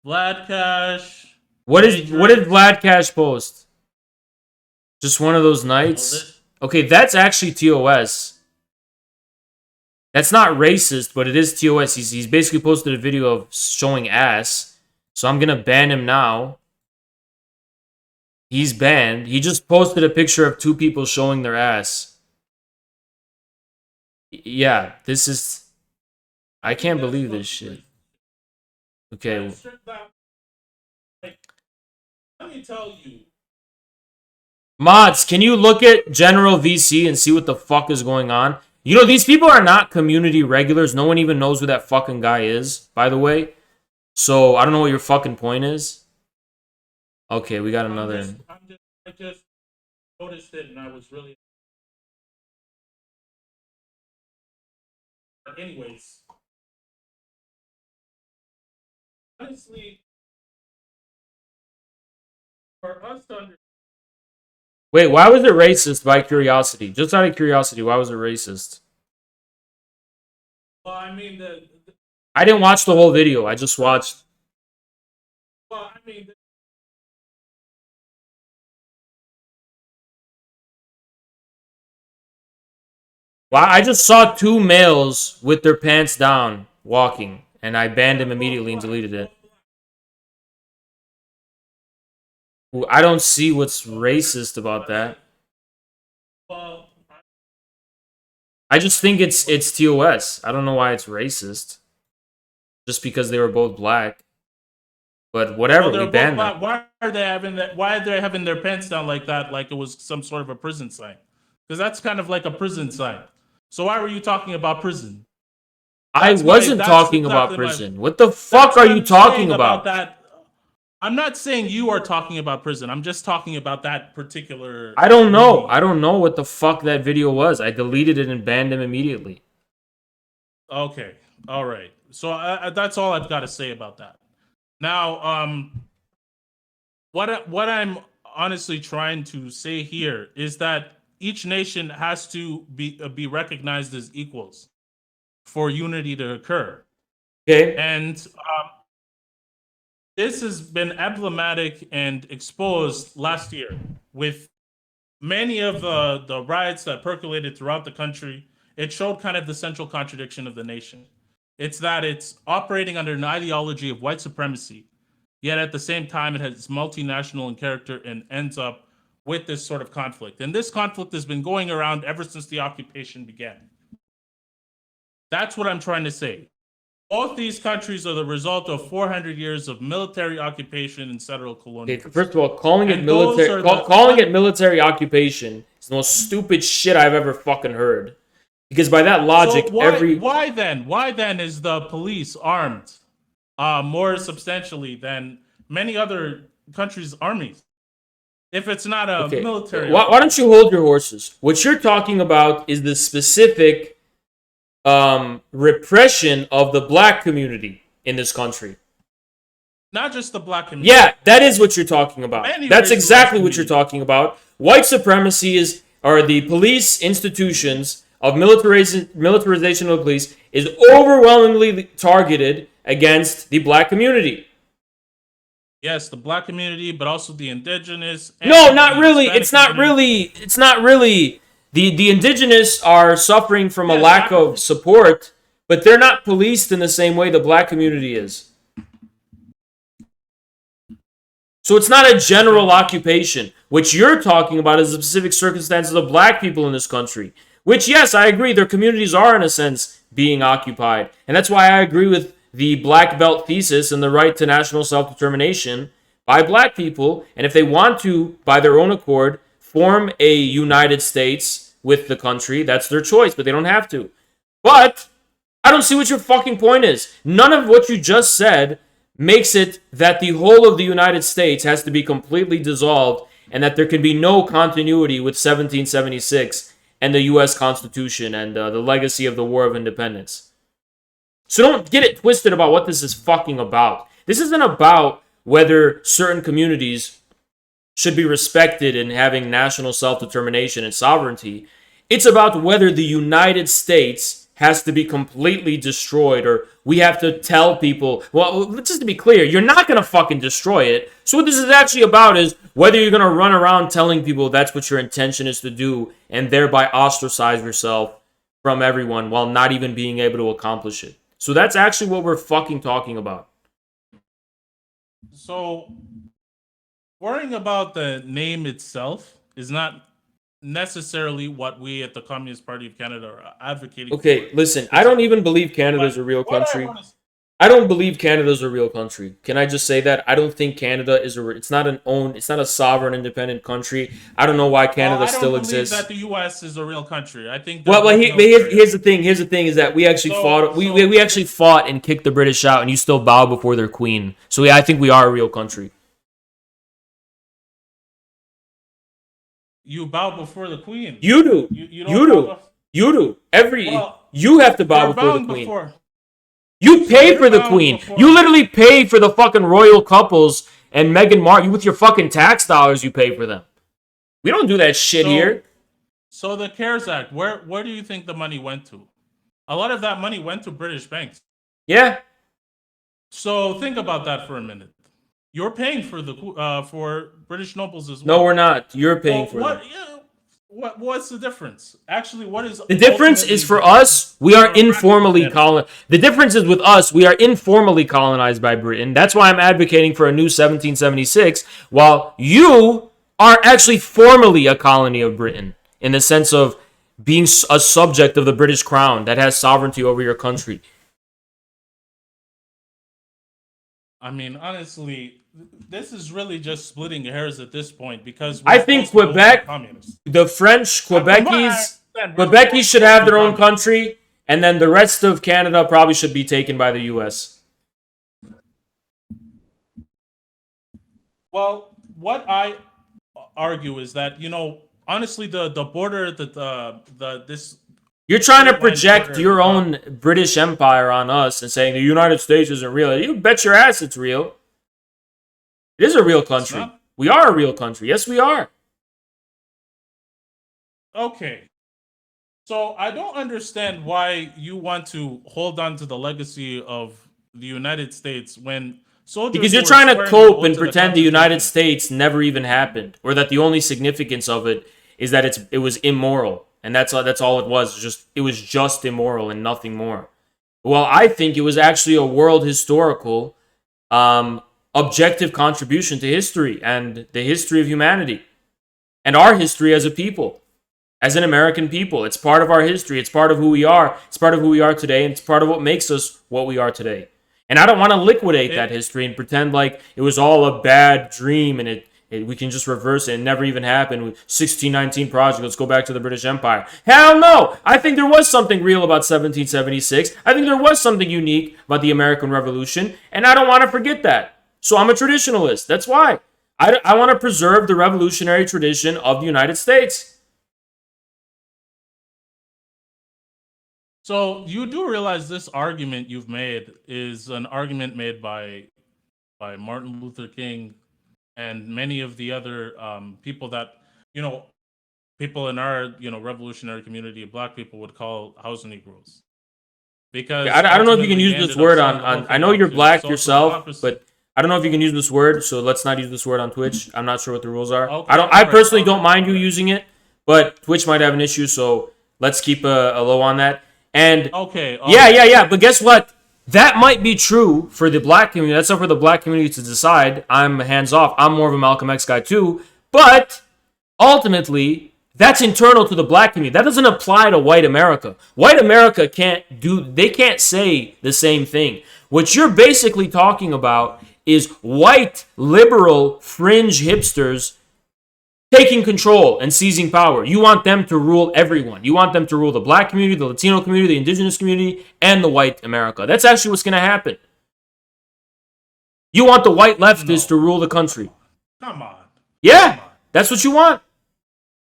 [SPEAKER 2] Vlad Cash.
[SPEAKER 1] What did Vlad Cash post? Just one of those nights. Okay, that's actually TOS. That's not racist, but it is TOS. He's basically posted a video of showing ass. So I'm going to ban him now. He's banned. He just posted a picture of two people showing their ass. Yeah, this is... I can't believe this shit. Okay.
[SPEAKER 2] Let me tell you.
[SPEAKER 1] Mods, can you look at General VC and see what the fuck is going on? You know, these people are not community regulars. No one even knows who that fucking guy is, by the way. So, I don't know what your fucking point is. Okay, we got another.
[SPEAKER 2] I just noticed it and I was really... But anyways. Honestly, for us to understand...
[SPEAKER 1] Wait, why was it racist by curiosity? Just out of curiosity, why was it racist?
[SPEAKER 2] Well, I mean,
[SPEAKER 1] I didn't watch the whole video. I just watched...
[SPEAKER 2] Well, I mean...
[SPEAKER 1] Well, I just saw two males with their pants down walking, and I banned him immediately and deleted it. I don't see what's racist about that. I just think it's TOS. I don't know why it's racist. Just because they were both black. But whatever, we banned them.
[SPEAKER 2] Why are they having their pants down like that, like it was some sort of a prison sign? Because that's kind of like a prison sign. So why were you talking about prison?
[SPEAKER 1] I wasn't talking about prison. What the fuck are you talking about?
[SPEAKER 2] That. I'm not saying you are talking about prison. I'm just talking about that particular...
[SPEAKER 1] I don't know. I don't know what the fuck that video was. I deleted it and banned him immediately.
[SPEAKER 2] Okay. All right. So that's all I've got to say about that. Now, what I'm honestly trying to say here is that each nation has to be recognized as equals for unity to occur.
[SPEAKER 1] Okay.
[SPEAKER 2] And... this has been emblematic and exposed last year with many of the riots that percolated throughout the country. It showed kind of the central contradiction of the nation. It's that it's operating under an ideology of white supremacy, yet at the same time it has multinational in character and ends up with this sort of conflict. And this conflict has been going around ever since the occupation began. That's what I'm trying to say. Both these countries are the result of 400 years of military occupation and settler
[SPEAKER 1] Okay,
[SPEAKER 2] colonialism.
[SPEAKER 1] first of all, calling it
[SPEAKER 2] And those
[SPEAKER 1] military,
[SPEAKER 2] are the
[SPEAKER 1] calling it military occupation is the most stupid shit I've ever fucking heard. Because by that logic,
[SPEAKER 2] So why then is the police armed more substantially than many other countries' armies? If it's not a
[SPEAKER 1] okay,
[SPEAKER 2] military,
[SPEAKER 1] why don't you hold your horses? What you're talking about is the specific repression of the black community in this country.
[SPEAKER 2] not just the black community.
[SPEAKER 1] Yeah, that is what you're talking about.
[SPEAKER 2] Many
[SPEAKER 1] That's
[SPEAKER 2] racialized
[SPEAKER 1] exactly what you're
[SPEAKER 2] communities.
[SPEAKER 1] talking about. White supremacy are the police institutions of militarization of the police is overwhelmingly targeted against the black community.
[SPEAKER 2] Yes, the black community, but also the indigenous. and
[SPEAKER 1] No, not
[SPEAKER 2] the
[SPEAKER 1] really.
[SPEAKER 2] Hispanic
[SPEAKER 1] It's not
[SPEAKER 2] community.
[SPEAKER 1] really. It's not really. The indigenous are suffering from a
[SPEAKER 2] Yeah,
[SPEAKER 1] lack
[SPEAKER 2] exactly.
[SPEAKER 1] of support, but they're not policed in the same way the black community is. So it's not a general occupation. What you're talking about is the specific circumstances of black people in this country. Which, yes, I agree, their communities are, in a sense, being occupied. And that's why I agree with the black belt thesis and the right to national self-determination by black people. And if they want to, by their own accord, form a United States with the country, that's their choice, but they don't have to. But I don't see what your fucking point is. None of what you just said makes it that the whole of the United States has to be completely dissolved and that there can be no continuity with 1776 and the U.S. Constitution and the legacy of the War of Independence. So don't get it twisted about what this is fucking about. This isn't about whether certain communities should be respected in having national self-determination and sovereignty. It's about whether the United States has to be completely destroyed, or we have to tell people, well, just to be clear, you're not going to fucking destroy it. So what this is actually about is whether you're going to run around telling people that's what your intention is to do and thereby ostracize yourself from everyone while not even being able to accomplish it. So that's actually what we're fucking talking about.
[SPEAKER 2] So worrying about the name itself is not necessarily what we at the Communist Party of Canada are advocating
[SPEAKER 1] Okay,
[SPEAKER 2] for.
[SPEAKER 1] listen, I don't even believe Canada's a real
[SPEAKER 2] What I
[SPEAKER 1] country.
[SPEAKER 2] wanna-
[SPEAKER 1] I don't believe Canada's a real country. Can I just say that? I don't think Canada is it's not it's not a sovereign independent country. I don't know why Canada still
[SPEAKER 2] I don't
[SPEAKER 1] exists.
[SPEAKER 2] believe that the U.S. is a real country. I think.
[SPEAKER 1] Well, here's the thing. Here's the thing is that we actually
[SPEAKER 2] So-
[SPEAKER 1] we actually fought and kicked the British out, and you still bow before their queen. So yeah, I think we are a real country.
[SPEAKER 2] You bow before the Queen.
[SPEAKER 1] You do.
[SPEAKER 2] You don't
[SPEAKER 1] You
[SPEAKER 2] bow
[SPEAKER 1] do.
[SPEAKER 2] bef-
[SPEAKER 1] You do.
[SPEAKER 2] Well,
[SPEAKER 1] You have to bow
[SPEAKER 2] They're
[SPEAKER 1] before the
[SPEAKER 2] bowing
[SPEAKER 1] queen.
[SPEAKER 2] before.
[SPEAKER 1] You pay
[SPEAKER 2] you're
[SPEAKER 1] for the
[SPEAKER 2] bowing
[SPEAKER 1] queen.
[SPEAKER 2] before-
[SPEAKER 1] You literally pay for the fucking royal couples and Meghan Markle. With your fucking tax dollars, you pay for them. We don't do that shit here.
[SPEAKER 2] So the CARES Act, where do you think the money went to? A lot of that money went to British banks.
[SPEAKER 1] Yeah.
[SPEAKER 2] So think about that for a minute. You're paying for the for British nobles as well.
[SPEAKER 1] No, we're not. You're paying
[SPEAKER 2] Well,
[SPEAKER 1] for
[SPEAKER 2] what?
[SPEAKER 1] them.
[SPEAKER 2] Yeah, what's the difference? Actually, what is
[SPEAKER 1] The difference is for us, we are informally colonized. The difference is with us, we are informally colonized by Britain. That's why I'm advocating for a new 1776, while you are actually formally a colony of Britain in the sense of being a subject of the British crown that has sovereignty over your country.
[SPEAKER 2] I mean, honestly, this is really just splitting hairs at this point because
[SPEAKER 1] I think
[SPEAKER 2] supposed to vote
[SPEAKER 1] Quebec-
[SPEAKER 2] for communists.
[SPEAKER 1] The French,
[SPEAKER 2] From what I
[SPEAKER 1] Quebecese,
[SPEAKER 2] understand, we're
[SPEAKER 1] Quebecese
[SPEAKER 2] supposed
[SPEAKER 1] should
[SPEAKER 2] to
[SPEAKER 1] have
[SPEAKER 2] vote
[SPEAKER 1] their
[SPEAKER 2] for
[SPEAKER 1] own country, and then the rest of Canada probably should be taken by the U.S.
[SPEAKER 2] Well, what I argue is that honestly, the border this
[SPEAKER 1] You're trying to
[SPEAKER 2] Line
[SPEAKER 1] project
[SPEAKER 2] border,
[SPEAKER 1] your own British Empire on us and saying the United States isn't real. You bet your ass it's real. It is a real country.
[SPEAKER 2] not.
[SPEAKER 1] We are a real country. Yes, we are.
[SPEAKER 2] Okay. So I don't understand why you want to hold on to the legacy of the United States when soldiers
[SPEAKER 1] Because you're
[SPEAKER 2] were
[SPEAKER 1] trying to
[SPEAKER 2] swearing
[SPEAKER 1] cope
[SPEAKER 2] oath
[SPEAKER 1] and
[SPEAKER 2] to the
[SPEAKER 1] pretend the United
[SPEAKER 2] Constitution.
[SPEAKER 1] States never even happened, or that the only significance of it is that it was immoral, and that's all it was. It was just immoral and nothing more. Well, I think it was actually a world historical, objective contribution to history and the history of humanity and our history as a people. as an American people. It's part of our history. It's part of who we are. It's part of who we are today, and it's part of what makes us what we are today. And I don't want to liquidate that history and pretend like it was all a bad dream and we can just reverse it and never even happened with 1619 Project. Let's go back to the British Empire. Hell no! I think there was something real about 1776. I think there was something unique about the American Revolution, and I don't want to forget that. So I'm a traditionalist. That's why. I want to preserve the revolutionary tradition of the United States.
[SPEAKER 2] So you do realize this argument you've made is an argument made by Martin Luther King and many of the other people that, people in our, revolutionary community of Black people would call house Negroes. Because
[SPEAKER 1] I don't know if you can use this word on I know you're Black yourself, but I don't know if you can use this word, so let's not use this word on Twitch. I'm not sure what the rules are. Okay, I personally don't mind you using it, but Twitch might have an issue, so let's keep a low on that. And yeah. But guess what? That might be true for the Black community. That's up for the Black community to decide. I'm hands off. I'm more of a Malcolm X guy too. But ultimately, that's internal to the Black community. That doesn't apply to white America. White America can't say the same thing. What you're basically talking about is white, liberal, fringe hipsters taking control and seizing power. You want them to rule everyone. You want them to rule the Black community, the Latino community, the indigenous community, and the white America. That's actually what's going to happen. You want the white leftists to rule the country.
[SPEAKER 2] Come on.
[SPEAKER 1] Yeah, that's what you want.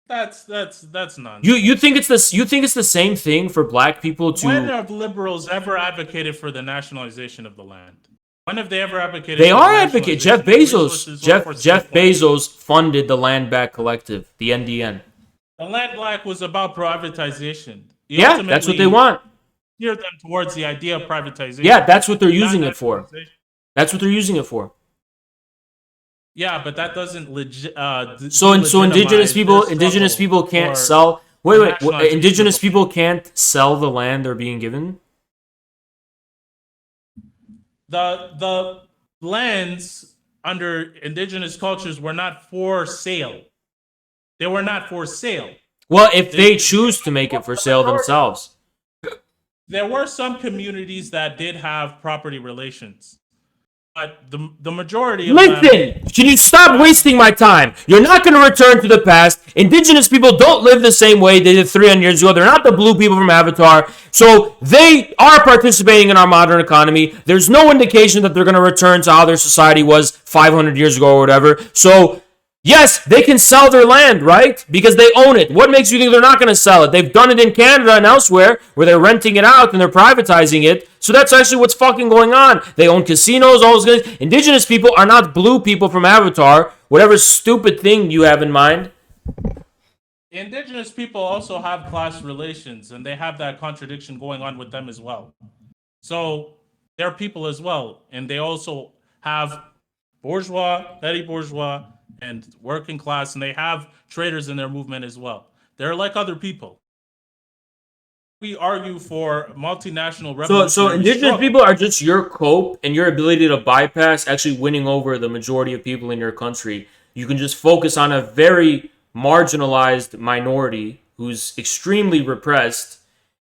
[SPEAKER 2] That's nonsense.
[SPEAKER 1] You think it's this? You think it's the same thing for Black people to?
[SPEAKER 2] When have liberals ever advocated for the nationalization of the land? When have they ever advocated?
[SPEAKER 1] They are advocating. Jeff Bezos. Jeff Bezos funded the Land Back Collective, the NDN.
[SPEAKER 2] The Land Back was about privatization.
[SPEAKER 1] Yeah, that's what they want.
[SPEAKER 2] Steer them towards the idea of privatization.
[SPEAKER 1] Yeah, that's what they're using it for. That's what they're using it for.
[SPEAKER 2] Yeah, but that doesn't
[SPEAKER 1] So indigenous people can't sell. Wait. Indigenous people can't sell the land they're being given.
[SPEAKER 2] The lands under indigenous cultures were not for sale. They were not for sale.
[SPEAKER 1] Well, if they choose to make it for sale themselves.
[SPEAKER 2] There were some communities that did have property relations. But the majority of
[SPEAKER 1] Listen, can you stop wasting my time? You're not going to return to the past. Indigenous people don't live the same way they did 300 years ago. They're not the blue people from Avatar. So they are participating in our modern economy. There's no indication that they're going to return to how their society was 500 years ago or whatever. So yes, they can sell their land, right? Because they own it. What makes you think they're not going to sell it? They've done it in Canada and elsewhere where they're renting it out and they're privatizing it. So that's actually what's fucking going on. They own casinos, all those things. Indigenous people are not blue people from Avatar, whatever stupid thing you have in mind.
[SPEAKER 2] Indigenous people also have class relations, and they have that contradiction going on with them as well. So they're people as well, and they also have bourgeois, petty bourgeois, and working class, and they have traders in their movement as well. They're like other people. We argue for multinational revolutionary
[SPEAKER 1] So indigenous people are just your cope and your ability to bypass actually winning over the majority of people in your country. You can just focus on a very marginalized minority who's extremely repressed,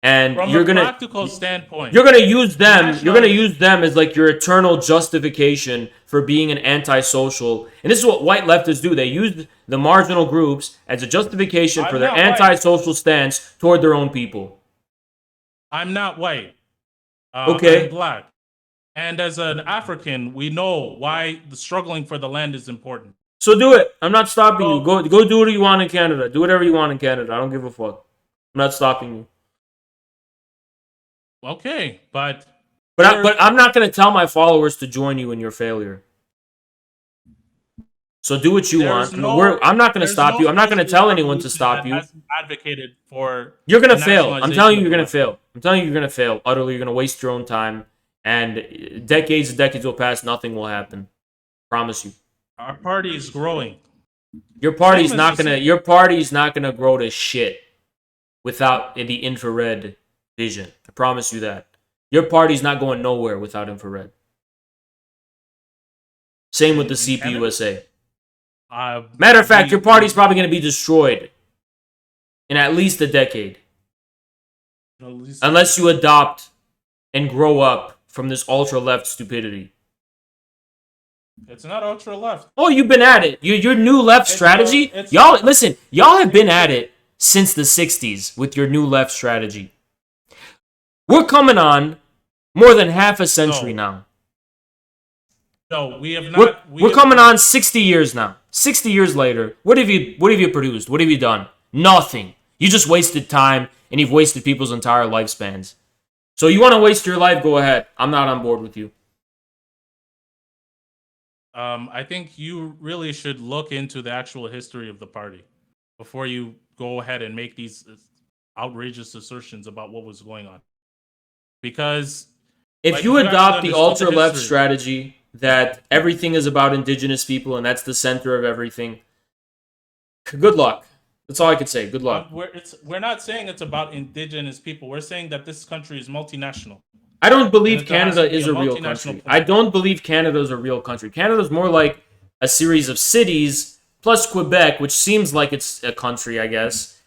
[SPEAKER 1] and
[SPEAKER 2] from
[SPEAKER 1] you're
[SPEAKER 2] a
[SPEAKER 1] gonna
[SPEAKER 2] practical standpoint.
[SPEAKER 1] You're gonna use them. You're gonna use them as like your eternal justification for being an antisocial. And this is what white leftists do. They use the marginal groups as a justification for their antisocial stance toward their own people.
[SPEAKER 2] I'm not white.
[SPEAKER 1] Okay.
[SPEAKER 2] I'm Black. And as an African, we know why the struggling for the land is important.
[SPEAKER 1] So do it. I'm not stopping you. Go do what you want in Canada. Do whatever you want in Canada. I don't give a fuck. I'm not stopping you.
[SPEAKER 2] Okay, but
[SPEAKER 1] I'm not going to tell my followers to join you in your failure. So do what you want. I'm not going to stop you. I'm not going to tell anyone to stop you.
[SPEAKER 2] Advocated for
[SPEAKER 1] you're going to fail. I'm telling you, you're going to fail. I'm telling you, you're going to fail. Utterly, you're going to waste your own time. And decades and decades will pass. Nothing will happen. Promise you.
[SPEAKER 2] Our party is growing.
[SPEAKER 1] Your party's not gonna grow to shit without the infrared vision. I promise you that. Your party's not going nowhere without infrared. Same with the CPUSA. Matter of fact, your party's probably going to be destroyed in at least a decade.
[SPEAKER 2] At least-
[SPEAKER 1] Unless you adopt and grow up from this ultra-left stupidity.
[SPEAKER 2] It's not ultra left.
[SPEAKER 1] Oh, you've been at it. Your new left strategy?
[SPEAKER 2] it's-
[SPEAKER 1] Y'all, listen, y'all have been at it since the 60s with your new left strategy. We're coming on more than half a century now.
[SPEAKER 2] No, we have not.
[SPEAKER 1] We're coming on 60 years now. 60 years later, what have you produced? What have you done? Nothing. You just wasted time, and you've wasted people's entire lifespans. So you want to waste your life? Go ahead. I'm not on board with you.
[SPEAKER 2] I think you really should look into the actual history of the party before you go ahead and make these outrageous assertions about what was going on. Because
[SPEAKER 1] if you adopt the ultra-left strategy that everything is about indigenous people and that's the center of everything, good luck. That's all I could say. Good luck.
[SPEAKER 2] We're not saying it's about indigenous people. We're saying that this country is multinational.
[SPEAKER 1] I don't believe Canada is a real country. I don't believe Canada is a real country. Canada is more like a series of cities plus Quebec, which seems like it's a country, I guess.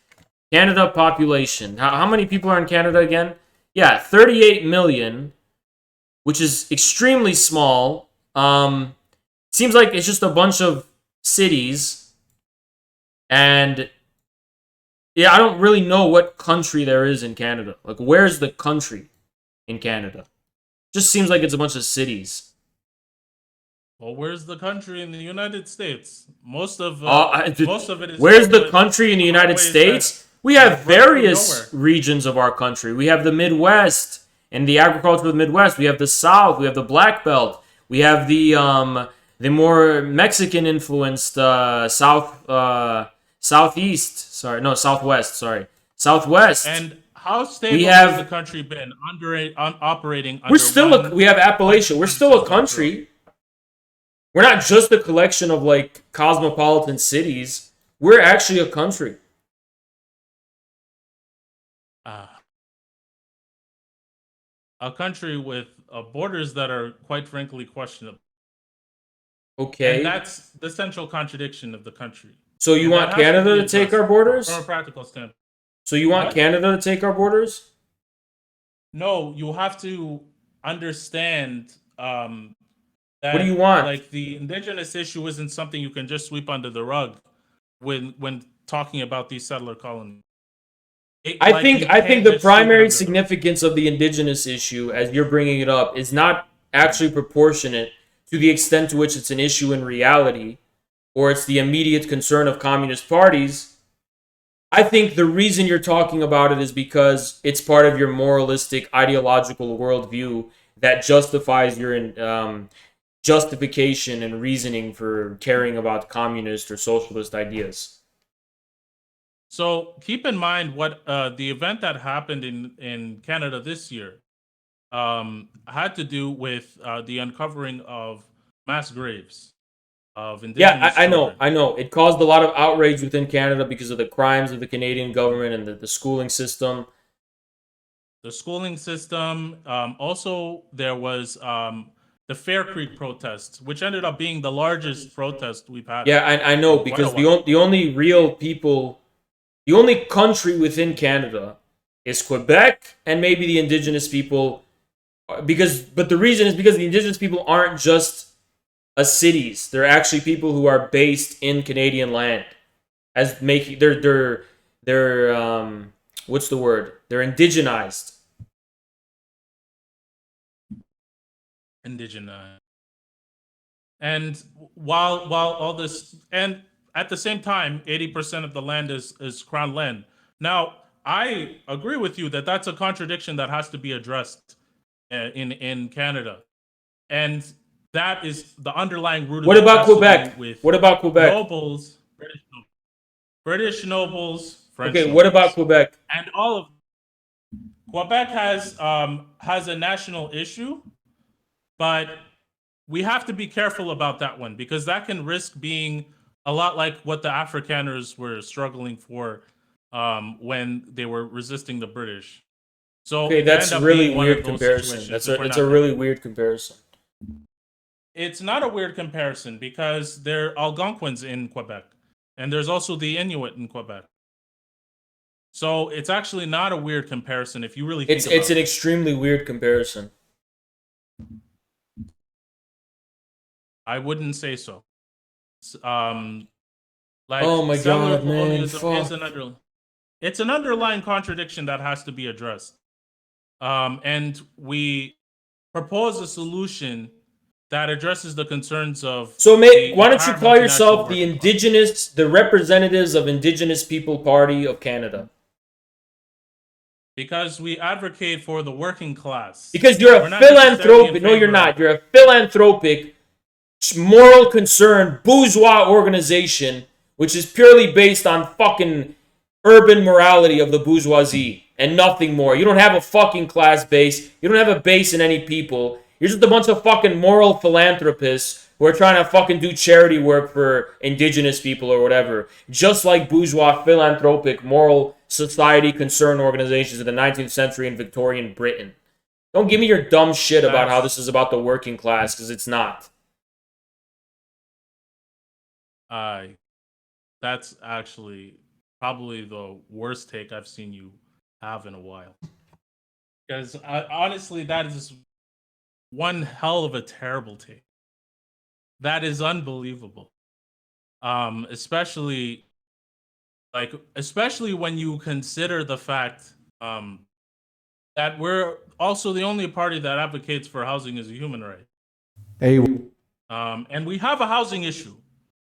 [SPEAKER 1] Canada population. How many people are in Canada again? Yeah, 38 million, which is extremely small. Seems like it's just a bunch of cities. And yeah, I don't really know what country there is in Canada. Like, where's the country in Canada? Just seems like it's a bunch of cities.
[SPEAKER 2] Well, where's the country in the United States? Most of it is.
[SPEAKER 1] Where's the country in the United States? We have various regions of our country. We have the Midwest and the agriculture of the Midwest. We have the South. We have the Black Belt. We have the more Mexican influenced Southwest. Southwest.
[SPEAKER 2] And how stable has the country been operating?
[SPEAKER 1] We have Appalachia. We're still a country. We're not just a collection of like cosmopolitan cities. We're actually a country.
[SPEAKER 2] A country with borders that are quite frankly questionable.
[SPEAKER 1] Okay.
[SPEAKER 2] And that's the central contradiction of the country.
[SPEAKER 1] So you want Canada to take our borders?
[SPEAKER 2] From a practical standpoint.
[SPEAKER 1] So you want Canada to take our borders?
[SPEAKER 2] No, you have to understand that,
[SPEAKER 1] what do you want?
[SPEAKER 2] Like, the indigenous issue isn't something you can just sweep under the rug when talking about these settler colonies.
[SPEAKER 1] I think the primary significance of the indigenous issue, as you're bringing it up, is not actually proportionate to the extent to which it's an issue in reality, or it's the immediate concern of communist parties. I think the reason you're talking about it is because it's part of your moralistic, ideological worldview that justifies your justification and reasoning for caring about communist or socialist ideas.
[SPEAKER 2] So keep in mind what the event that happened in Canada this year had to do with the uncovering of mass graves of indigenous children.
[SPEAKER 1] I know. It caused a lot of outrage within Canada because of the crimes of the Canadian government and the schooling system.
[SPEAKER 2] The schooling system. Also, there was the Fair Creek protests, which ended up being the largest protest we've had.
[SPEAKER 1] Yeah, I know, because the only real people... The only country within Canada is Quebec and maybe the indigenous people. But the reason is because the indigenous people aren't just cities. They're actually people who are based in Canadian land. They're what's the word? They're indigenized.
[SPEAKER 2] Indigenized. And while all this, and at the same time, 80% of the land is crown land. Now, I agree with you that that's a contradiction that has to be addressed in Canada, and that is the underlying root.
[SPEAKER 1] What about Quebec? What about Quebec?
[SPEAKER 2] Nobles, British nobles, French.
[SPEAKER 1] Okay, what about Quebec?
[SPEAKER 2] And all of Quebec has a national issue, but we have to be careful about that one because that can risk being a lot like what the Afrikaners were struggling for when they were resisting the British. So
[SPEAKER 1] okay, that's a really weird comparison. That's a really weird comparison.
[SPEAKER 2] It's not a weird comparison because there are Algonquins in Quebec, and there's also the Inuit in Quebec. So it's actually not a weird comparison if you really think about
[SPEAKER 1] It's an
[SPEAKER 2] it.
[SPEAKER 1] extremely weird comparison.
[SPEAKER 2] I wouldn't say so.
[SPEAKER 1] Oh my
[SPEAKER 2] settler
[SPEAKER 1] god, man,
[SPEAKER 2] colonialism is
[SPEAKER 1] fuck.
[SPEAKER 2] it's an underlying contradiction that has to be addressed. And we propose a solution that addresses the concerns of
[SPEAKER 1] So,
[SPEAKER 2] the
[SPEAKER 1] why don't you
[SPEAKER 2] entire
[SPEAKER 1] call
[SPEAKER 2] multinational
[SPEAKER 1] yourself the
[SPEAKER 2] working class.
[SPEAKER 1] the representatives of Indigenous People Party of Canada?
[SPEAKER 2] Because we advocate for the working class.
[SPEAKER 1] Because you're a
[SPEAKER 2] We're not necessarily in
[SPEAKER 1] philanthropic. No, you're
[SPEAKER 2] favor
[SPEAKER 1] not.
[SPEAKER 2] of-
[SPEAKER 1] You're a philanthropic, moral concern, bourgeois organization, which is purely based on fucking urban morality of the bourgeoisie and nothing more. You don't have a fucking class base. You don't have a base in any people. You're just a bunch of fucking moral philanthropists who are trying to fucking do charity work for indigenous people or whatever. Just like bourgeois, philanthropic, moral society concern organizations in the 19th century in Victorian Britain. Don't give me your dumb shit about how this is about the working class, because it's not.
[SPEAKER 2] That's actually probably the worst take I've seen you have in a while. Because honestly, that is one hell of a terrible take. That is unbelievable. Especially when you consider the fact that we're also the only party that advocates for housing as a human right. And we have a housing issue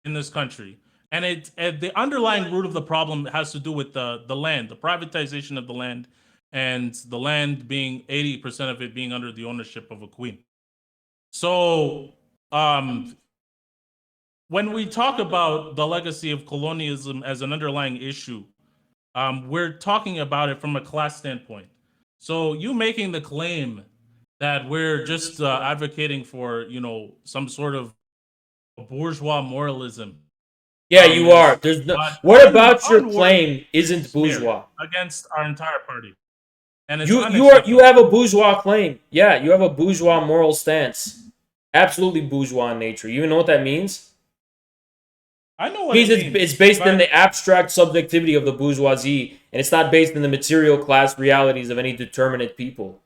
[SPEAKER 2] in this country. And the underlying root of the problem has to do with the land, the privatization of the land, and the land being 80% of it being under the ownership of a queen. So when we talk about the legacy of colonialism as an underlying issue, we're talking about it from a class standpoint. So you making the claim that we're just advocating for, some sort of bourgeois moralism.
[SPEAKER 1] Yeah, you are. There's no. What about your claim isn't bourgeois?
[SPEAKER 2] Against our entire party, and it's
[SPEAKER 1] you have a bourgeois claim. Yeah, you have a bourgeois moral stance. Absolutely bourgeois in nature. You know what that means?
[SPEAKER 2] I know what it means.
[SPEAKER 1] It's based in the abstract subjectivity of the bourgeoisie, and it's not based in the material class realities of any determinate people.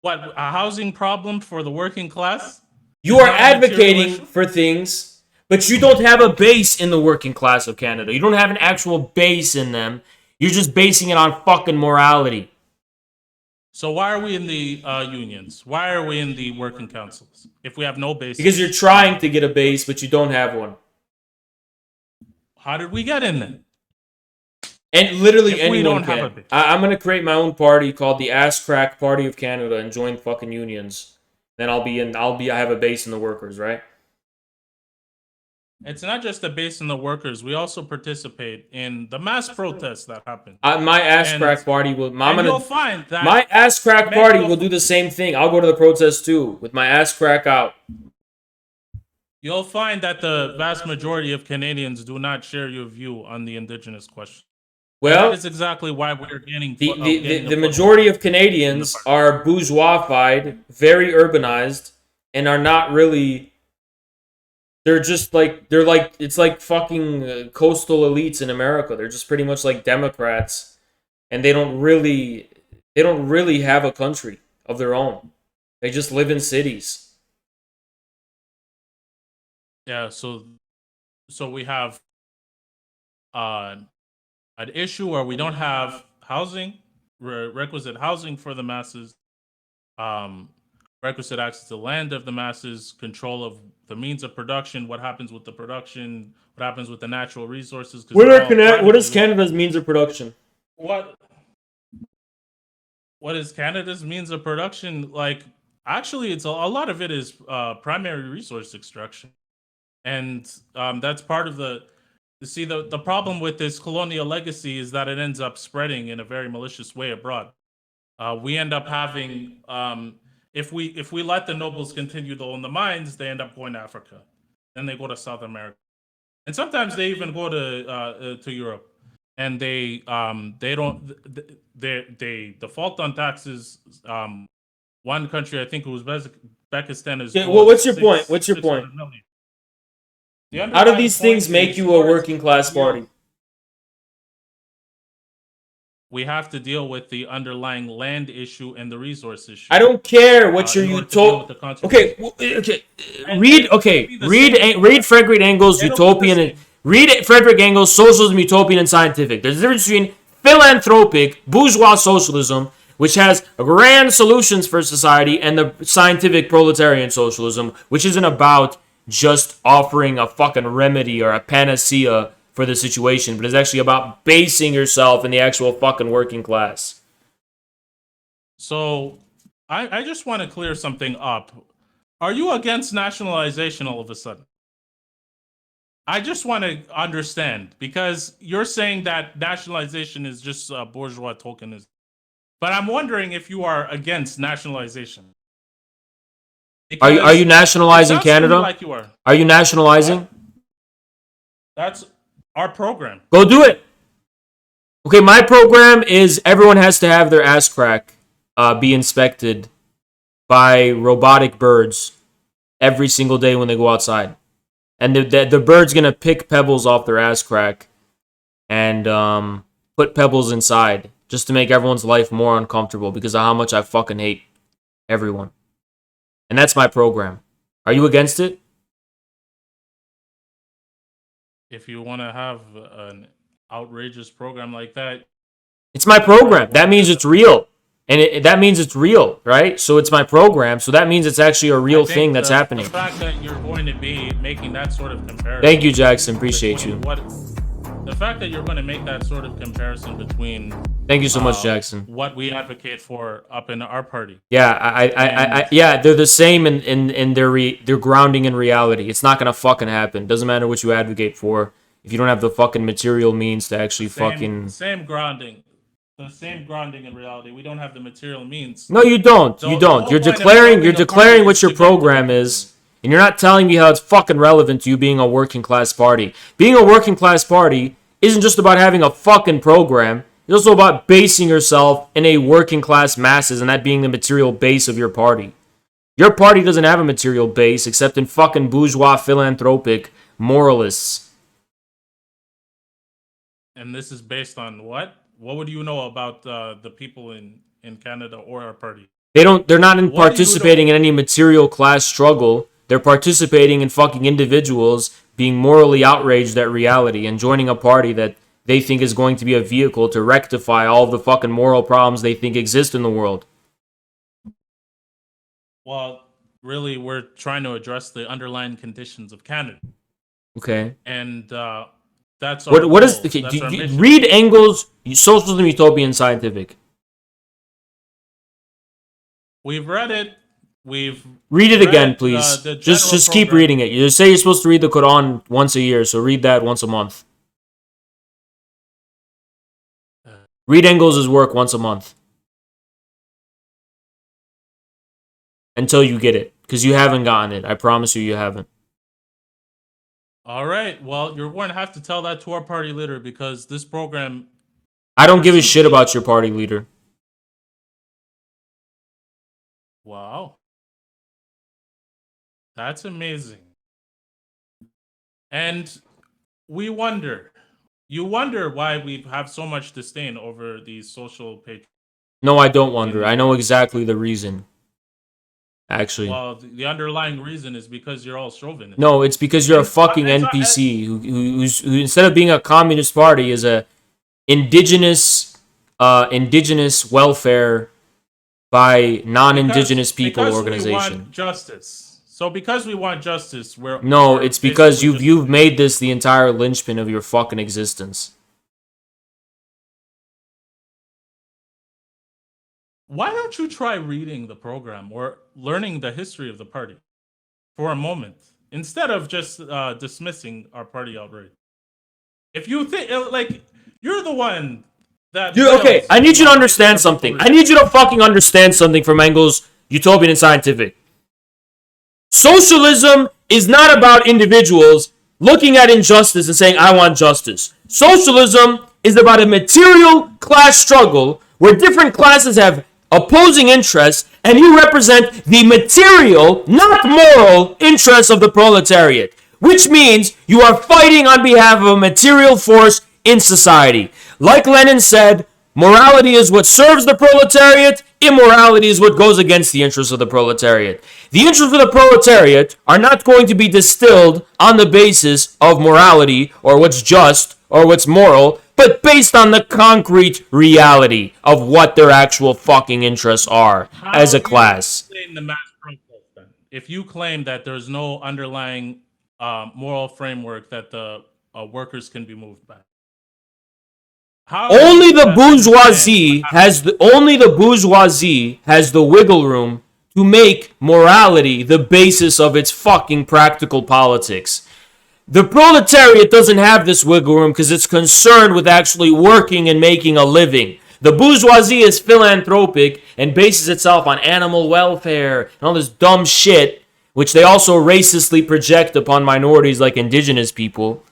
[SPEAKER 2] What, a housing problem for the working class?
[SPEAKER 1] You are advocating for things, but you don't have a base in the working class of Canada. You don't have an actual base in them. You're just basing it on fucking morality.
[SPEAKER 2] So why are we in the unions? Why are we in the working councils if we have no base?
[SPEAKER 1] Because you're trying to get a base, but you don't have one.
[SPEAKER 2] How did we get in there?
[SPEAKER 1] And literally anyone can. I'm going to create my own party called the Ass Crack Party of Canada and join fucking unions. Then I have a base in the workers, right?
[SPEAKER 2] It's not just a base in the workers. We also participate in the mass protests that happen.
[SPEAKER 1] My Ass Crack Party will.
[SPEAKER 2] You'll find that
[SPEAKER 1] my Ass Crack Party will do the same thing. I'll go to the protests too with my ass crack out.
[SPEAKER 2] You'll find that the vast majority of Canadians do not share your view on the Indigenous question.
[SPEAKER 1] Well,
[SPEAKER 2] that is exactly why we're getting
[SPEAKER 1] the majority of Canadians are bourgeoisified, very urbanized, and are not really. It's like fucking coastal elites in America. They're just pretty much like Democrats, and they don't really have a country of their own. They just live in cities.
[SPEAKER 2] Yeah, so we have an issue where we don't have housing, requisite housing for the masses, requisite access to land of the masses, control of the means of production, what happens with the production, what happens with the natural resources.
[SPEAKER 1] What is Canada's means of production?
[SPEAKER 2] What is Canada's means of production? Like, actually, it's a lot of it is primary resource extraction. And that's part of the problem with this colonial legacy is that it ends up spreading in a very malicious way abroad. We end up having, if we let the nobles continue to own the mines, they end up going to Africa. Then they go to South America. And sometimes they even go to Europe. And they default on taxes. One country, I think it was Uzbekistan, is.
[SPEAKER 1] Well, what's your point? What's your point? How do these things make you a working class party?
[SPEAKER 2] we have to deal with the underlying land issue and the resource issue.
[SPEAKER 1] I don't care what you're
[SPEAKER 2] utopia.
[SPEAKER 1] Okay. Read Frederick Engels' Utopian. Read Frederick Engels' Socialism, Utopian, and Scientific. There's a difference between philanthropic bourgeois socialism, which has grand solutions for society, and the scientific proletarian socialism, which isn't about just offering a fucking remedy or a panacea for the situation, but is actually about basing yourself in the actual fucking working class.
[SPEAKER 2] So, I just want to clear something up. Are you against nationalization all of a sudden? I just want to understand, because you're saying that nationalization is just bourgeois tokenism. But I'm wondering if you are against nationalization.
[SPEAKER 1] Are you nationalizing Canada?
[SPEAKER 2] Like you are.
[SPEAKER 1] Are you nationalizing?
[SPEAKER 2] That's our program.
[SPEAKER 1] Go do it. Okay, my program is everyone has to have their ass crack be inspected by robotic birds every single day when they go outside. And the bird's going to pick pebbles off their ass crack and put pebbles inside just to make everyone's life more uncomfortable because of how much I fucking hate everyone. And that's my program. Are you against it?
[SPEAKER 2] If you want to have an outrageous program like that,
[SPEAKER 1] it's my program. That means it's real. And that means it's real, right? So it's my program. So that means it's actually a real thing that's happening.
[SPEAKER 2] The fact that you're going to be making that sort of comparison.
[SPEAKER 1] Thank you, Jackson. Appreciate you.
[SPEAKER 2] The fact that you're going to make that sort of comparison between.
[SPEAKER 1] Thank you so much, Jackson.
[SPEAKER 2] What we advocate for up in our party.
[SPEAKER 1] Yeah, yeah, they're the same in their grounding in reality. It's not gonna fucking happen. Doesn't matter what you advocate for if you don't have the fucking material means to actually
[SPEAKER 2] same grounding. The same grounding in reality. We don't have the material means.
[SPEAKER 1] No, you don't. You don't. You're declaring what your program is, and you're not telling me how it's fucking relevant to you being a working class party. Being a working class party isn't just about having a fucking program. It's also about basing yourself in a working class masses and that being the material base of your party. Your party doesn't have a material base except in fucking bourgeois philanthropic moralists.
[SPEAKER 2] And this is based on what? What would you know about the people in Canada or our party?
[SPEAKER 1] They're not participating in any material class struggle. They're participating in fucking individuals being morally outraged at reality and joining a party that they think is going to be a vehicle to rectify all of the fucking moral problems they think exist in the world.
[SPEAKER 2] Well, really, we're trying to address the underlying conditions of Canada.
[SPEAKER 1] Okay.
[SPEAKER 2] And that's our
[SPEAKER 1] what is the read Engels' Socialism, Utopian, Scientific.
[SPEAKER 2] We've read it.
[SPEAKER 1] Read it again, please. Just keep reading it. You say you're supposed to read the Quran once a year, so read that once a month. Read Engels' work once a month. Until you get it. Because you haven't gotten it. I promise you haven't.
[SPEAKER 2] All right. Well, you're going to have to tell that to our party leader because this program...
[SPEAKER 1] I don't give a shit about your party leader.
[SPEAKER 2] Wow. That's amazing. And we wonder... You wonder why we have so much disdain over these social patriots.
[SPEAKER 1] No, I don't wonder. I know exactly the reason. Actually.
[SPEAKER 2] Well, the underlying reason is because you're all chauvinist.
[SPEAKER 1] No, it's because you're a fucking NPC who instead of being a communist party is a indigenous welfare by non-indigenous people organization.
[SPEAKER 2] We want justice. So because we want justice,
[SPEAKER 1] it's because you've made this the entire linchpin of your fucking existence.
[SPEAKER 2] Why don't you try reading the program or learning the history of the party for a moment instead of just dismissing our party outright? If you think you're the one that
[SPEAKER 1] okay, I need you to understand something. I need you to fucking understand something from Engels' Utopian and Scientific. Socialism is not about individuals looking at injustice and saying, I want justice. Socialism is about a material class struggle where different classes have opposing interests, and you represent the material, not moral, interests of the proletariat, which means you are fighting on behalf of a material force in society. Like Lenin said, Morality is what serves the proletariat. Immorality is what goes against the interests of the proletariat. The interests of the proletariat are not going to be distilled on the basis of morality or what's just or what's moral, but based on the concrete reality of what their actual fucking interests are as a class.
[SPEAKER 2] The mass protest, then? If you claim that there's no underlying moral framework that the workers can be moved by.
[SPEAKER 1] Only the bourgeoisie has the wiggle room to make morality the basis of its fucking practical politics. The proletariat doesn't have this wiggle room because it's concerned with actually working and making a living. The bourgeoisie is philanthropic and bases itself on animal welfare and all this dumb shit, which they also racistly project upon minorities like indigenous people.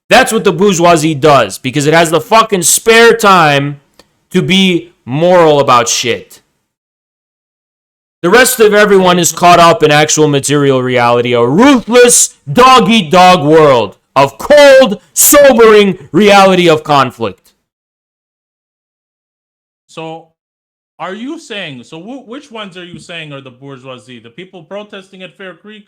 [SPEAKER 1] That's what the bourgeoisie does, because it has the fucking spare time to be moral about shit. The rest of everyone is caught up in actual material reality, a ruthless, dog-eat-dog world of cold, sobering reality of conflict.
[SPEAKER 2] So, are you saying, which ones are you saying are the bourgeoisie? The people protesting at Fair Creek?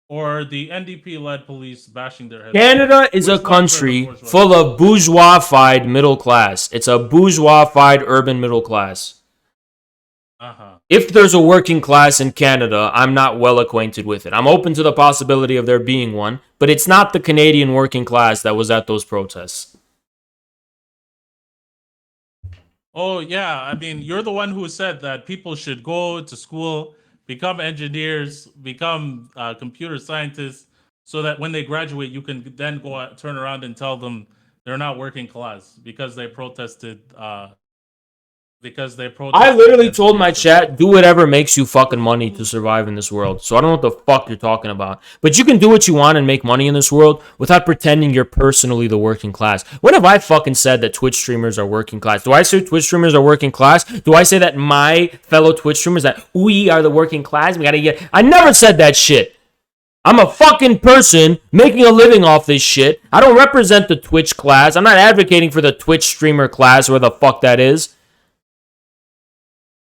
[SPEAKER 2] Or the NDP-led police bashing their heads?
[SPEAKER 1] Canada is a country full of bourgeoisified middle class. It's a bourgeoisified urban middle class. If there's a working class in Canada, I'm not well acquainted with it. I'm open to the possibility of there being one, but it's not the Canadian working class that was at those protests.
[SPEAKER 2] Oh, yeah. I mean, you're the one who said that people should go to school, become engineers, become computer scientists, so that when they graduate, you can then go out, turn around and tell them they're not working class because they protested. I
[SPEAKER 1] literally told my chat, do whatever makes you fucking money to survive in this world. So I don't know what the fuck you're talking about. But you can do what you want and make money in this world without pretending you're personally the working class. When have I fucking said that Twitch streamers are working class? Do I say Twitch streamers are working class? Do I say that my fellow Twitch streamers, that we are the working class? We gotta get... I never said that shit. I'm a fucking person making a living off this shit. I don't represent the Twitch class. I'm not advocating for the Twitch streamer class, where the fuck that is.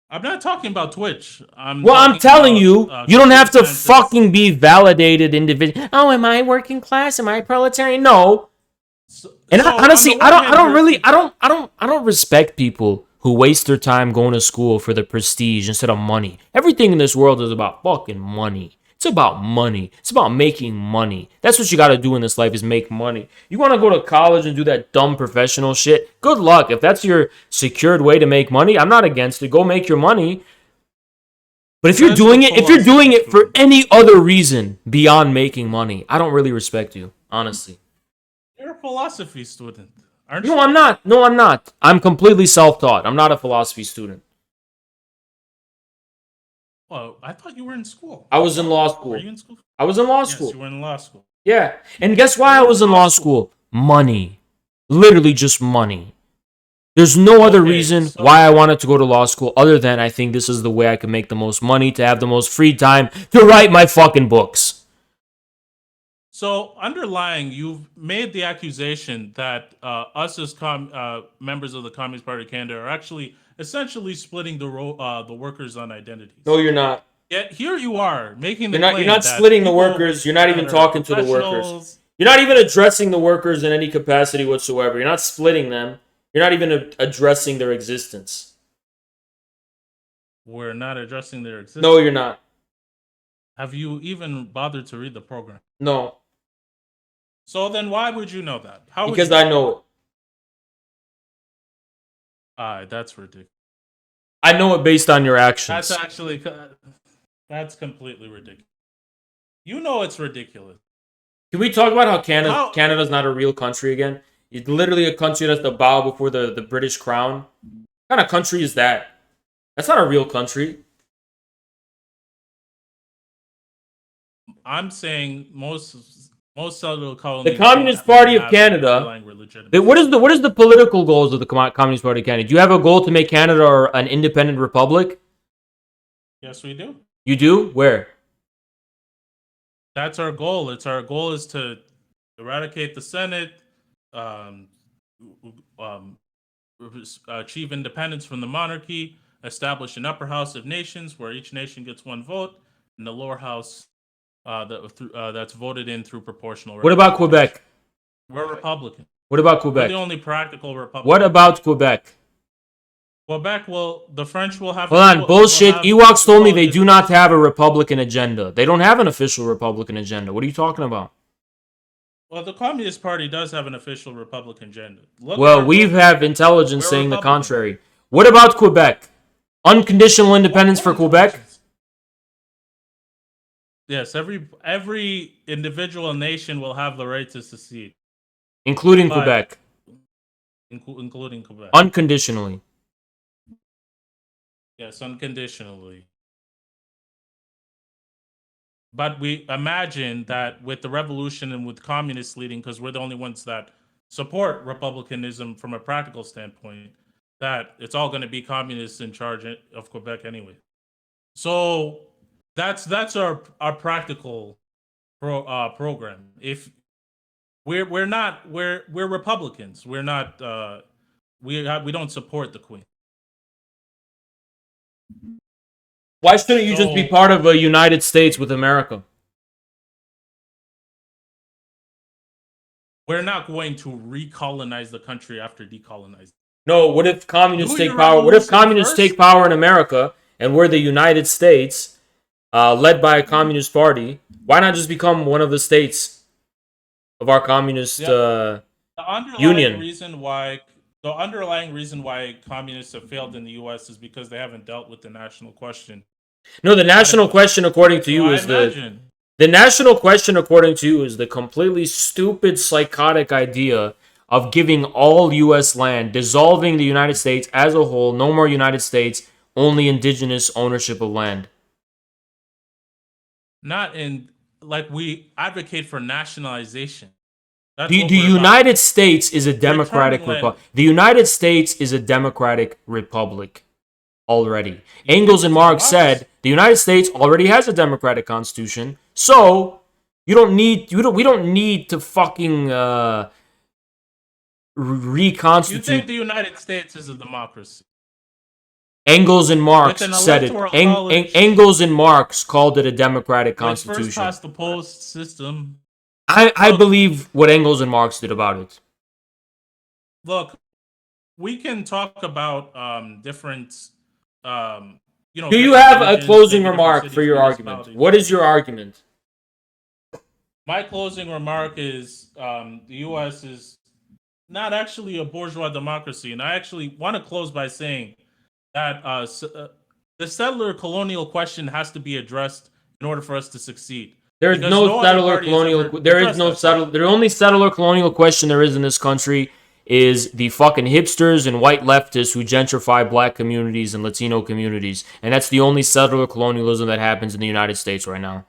[SPEAKER 2] I'm not talking about Twitch. I'm
[SPEAKER 1] telling you, you don't have to fucking be validated individual. Oh, am I working class? Am I proletarian? No. Honestly, I don't respect people who waste their time going to school for the prestige instead of money. Everything in this world is about fucking money. It's about money. It's about making money. That's what you got to do in this life, is make money. You want to go to college and do that dumb professional shit? Good luck. If that's your secured way to make money, I'm not against it. Go make your money. But if you're doing it for any other reason beyond making money, I don't really respect you, honestly.
[SPEAKER 2] You're a philosophy student, aren't you?
[SPEAKER 1] No, I'm not. No, I'm not. I'm completely self-taught. I'm not a philosophy student.
[SPEAKER 2] Well, I thought you were in school.
[SPEAKER 1] I was in law school.
[SPEAKER 2] Were you in school?
[SPEAKER 1] I was in law school.
[SPEAKER 2] Yes, you were in law school.
[SPEAKER 1] Yeah. And guess why I was in law school? Money. Literally just money. There's no other reason why I wanted to go to law school other than I think this is the way I can make the most money, to have the most free time to write my fucking books.
[SPEAKER 2] So, underlying, you've made the accusation that us as members of the Communist Party of Canada are actually essentially splitting the workers on identities.
[SPEAKER 1] No, you're not.
[SPEAKER 2] Yet here you are making the
[SPEAKER 1] claim. You're not splitting the workers. You're not even talking to the workers. You're not even addressing the workers in any capacity whatsoever. You're not splitting them. You're not even addressing their existence.
[SPEAKER 2] We're not addressing their existence?
[SPEAKER 1] No, you're not.
[SPEAKER 2] Have you even bothered to read the program?
[SPEAKER 1] No.
[SPEAKER 2] So then why would you know that?
[SPEAKER 1] Because I know it.
[SPEAKER 2] That's ridiculous.
[SPEAKER 1] I know it based on your actions.
[SPEAKER 2] That's completely ridiculous. You know it's ridiculous.
[SPEAKER 1] Can we talk about how Canada's not a real country again? It's literally a country that's to bow before the British crown. What kind of country is that? That's not a real country.
[SPEAKER 2] I'm saying most settler colonies.
[SPEAKER 1] The Communist Party of Canada. What is the political goals of the Communist Party of Canada? Do you have a goal to make Canada an independent republic?
[SPEAKER 2] Yes, we do.
[SPEAKER 1] You do? Where?
[SPEAKER 2] That's our goal. Our goal is to eradicate the Senate, achieve independence from the monarchy, establish an upper house of nations where each nation gets one vote, and the lower house that's voted in through proportional.
[SPEAKER 1] What about Quebec?
[SPEAKER 2] We're Republican.
[SPEAKER 1] What about
[SPEAKER 2] We're
[SPEAKER 1] Quebec?
[SPEAKER 2] the only practical Republican.
[SPEAKER 1] What about Quebec?
[SPEAKER 2] Quebec the French will have...
[SPEAKER 1] Hold on, bullshit. Ewoks told me they do not have a Republican agenda. They don't have an official Republican agenda. What are you talking about?
[SPEAKER 2] Well, the Communist Party does have an official Republican agenda.
[SPEAKER 1] We have intelligence saying the contrary. What about Quebec? Unconditional independence for Quebec?
[SPEAKER 2] Yes, every individual nation will have the right to secede.
[SPEAKER 1] Including Quebec.
[SPEAKER 2] Including Quebec.
[SPEAKER 1] Unconditionally.
[SPEAKER 2] Yes, unconditionally. But we imagine that with the revolution and with communists leading, because we're the only ones that support republicanism from a practical standpoint, that it's all going to be communists in charge of Quebec anyway. So that's our practical program. If we're Republicans, we're not we don't support the Queen.
[SPEAKER 1] Why shouldn't you just be part of a United States with America?
[SPEAKER 2] We're not going to recolonize the country after decolonizing.
[SPEAKER 1] No, what if communists take power? What if communists take power in America and we're the United States, led by a communist party? Why not just become one of the states of our communist union?
[SPEAKER 2] The underlying reason why communists have failed in the U.S. is because they haven't dealt with the national question.
[SPEAKER 1] No, the national question, according to you, is the national question, according to you, is the completely stupid, psychotic idea of giving all U.S. land, dissolving the United States as a whole, no more United States, only indigenous ownership of land.
[SPEAKER 2] We advocate for nationalization.
[SPEAKER 1] The United States is a democratic republic. The United States is a democratic republic already. Engels and Marx said the United States already has a democratic constitution, so we don't need to fucking reconstitute.
[SPEAKER 2] You think the United States is a democracy?
[SPEAKER 1] Engels and Marx said it. Engels and Marx called it a democratic constitution.
[SPEAKER 2] First past the post system.
[SPEAKER 1] I believe what Engels and Marx did about it.
[SPEAKER 2] Look, we can talk about different.
[SPEAKER 1] Do you have a closing remark for your argument? What is your argument?
[SPEAKER 2] My closing remark is the U.S. is not actually a bourgeois democracy, and I actually want to close by saying that the settler colonial question has to be addressed in order for us to succeed.
[SPEAKER 1] There is no settler colonial. There is no settler. The only settler colonial question there is in this country is the fucking hipsters and white leftists who gentrify black communities and Latino communities, and that's the only settler colonialism that happens in the United States right now.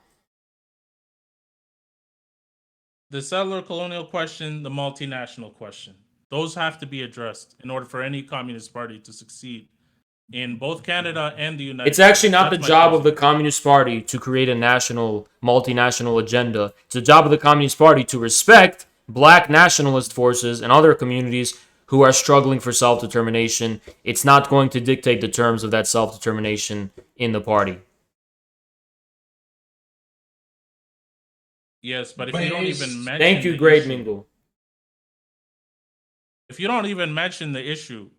[SPEAKER 2] The settler colonial question, the multinational question, those have to be addressed in order for any communist party to succeed in both Canada and the United States.
[SPEAKER 1] It's actually not the job of the Communist Party to create a multinational agenda. It's the job of the Communist Party to respect black nationalist forces and other communities who are struggling for self-determination. It's not going to dictate the terms of that self-determination in the party.
[SPEAKER 2] Yes, but if you don't even mention...
[SPEAKER 1] Thank you, Great Mingle.
[SPEAKER 2] If you don't even mention the issue,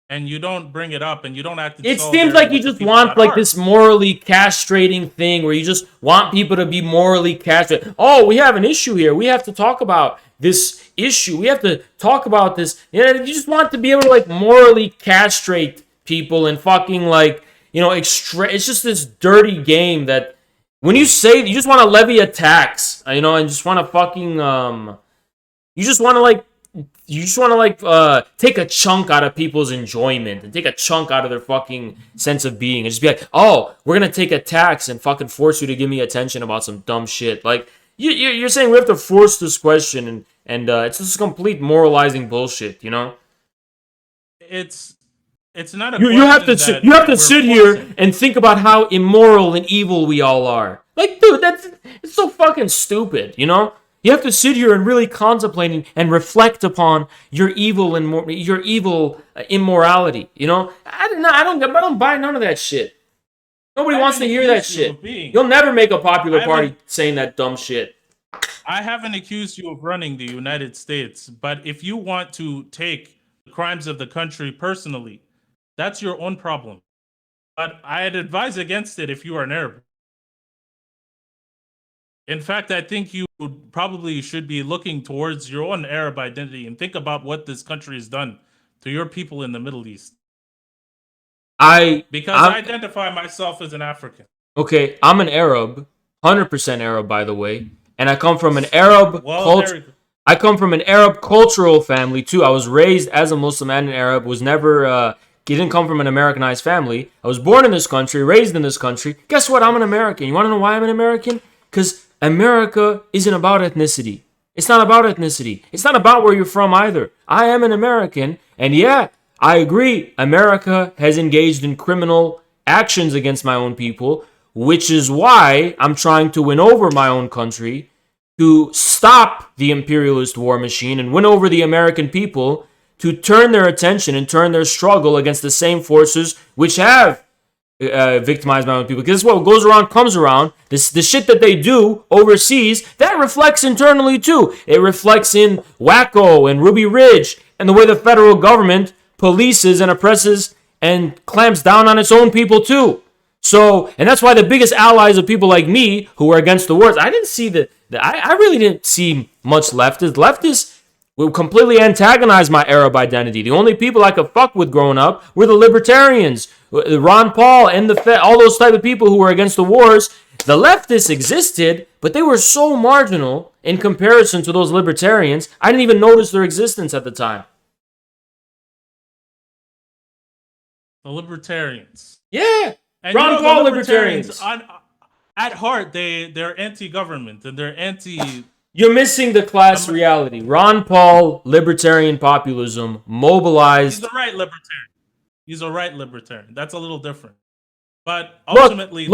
[SPEAKER 2] and you don't bring it up, and you don't act...
[SPEAKER 1] It seems like you just want like this morally castrating thing where you just want people to be morally castrated. Oh, we have an issue here. We have to talk about this issue. We have to talk about this. You just want to be able to like morally castrate people and fucking like, it's just this dirty game that when you say you just want to levy a tax, and just want to fucking, you just want to take a chunk out of people's enjoyment and take a chunk out of their fucking sense of being and just be like, oh, we're going to take a tax and fucking force you to give me attention about some dumb shit. Like, you're saying we have to force this question and it's just complete moralizing bullshit,
[SPEAKER 2] It's not a
[SPEAKER 1] you have to sit here and think about how immoral and evil we all are. Like, dude, it's so fucking stupid, You have to sit here and really contemplate and reflect upon your evil and your evil immorality. You know, I don't buy none of that shit. Nobody wants to hear that shit. You'll never make a popular party saying that dumb shit.
[SPEAKER 2] I haven't accused you of running the United States, but if you want to take the crimes of the country personally, that's your own problem. But I'd advise against it if you are an Arab. In fact, I think you probably should be looking towards your own Arab identity and think about what this country has done to your people in the Middle East. I identify myself as an African.
[SPEAKER 1] Okay, I'm an Arab, 100% Arab, by the way, and I come from an Arab culture. I come from an Arab cultural family too. I was raised as a Muslim and an Arab. Was never didn't come from an Americanized family. I was born in this country, raised in this country. Guess what? I'm an American. You want to know why I'm an American? Because America isn't about ethnicity. It's not about ethnicity. It's not about where you're from either. I am an American, and yeah, I agree. America has engaged in criminal actions against my own people, which is why I'm trying to win over my own country to stop the imperialist war machine and win over the American people to turn their attention and turn their struggle against the same forces which have victimized my own people. Because what goes around comes around. The shit that they do overseas, that reflects internally too. It reflects in Waco and Ruby Ridge and the way the federal government polices and oppresses and clamps down on its own people too. So, and that's why the biggest allies of people like me who are against the wars, I didn't see I really didn't see much leftists. Leftists will completely antagonize my Arab identity. The only people I could fuck with growing up were the libertarians, Ron Paul, and all those type of people who were against the wars. The leftists existed, but they were so marginal in comparison to those libertarians, I didn't even notice their existence at the time.
[SPEAKER 2] The libertarians.
[SPEAKER 1] Yeah,
[SPEAKER 2] and
[SPEAKER 1] Ron Paul libertarians.
[SPEAKER 2] At heart, they're anti-government and they're anti...
[SPEAKER 1] You're missing the class reality. Ron Paul, libertarian populism, mobilized...
[SPEAKER 2] He's a right libertarian. That's a little different. But ultimately,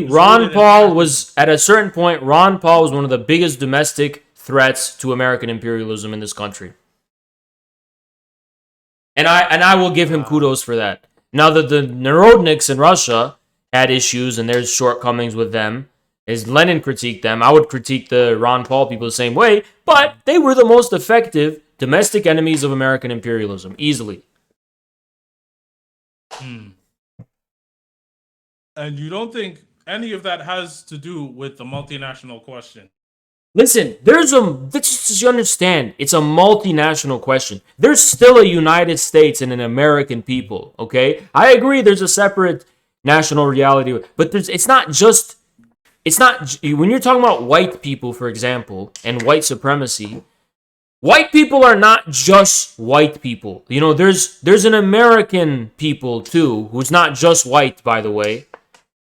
[SPEAKER 1] Ron Paul was, at a certain point, Ron Paul was one of the biggest domestic threats to American imperialism in this country. And I will give him kudos for that. Now that the Narodniks in Russia had issues and there's shortcomings with them, as Lenin critiqued them, I would critique the Ron Paul people the same way, but they were the most effective domestic enemies of American imperialism, easily.
[SPEAKER 2] And you don't think any of that has to do with the multinational question?
[SPEAKER 1] Listen, let's just understand, it's a multinational question. There's still a United States and an American people, okay? I agree there's a separate national reality, but it's not, when you're talking about white people, for example, and white supremacy, white people are not just white people. You know, there's an American people too, who's not just white, by the way.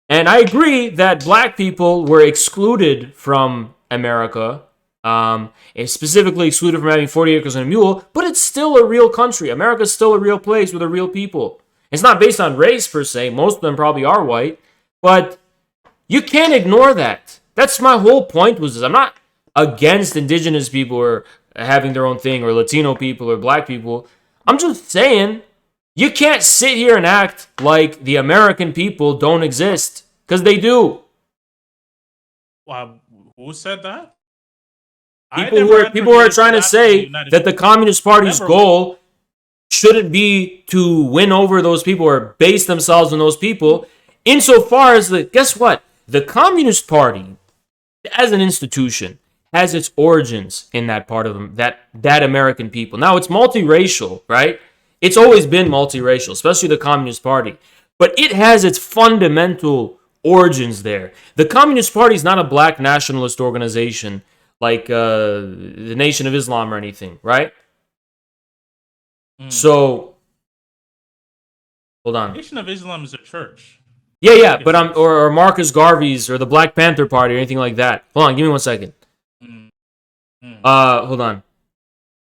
[SPEAKER 1] And I agree that black people were excluded from America, and specifically excluded from having 40 acres and a mule, but it's still a real country. America's still a real place with a real people. It's not based on race per se. Most of them probably are white, but you can't ignore that. That's my whole point was this. I'm not against indigenous people or having their own thing or Latino people or black people. I'm just saying you can't sit here and act like the American people don't exist, because they do.
[SPEAKER 2] Wow, who said that?
[SPEAKER 1] People who are trying to say that the Communist Party's goal shouldn't be to win over those people or base themselves on those people, insofar as guess what? The Communist Party, as an institution, has its origins in that part of them, that American people. Now, it's multiracial, right? It's always been multiracial, especially the Communist Party. But it has its fundamental origins there. The Communist Party is not a black nationalist organization like the Nation of Islam or anything, right? So, hold on.
[SPEAKER 2] Nation of Islam is a church.
[SPEAKER 1] Yeah, but or Marcus Garvey's or the Black Panther Party or anything like that. Hold on, give me 1 second. Hold on.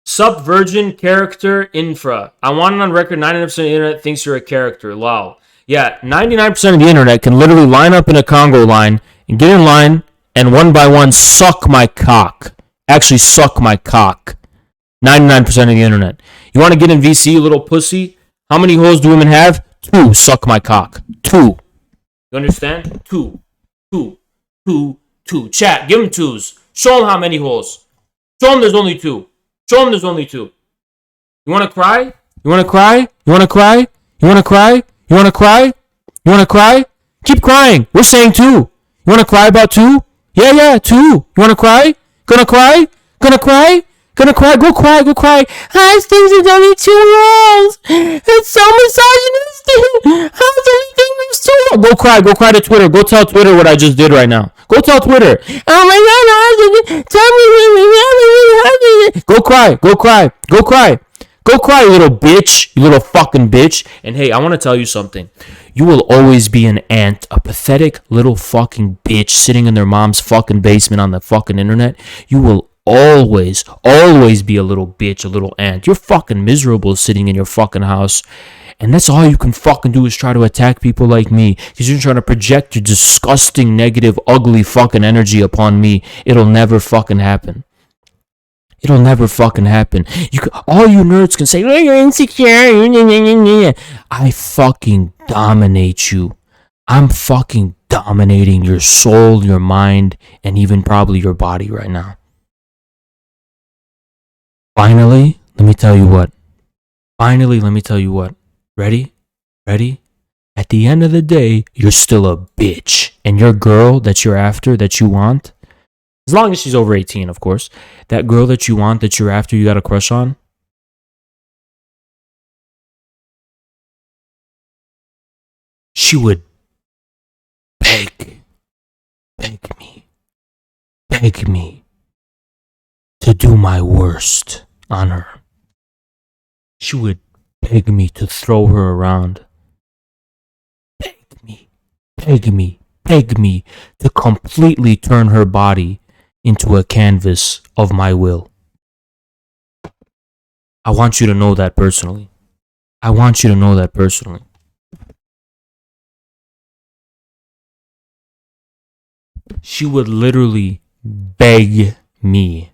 [SPEAKER 1] Subvergent character infra. I want it on record. 99% of the internet thinks you're a character. Lol. Yeah, 99% of the internet can literally line up in a Congo line and get in line and one by one suck my cock. Actually, suck my cock. 99% of the internet. You want to get in VC, you little pussy? How many holes do women have? 2. Suck my cock. 2. You understand? 2. 2. 2. 2. Chat, give them 2s. Show them how many holes. Show them there's only 2. Show them there's only 2. You want to cry? You want to cry? You want to cry? You want to cry? You want to cry? You want to cry? Keep crying. We're saying 2. You want to cry about 2? Yeah, 2. You want to cry? Gonna cry? Gonna cry? Gonna cry? Go cry, go cry. I think there's only 2 holes. It's so misogynistic. How there's 2 holes? Go cry to Twitter. Go tell Twitter what I just did right now. Go tell Twitter. Oh my God, tell me. Go cry, go cry, go cry. Go cry, you little bitch. You little fucking bitch. And hey, I want to tell you something. You will always be an ant, a pathetic little fucking bitch sitting in their mom's fucking basement on the fucking internet. You will always be a little bitch, a little ant. You're fucking miserable sitting in your fucking house. And that's all you can fucking do is try to attack people like me. Because you're trying to project your disgusting, negative, ugly fucking energy upon me. It'll never fucking happen. It'll never fucking happen. All you nerds can say, oh, you're insecure. I fucking dominate you. I'm fucking dominating your soul, your mind, and even probably your body right now. Finally, let me tell you what. Ready? At the end of the day, you're still a bitch. And your girl that you're after, that you want, as long as she's over 18, of course, that girl that you want, that you're after, you got a crush on, she would beg me to do my worst on her. She would beg me to throw her around. Beg me to completely turn her body into a canvas of my will. I want you to know that personally. She would literally beg me.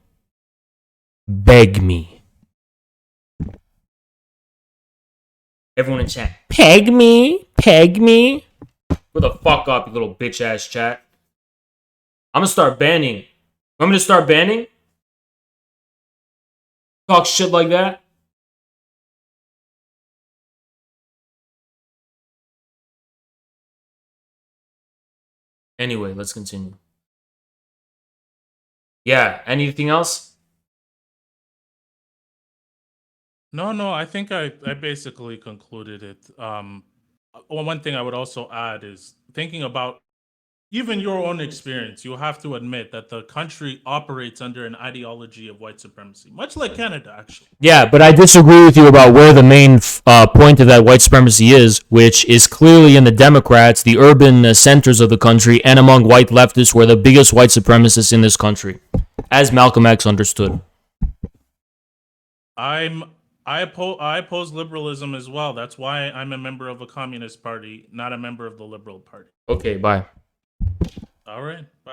[SPEAKER 1] Everyone in chat, peg me. Where the fuck up, you little bitch ass chat. I'm gonna start banning. Want me to start banning? Talk shit like that? Anyway, let's continue. Yeah, anything else?
[SPEAKER 2] No, I think I basically concluded it. One thing I would also add is thinking about even your own experience. You have to admit that the country operates under an ideology of white supremacy, much like Canada, actually.
[SPEAKER 1] Yeah, but I disagree with you about where the main point of that white supremacy is, which is clearly in the Democrats, the urban centers of the country, and among white leftists, where the biggest white supremacists in this country, as Malcolm X understood.
[SPEAKER 2] I oppose liberalism as well. That's why I'm a member of a communist party, not a member of the Liberal Party.
[SPEAKER 1] Okay, bye.
[SPEAKER 2] All right. Bye.